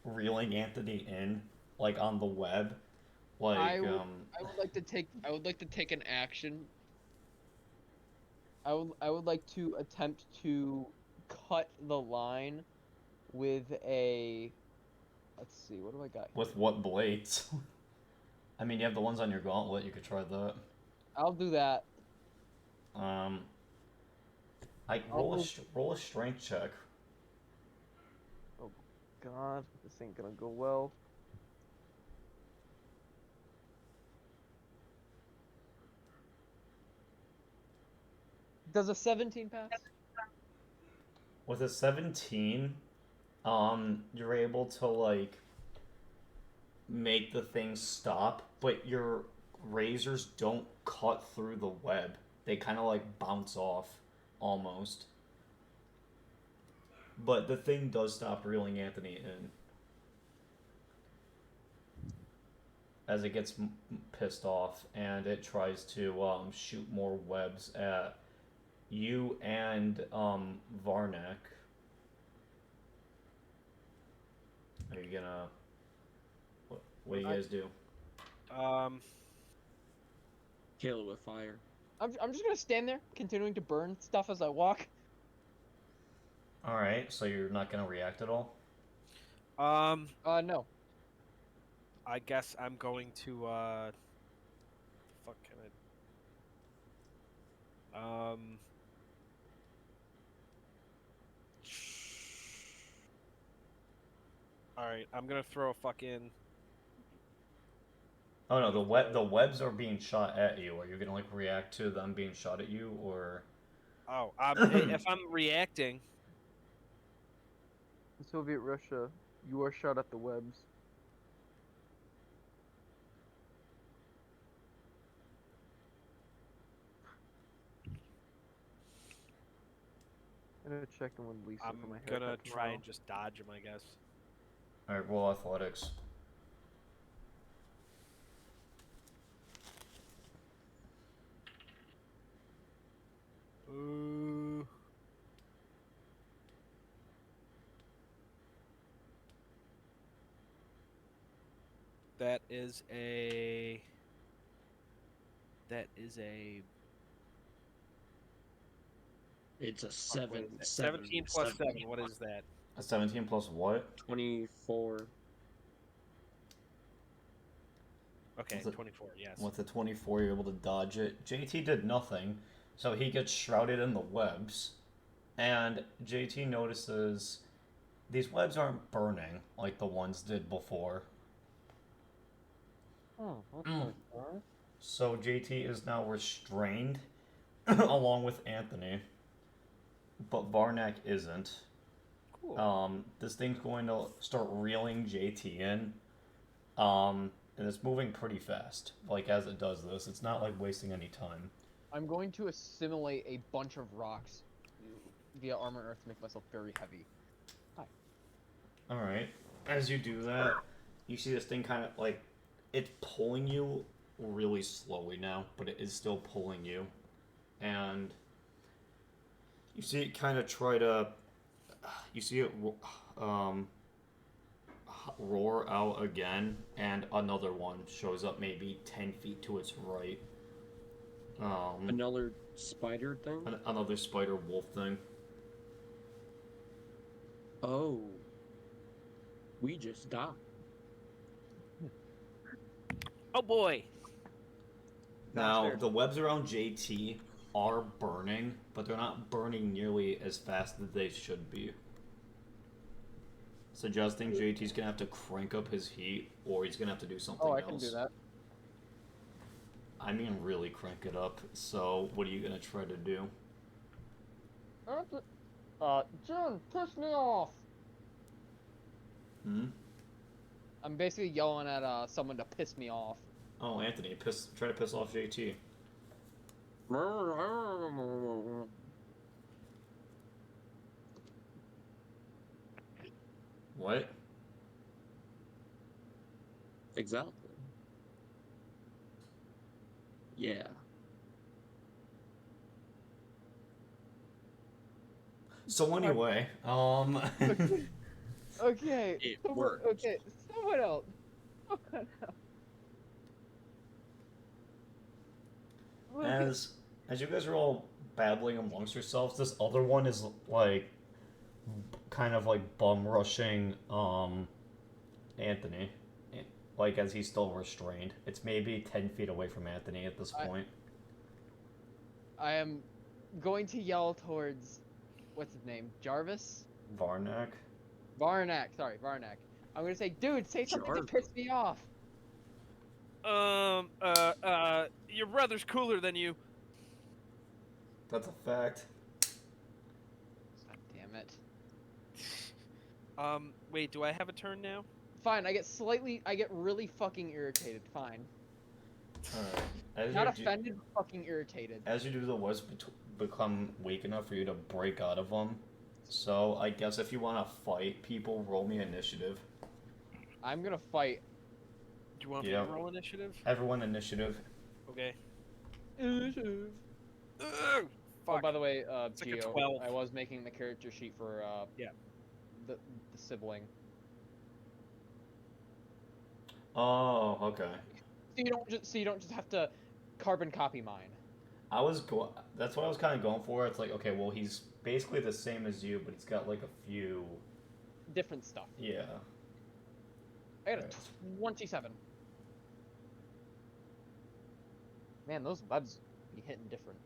reeling Anthony in like on the web. Like I would like to take an action. I would like to attempt to cut the line with a, let's see, what do I got here? with what blades? I mean, you have the ones on your gauntlet. You could try that. I'll do that. Roll a strength check. Oh god, this ain't gonna go well. Does a 17 pass? With a 17, you're able to like make the thing stop, but your razors don't cut through the web. They kind of like bounce off almost. But the thing does stop reeling Anthony in as it gets pissed off, and it tries to shoot more webs at you and Varnack. Are you gonna? What do you guys do? Kill it with fire. I'm just gonna stand there, continuing to burn stuff as I walk. All right, so you're not gonna react at all. No. I guess I'm going to fuck can I Alright, I'm gonna throw a fucking Oh no, the webs are being shot at you. Are you gonna like react to them being shot at you, or? if I'm reacting, In Soviet Russia, you are shot at the webs. I'm gonna check in with Lisa I'm for my gonna haircut try tomorrow. and just dodge him, I guess. Alright, roll athletics. Ooh. That is a. It's a Fuck, what 7, is that? 7, 17 plus 7, 7. What is that? A 17 plus what? 24. Okay, What's it? 24. Yes. With a 24, you're able to dodge it. JT did nothing, so he gets shrouded in the webs. And JT notices these webs aren't burning like the ones did before. Oh, that's Mm. nice, huh? So JT is now restrained along with Anthony, but Varnack isn't. Cool. This thing's going to start reeling JT in. And it's moving pretty fast. Like as it does this, it's not like wasting any time. I'm going to assimilate a bunch of rocks via armor earth to make myself very heavy. Hi. All right. As you do that, you see this thing kind of like it's pulling you really slowly now, but it is still pulling you, and you see it kind of try to. You see it roar out again, and another one shows up maybe 10 feet to its right. Another spider thing? Another spider wolf thing. Oh. We just died. Oh boy. Now, Downstairs. the webs around JT are burning, but they're not burning nearly as fast as they should be. Suggesting JT's gonna have to crank up his heat, or he's gonna have to do something Oh, I else. can do that. I mean, really crank it up. So, what are you gonna try to do? Jinn, piss me off! Hmm? I'm basically yelling at someone to piss me off. Oh, Anthony, try to piss off JT. What? Exactly. Yeah. So anyway, Okay. It someone, worked. Okay, someone else. Someone else. as you guys are all babbling amongst yourselves, this other one is like kind of like bum rushing Anthony, like as he's still restrained. It's maybe 10 feet away from Anthony at this point. I am going to yell towards, what's his name? Jarvis? Varnack. Varnack. Sorry, Varnack. I'm gonna say, dude, say something to Jarvis. piss me off. Your brother's cooler than you. That's a fact. God damn it. Wait, do I have a turn now? Fine, I get really fucking irritated. Fine. Alright. Not offended, but fucking irritated. As you do, the webs become weak enough for you to break out of them. So I guess if you want to fight people, roll me initiative. I'm gonna fight. Do you want me to roll initiative? Everyone initiative. Okay. Initiative. Ugh, Oh, fuck. by the way, It's like a Gio, 12. I was making the character sheet for Yeah. the sibling. Oh, okay. So you don't just have to carbon copy mine. That's what I was kind of going for. It's like, okay, well, he's basically the same as you, but he's got like a few. Different stuff. Yeah. I got a Right. 27. Man, those webs be hitting different.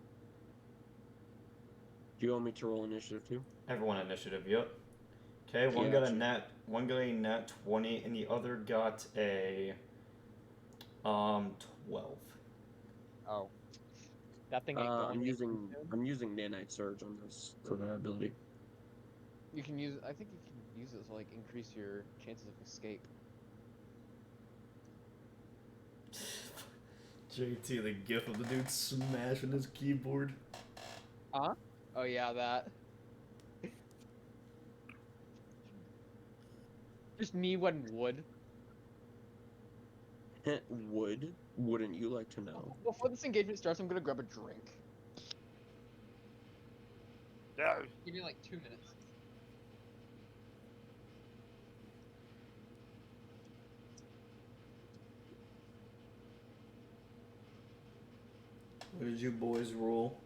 Do you want me to roll initiative too? Everyone initiative. Yep. Okay, one got a nat 20, and the other got a 12. Oh. That thing ain't going I'm anytime soon. using nanite surge on this for that ability. You can use. I think you can use it to like increase your chances of escape. JT, the gif of the dude smashing his keyboard. Huh? Oh yeah, that. just me when wood. Wouldn't you like to know? Before this engagement starts, I'm gonna grab a drink. Give me like 2 minutes. What did you boys roll?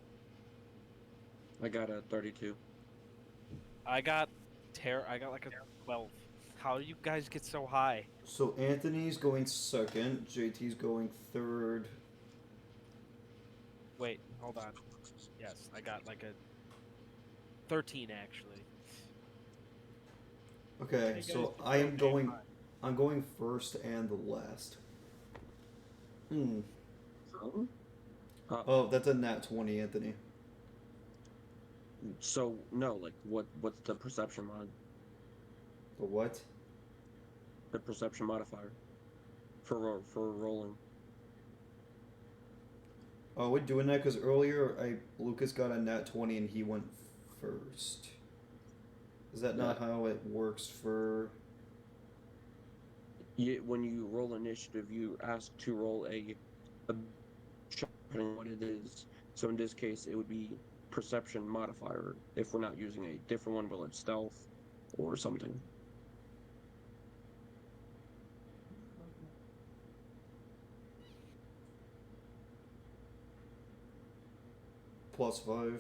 I got a 32. I got like a 12. How do you guys get so high? So Anthony's going second, JT's going third. Wait, hold on. Yes, I got like a 13 actually. Okay, Hey, so guys, I am okay, going. fine. I'm going first and the last. Hmm. Oh, that's a nat 20, Anthony. So no, like what's the perception mod? The what? The perception modifier for rolling. Oh, we're doing that because earlier Lucas got a nat 20 and he went first. Is that not how it works for? When you roll initiative, you ask to roll a depending on what it is. So in this case, it would be perception modifier if we're not using a different one, but like stealth or something. +5.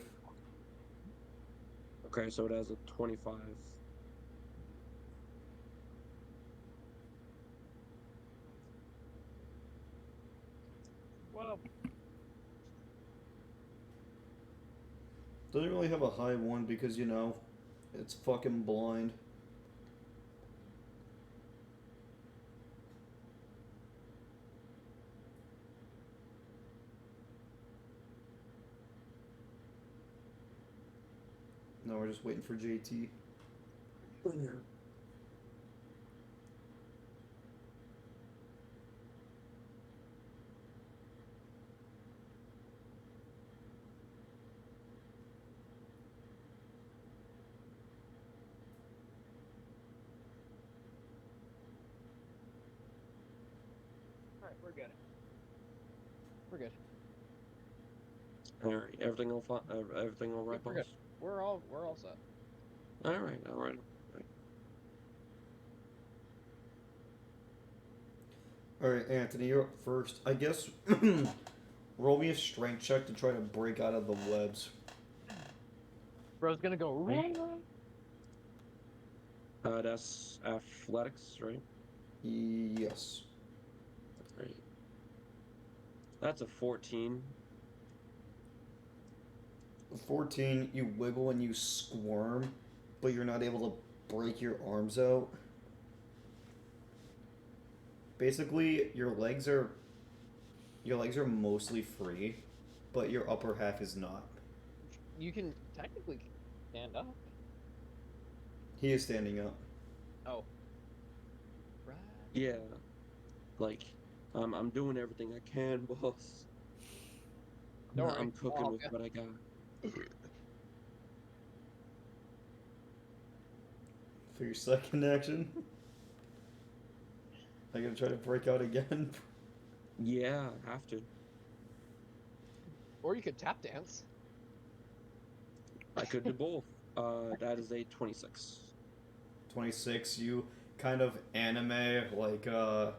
Okay, so it has a 25. Well, Doesn't really have a high one because, you know, it's fucking blind. No, we're just waiting for JT. Alright, we're good. We're good. All right, everything all right, Yep, we're boss. good. We're all set. All right. Alright, Anthony, you're up first. I guess roll me a strength check to try to break out of the webs. Bro's gonna go. That's athletics, right? Yes. Right. That's a 14. 14, you wiggle and you squirm, but you're not able to break your arms out. Basically, your legs are mostly free, but your upper half is not. You can technically stand up. He is standing up. Oh. Right. Yeah, like I'm doing everything I can, boss. Don't worry. I'm cooking I'll with help what I got. For your second action, I'm gonna try to break out again. Yeah, have to. Or you could tap dance. I could do both. That is a 26. 26, you kind of anime like ah,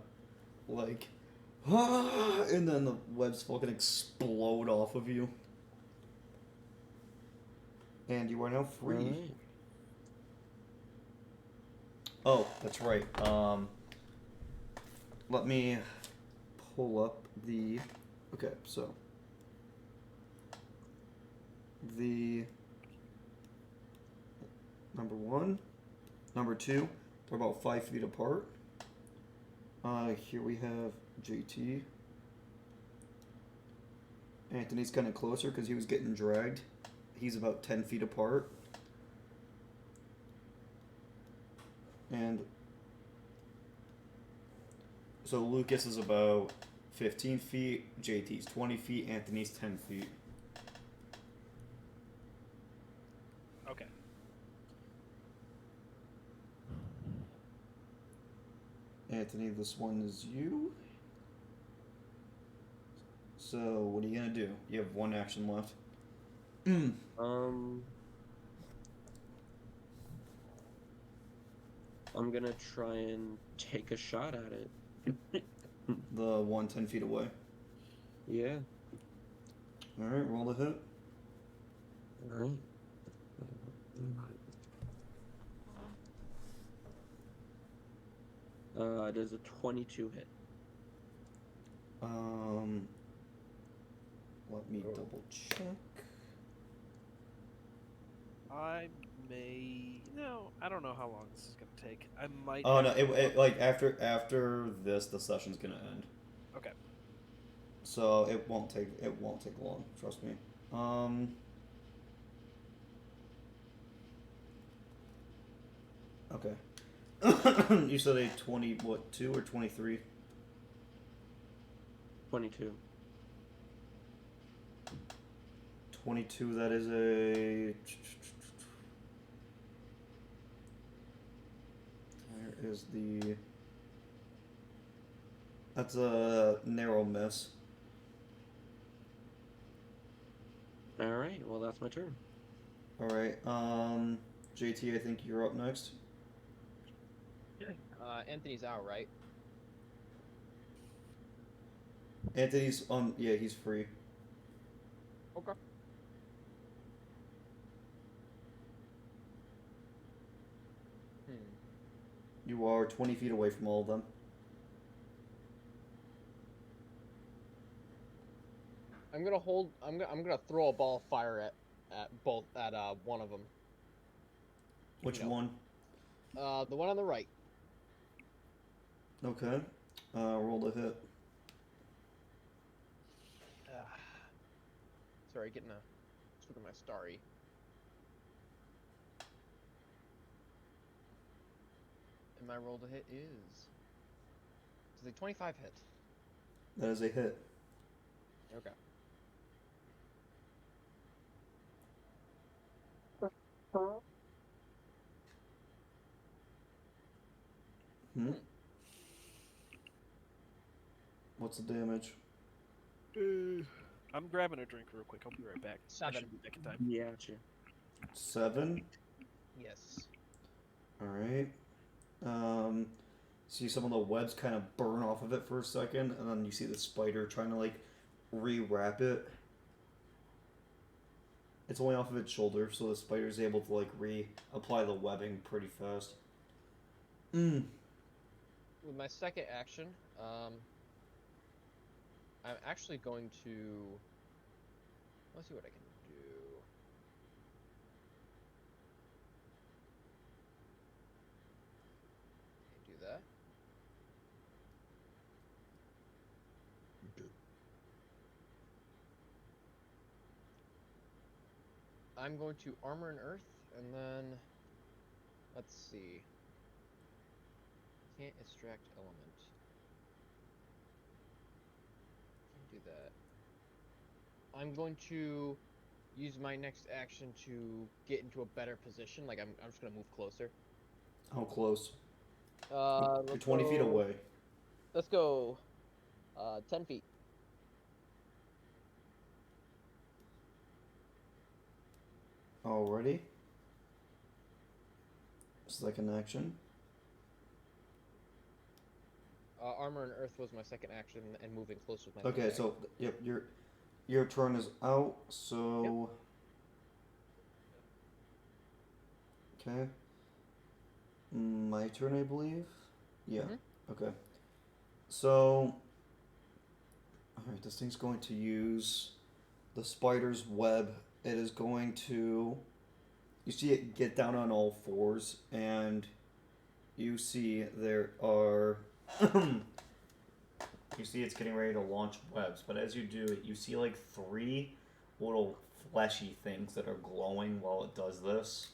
and then the webs fucking explode off of you. And you are now free. Alright. Oh, that's right. Let me pull up the. Okay, so the number 1, number 2, they're about 5 feet apart. Here we have JT. Anthony's kind of closer because he was getting dragged. He's about 10 feet apart. And so Lucas is about 15 feet, JT's 20 feet, Anthony's 10 feet. okay. Anthony, this one is you. So, what are you gonna do? You have one action left. I'm gonna try and take a shot at it. The one 10 feet away. Yeah. Alright, roll the hit. Alright. Does a 22 hit? Let me double check. I don't know how long this is gonna take. I might. Oh have no! to It like after this, the session's gonna end. Okay. So it won't take long. Trust me. Okay. You said a 2 or 23? 22. 22. That is a. Where is the? That's a narrow miss. Alright, well, that's my turn. Alright, JT, I think you're up next. Anthony's out, right? Anthony's yeah, he's free. Okay. You are 20 feet away from all of them. I'm gonna throw a ball of fire at one of them. Which You know. one? The one on the right. Okay. Roll the hit. Sorry, getting a look at my starry. And my roll to hit is a 25 hit. That is a hit. Okay. What's the damage? I'm grabbing a drink real quick. I'll be right back. 7. I should be back in time. Yeah, 7. Yes. Alright. See some of the webs kind of burn off of it for a second, and then you see the spider trying to, like, rewrap it. It's only off of its shoulder, so the spider's able to, like, reapply the webbing pretty fast. With my second action, I'm actually going to... Let's see what I can do. Do that. I'm going to armor and earth, and then let's see. Can't extract element. Can't do that. I'm going to use my next action to get into a better position. Like I'm just gonna move closer. How close? You're You're 20 feet away. Let's go 10 feet. Already. Second action. Armor and earth was my second action, and moving closer with my Okay, third so yep, your turn is out. So okay, my turn, I believe. Yeah. Okay. So, all right, this thing's going to use the spider's web. It is going to. You see it get down on all fours, and you see there are. You see it's getting ready to launch webs, but as you do it, you see like 3 little fleshy things that are glowing while it does this.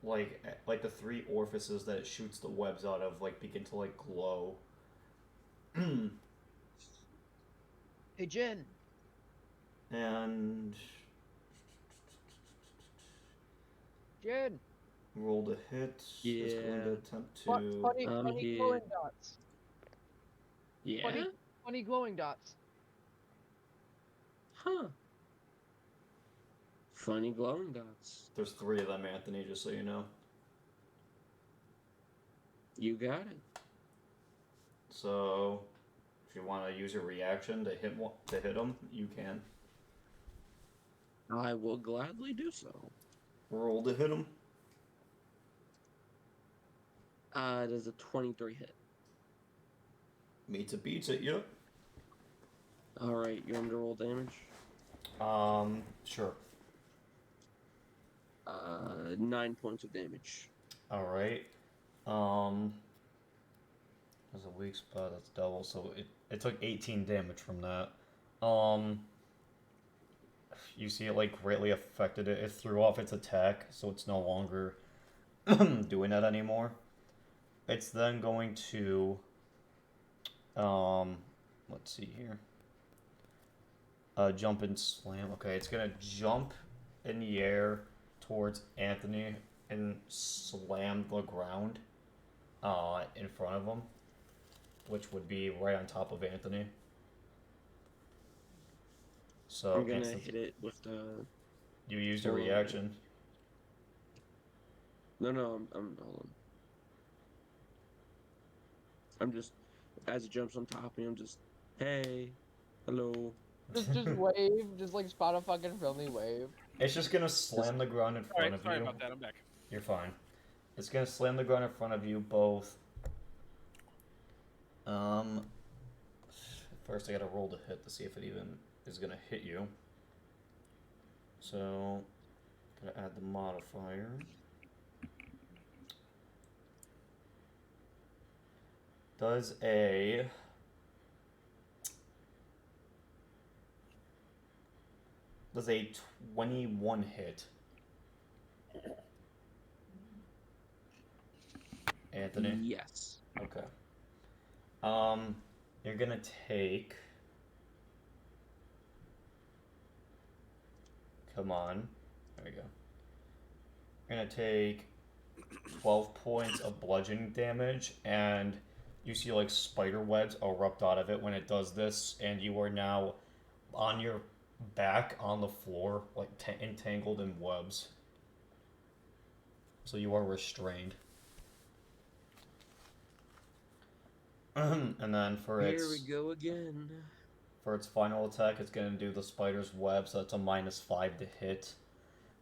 Like the 3 orifices that it shoots the webs out of, like, begin to, like, glow. Hey, Jinn! And... Jinn! Rolled a hit. Is going to Yeah. attempt Funny, to. funny, I'm funny here. glowing dots. Yeah? Funny glowing dots. Huh. Funny glowing dots. There's 3 of them, Anthony, just so you know. You got it. So, if you want to use your reaction to hit him, you can. I will gladly do so. Roll to hit him. It is a 23 hit. Meets it, beats it. Yep. Alright, you want me to roll damage? Sure. 9 points of damage. All right. There's a weak spot. That's double. So it took 18 damage from that. You see it like greatly affected it. It threw off its attack, so it's no longer doing that anymore. It's then going to let's see here. Jump and slam. Okay, it's gonna jump in the air towards Anthony and slam the ground in front of him, which would be right on top of Anthony. So I'm gonna hit it with the. You used your Hold on. reaction. No, I'm hold on. I'm just, as it jumps on top of me, I'm just, hey, hello. Just wave, just like spot a fucking friendly wave. It's just gonna slam the ground in front Alright, of sorry you. about that. I'm back. You're fine. It's gonna slam the ground in front of you both. First I gotta roll to hit to see if it even is gonna hit you. So, gotta add the modifier. Does a 21 hit? Anthony? Yes. Okay. You're gonna take. Come on. There we go. You're gonna take 12 points of bludgeoning damage, and you see like spider webs erupt out of it when it does this, and you are now on your back on the floor, like entangled in webs. So you are restrained. And then for Here we go again. For its final attack, it's going to do the spider's web, so it's a -5 to hit.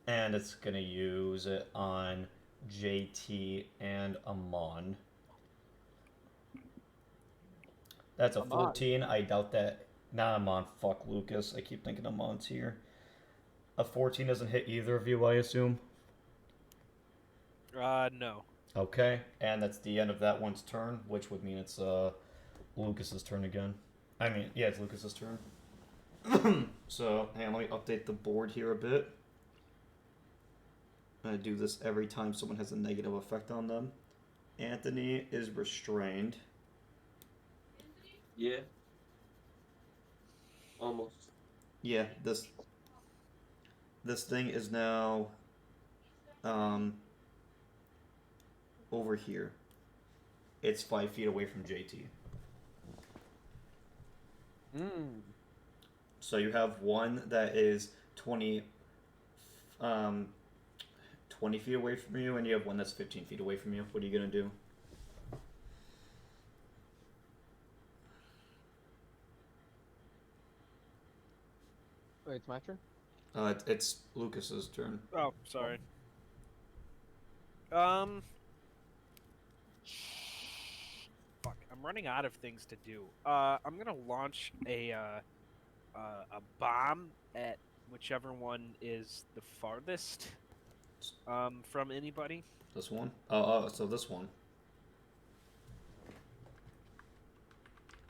And it's going to use it on JT and Amon. That's a Amon. 14. I doubt that. Not Amon, fuck Lucas. I keep thinking Amon's here. A 14 doesn't hit either of you, I assume? No. Okay, and that's the end of that one's turn, which would mean it's Lucas's turn again. I mean, yeah, it's Lucas's turn. So, hang on, let me update the board here a bit. I do this every time someone has a negative effect on them. Anthony is restrained. Yeah. Almost. Yeah, this thing is now over here. It's 5 feet away from JT. So you have one that is 20 feet away from you, and you have one that's 15 feet away from you. What are you gonna do? Wait, it's my turn? It's Lucas's turn. Oh, sorry. Fuck, I'm running out of things to do. I'm gonna launch a bomb at whichever one is the farthest from anybody. This one? So this one.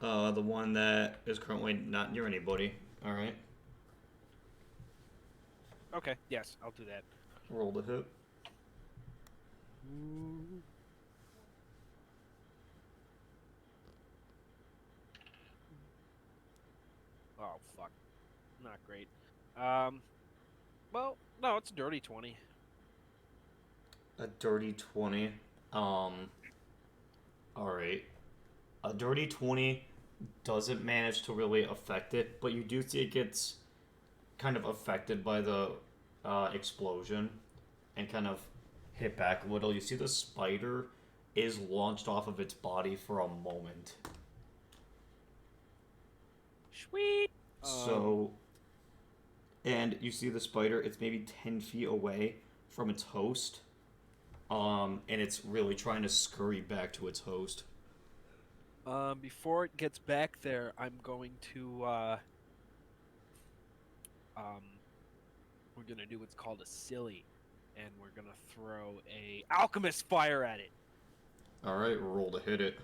The one that is currently not near anybody. Alright. Okay, yes, I'll do that. Roll the hit. Oh, fuck. Not great. Well, no, it's a dirty 20. A dirty 20. Alright. A dirty 20 doesn't manage to really affect it, but you do see it gets kind of affected by the explosion and kind of hit back a little. You see the spider is launched off of its body for a moment. Sweet. So, and you see the spider, it's maybe 10 feet away from its host. And it's really trying to scurry back to its host. Before it gets back there, I'm going to we're gonna do what's called a silly, and we're gonna throw a alchemist fire at it. Alright, roll to hit it.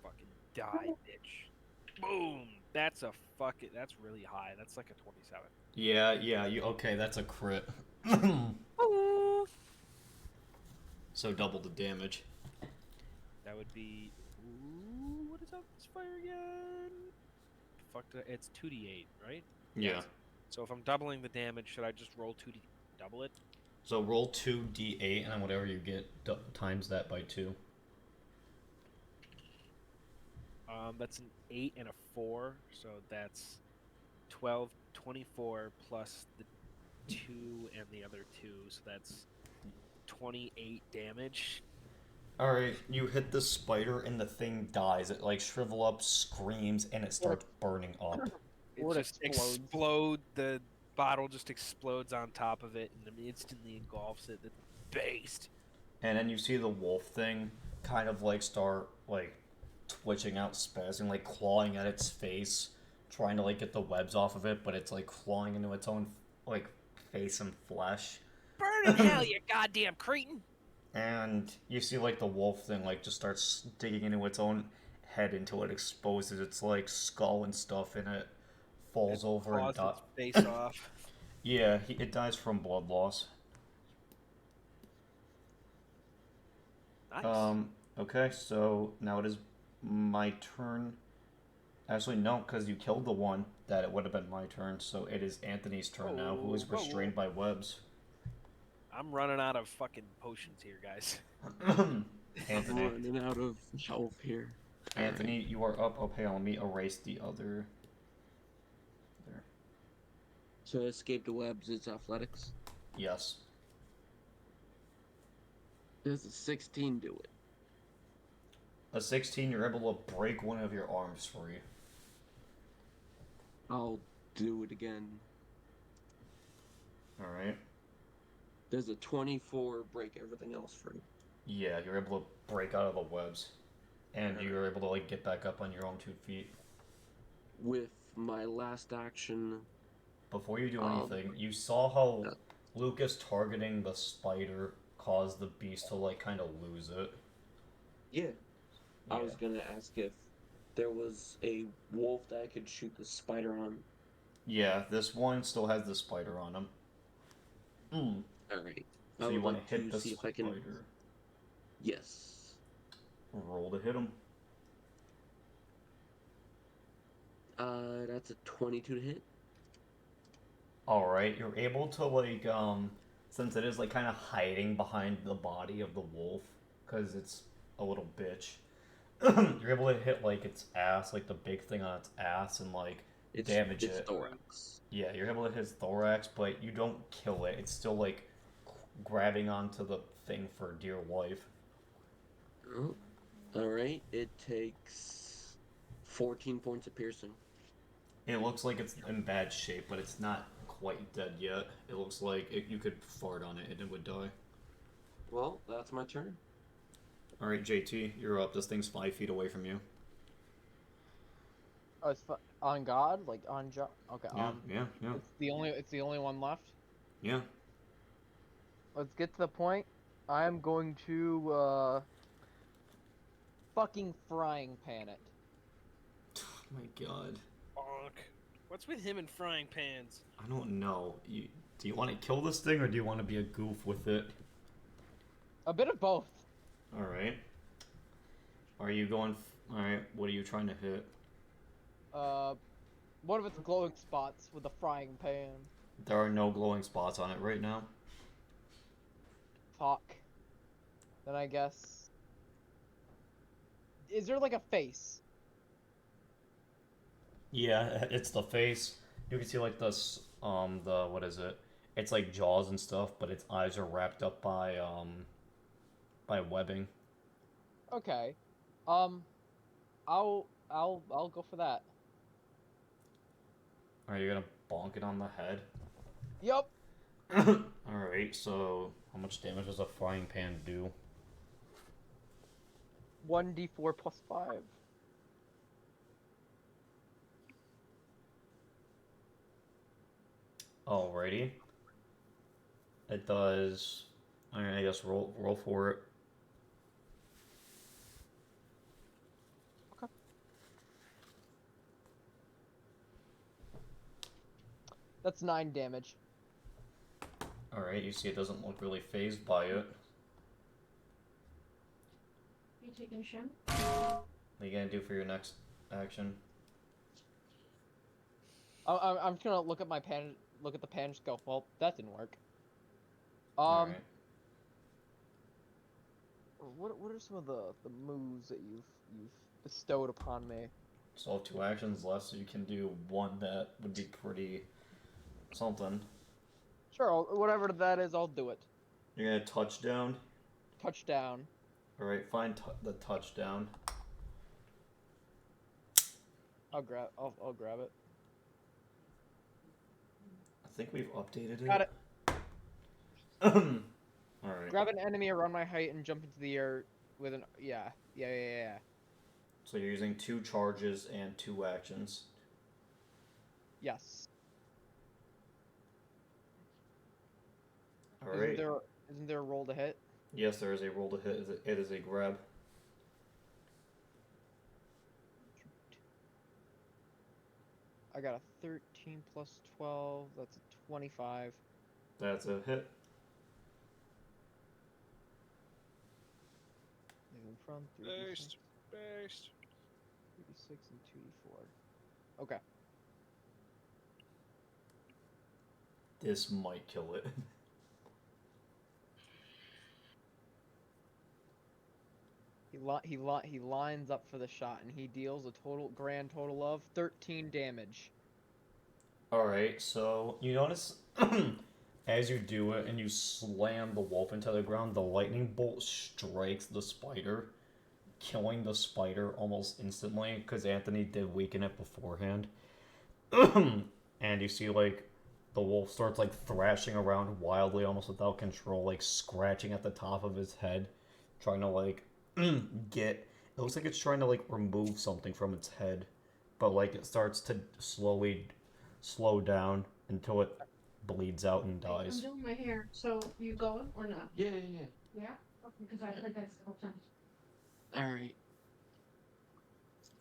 Fucking die, bitch. Boom. That's really high. That's like a 27. Yeah, okay, that's a crit. Ooh. So double the damage. That would be. Ooh, what is alchemist fire again? It's 2d8, right? Yeah. So if I'm doubling the damage, should I just roll 2d double it? So roll 2d8, and then whatever you get, times that by 2. That's an 8 and a 4, so that's 12, 24 plus the 2 and the other 2, so that's 28 damage. Alright, you hit the spider and the thing dies. It like shrivel up, screams, and it starts burning up. Or it Just explodes. the bottle just explodes on top of it and instantly engulfs it. It's based. And then you see the wolf thing kind of like start like twitching out, spazzing, like clawing at its face, trying to like get the webs off of it, but it's like clawing into its own like face and flesh. Burn in hell, you goddamn cretin! And you see like the wolf thing like just starts digging into its own head until it exposes its like skull and stuff, and it falls over and Claws dies. its face off. Yeah, it dies from blood loss. Nice. Okay, so now it is my turn. Actually, no, because you killed the one that it would have been my turn, so it is Anthony's turn now, who is Whoa, whoa, restrained by webs. I'm running out of fucking potions here, guys. I'm Anthony, running out of health here. Anthony, you are up. Okay, let me erase the other. There. So escape the webs, it's athletics. Yes. Does a 16 do it? A 16, you're able to break one of your arms free. I'll do it again. Alright. Does a 24 break everything else free? Yeah, you're able to break out of the webs. And you're able to like get back up on your own 2 feet. With my last action, Before you do anything, you saw how Lucas targeting the spider caused the beast to like kind of lose it. yeah. I Yeah. was gonna ask if there was a wolf that I could shoot the spider on. Yeah, this one still has the spider on him. Alright. So you want to hit the see if I spider. can. Yes. Roll to hit him. That's a 22 to hit. Alright, you're able to like, since it is like kind of hiding behind the body of the wolf, because it's a little bitch, you're able to hit like its ass, like the big thing on its ass, and like damage it's it. thorax. Yeah, you're able to hit its thorax, but you don't kill it. It's still like grabbing onto the thing for dear life. Oh. Alright, it takes 14 points of piercing. It looks like it's in bad shape, but it's not quite dead yet. It looks like you could fart on it and it would die. Well, that's my turn. Alright, JT, you're up. This thing's 5 feet away from you. Oh, it's on God, like on job. Okay. Yeah. It's the only one left. Yeah. Let's get to the point. I am going to fucking frying pan it. Oh my god. Bonk. What's with him and frying pans? I don't know. Do you want to kill this thing or do you want to be a goof with it? A bit of both. Alright. Are you going... Alright, what are you trying to hit? One of its glowing spots with a frying pan. There are no glowing spots on it right now. Fuck. Then I guess... Is there like a face? Yeah, it's the face. You can see like the what is it? It's like jaws and stuff, but its eyes are wrapped up by webbing. Okay. I'll go for that. Are you gonna bonk it on the head? Yup. Alright, so how much damage does a frying pan do? 1d4 plus 5. Alrighty. It does. Alright, I guess roll for it. Okay. That's 9 damage. Alright, you see it doesn't look really phased by it. You taking a shim? What are you gonna do for your next action? I'm just gonna look at my pan, look at the pan, and just go, well, that didn't work. Alright. What are some of the moves that you've bestowed upon me? So I have 2 actions left, so you can do one that would be pretty something. Sure, whatever that is, I'll do it. You're gonna touchdown. Touchdown. Alright, find the touchdown. I'll grab it. I think we've updated it. Got it. Alright. Grab an enemy around my height and jump into the air with an yeah. So you're using 2 charges and 2 actions. Yes. Alright. Isn't there a roll to hit? Yes, there is a roll to hit. It is a grab. I got a 13 plus 12. That's a 25. That's a hit. Moving from 3d6, 3d6 and 2d4. Okay. This might kill it. He lines up for the shot and he deals a grand total of 13 damage. Alright, so you notice as you do it and you slam the wolf into the ground, the lightning bolt strikes the spider, killing the spider almost instantly because Anthony did weaken it beforehand. And you see like the wolf starts like thrashing around wildly, almost without control, like scratching at the top of his head, trying to like it looks like it's trying to like remove something from its head, but like it starts to slowly slow down until it bleeds out and I'm dies. doing my hair, so you going or not? Yeah. Yeah? Because I heard that several times. Alright.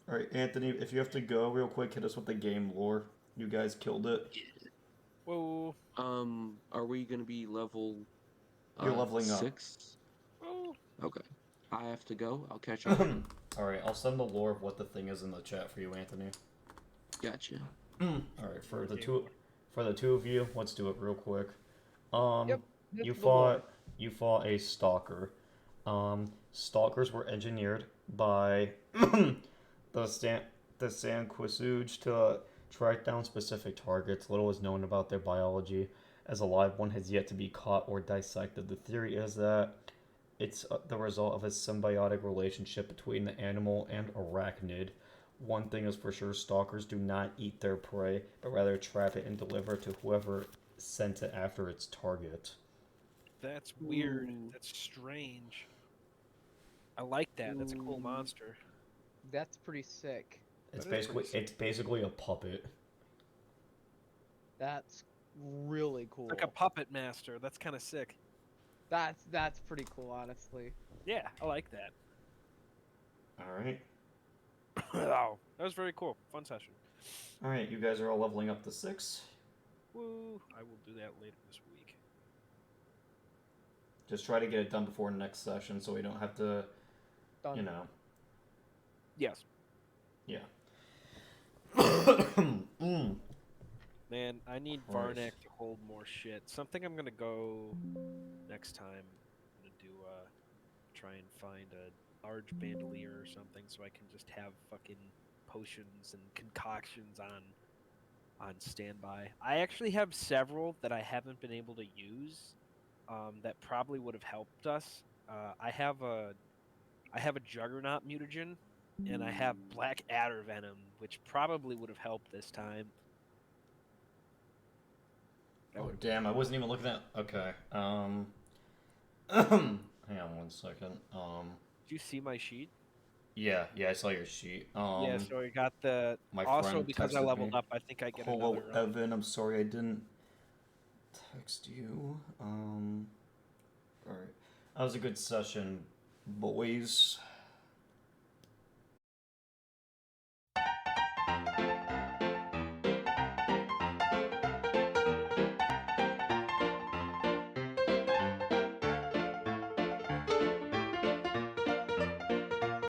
Alright, Anthony, if you have to go real quick, hit us with the game lore. You guys killed it. Whoa. Are we gonna be level? You're leveling up. 6? Whoa. Okay. I have to go. I'll catch up. Alright, I'll send the lore of what the thing is in the chat for you, Anthony. Gotcha. Alright, for the two of you, let's do it real quick. Yep. You fought a stalker. Stalkers were engineered by the Sanquisuge to track down specific targets. Little is known about their biology, as a live one has yet to be caught or dissected. The theory is that it's the result of a symbiotic relationship between the animal and arachnid. One thing is for sure, stalkers do not eat their prey, but rather trap it and deliver to whoever sent it after its target. That's weird. Ooh. That's strange. I like that. That's a cool monster. That's pretty sick. It's That is pretty basically a puppet. That's really cool. Like a puppet master. That's kind of sick. That's pretty cool, honestly. Yeah, I like that. Alright. Wow, that was very cool. Fun session. Alright, you guys are all leveling up to 6. Woo! I will do that later this week. Just try to get it done before next session so we don't have to, Done. you know. Yes. Yeah. Man, I need Christ. Varnack to hold more shit. Something I'm gonna go next time. I'm gonna do try and find a large bandolier or something so I can just have fucking potions and concoctions on standby. I actually have several that I haven't been able to use that probably would have helped us. I have a juggernaut mutagen, and I have black adder venom, which probably would have helped this time. That Oh would've been damn! I good. wasn't even looking at. Okay. Hang on one second. Did you see my sheet? Yeah, I saw your sheet. Yeah, so I got the. My Also, friend because I texted leveled me. up, I think I get Hello, another. Evan. I'm sorry I didn't text you. Alright. That was a good session, boys.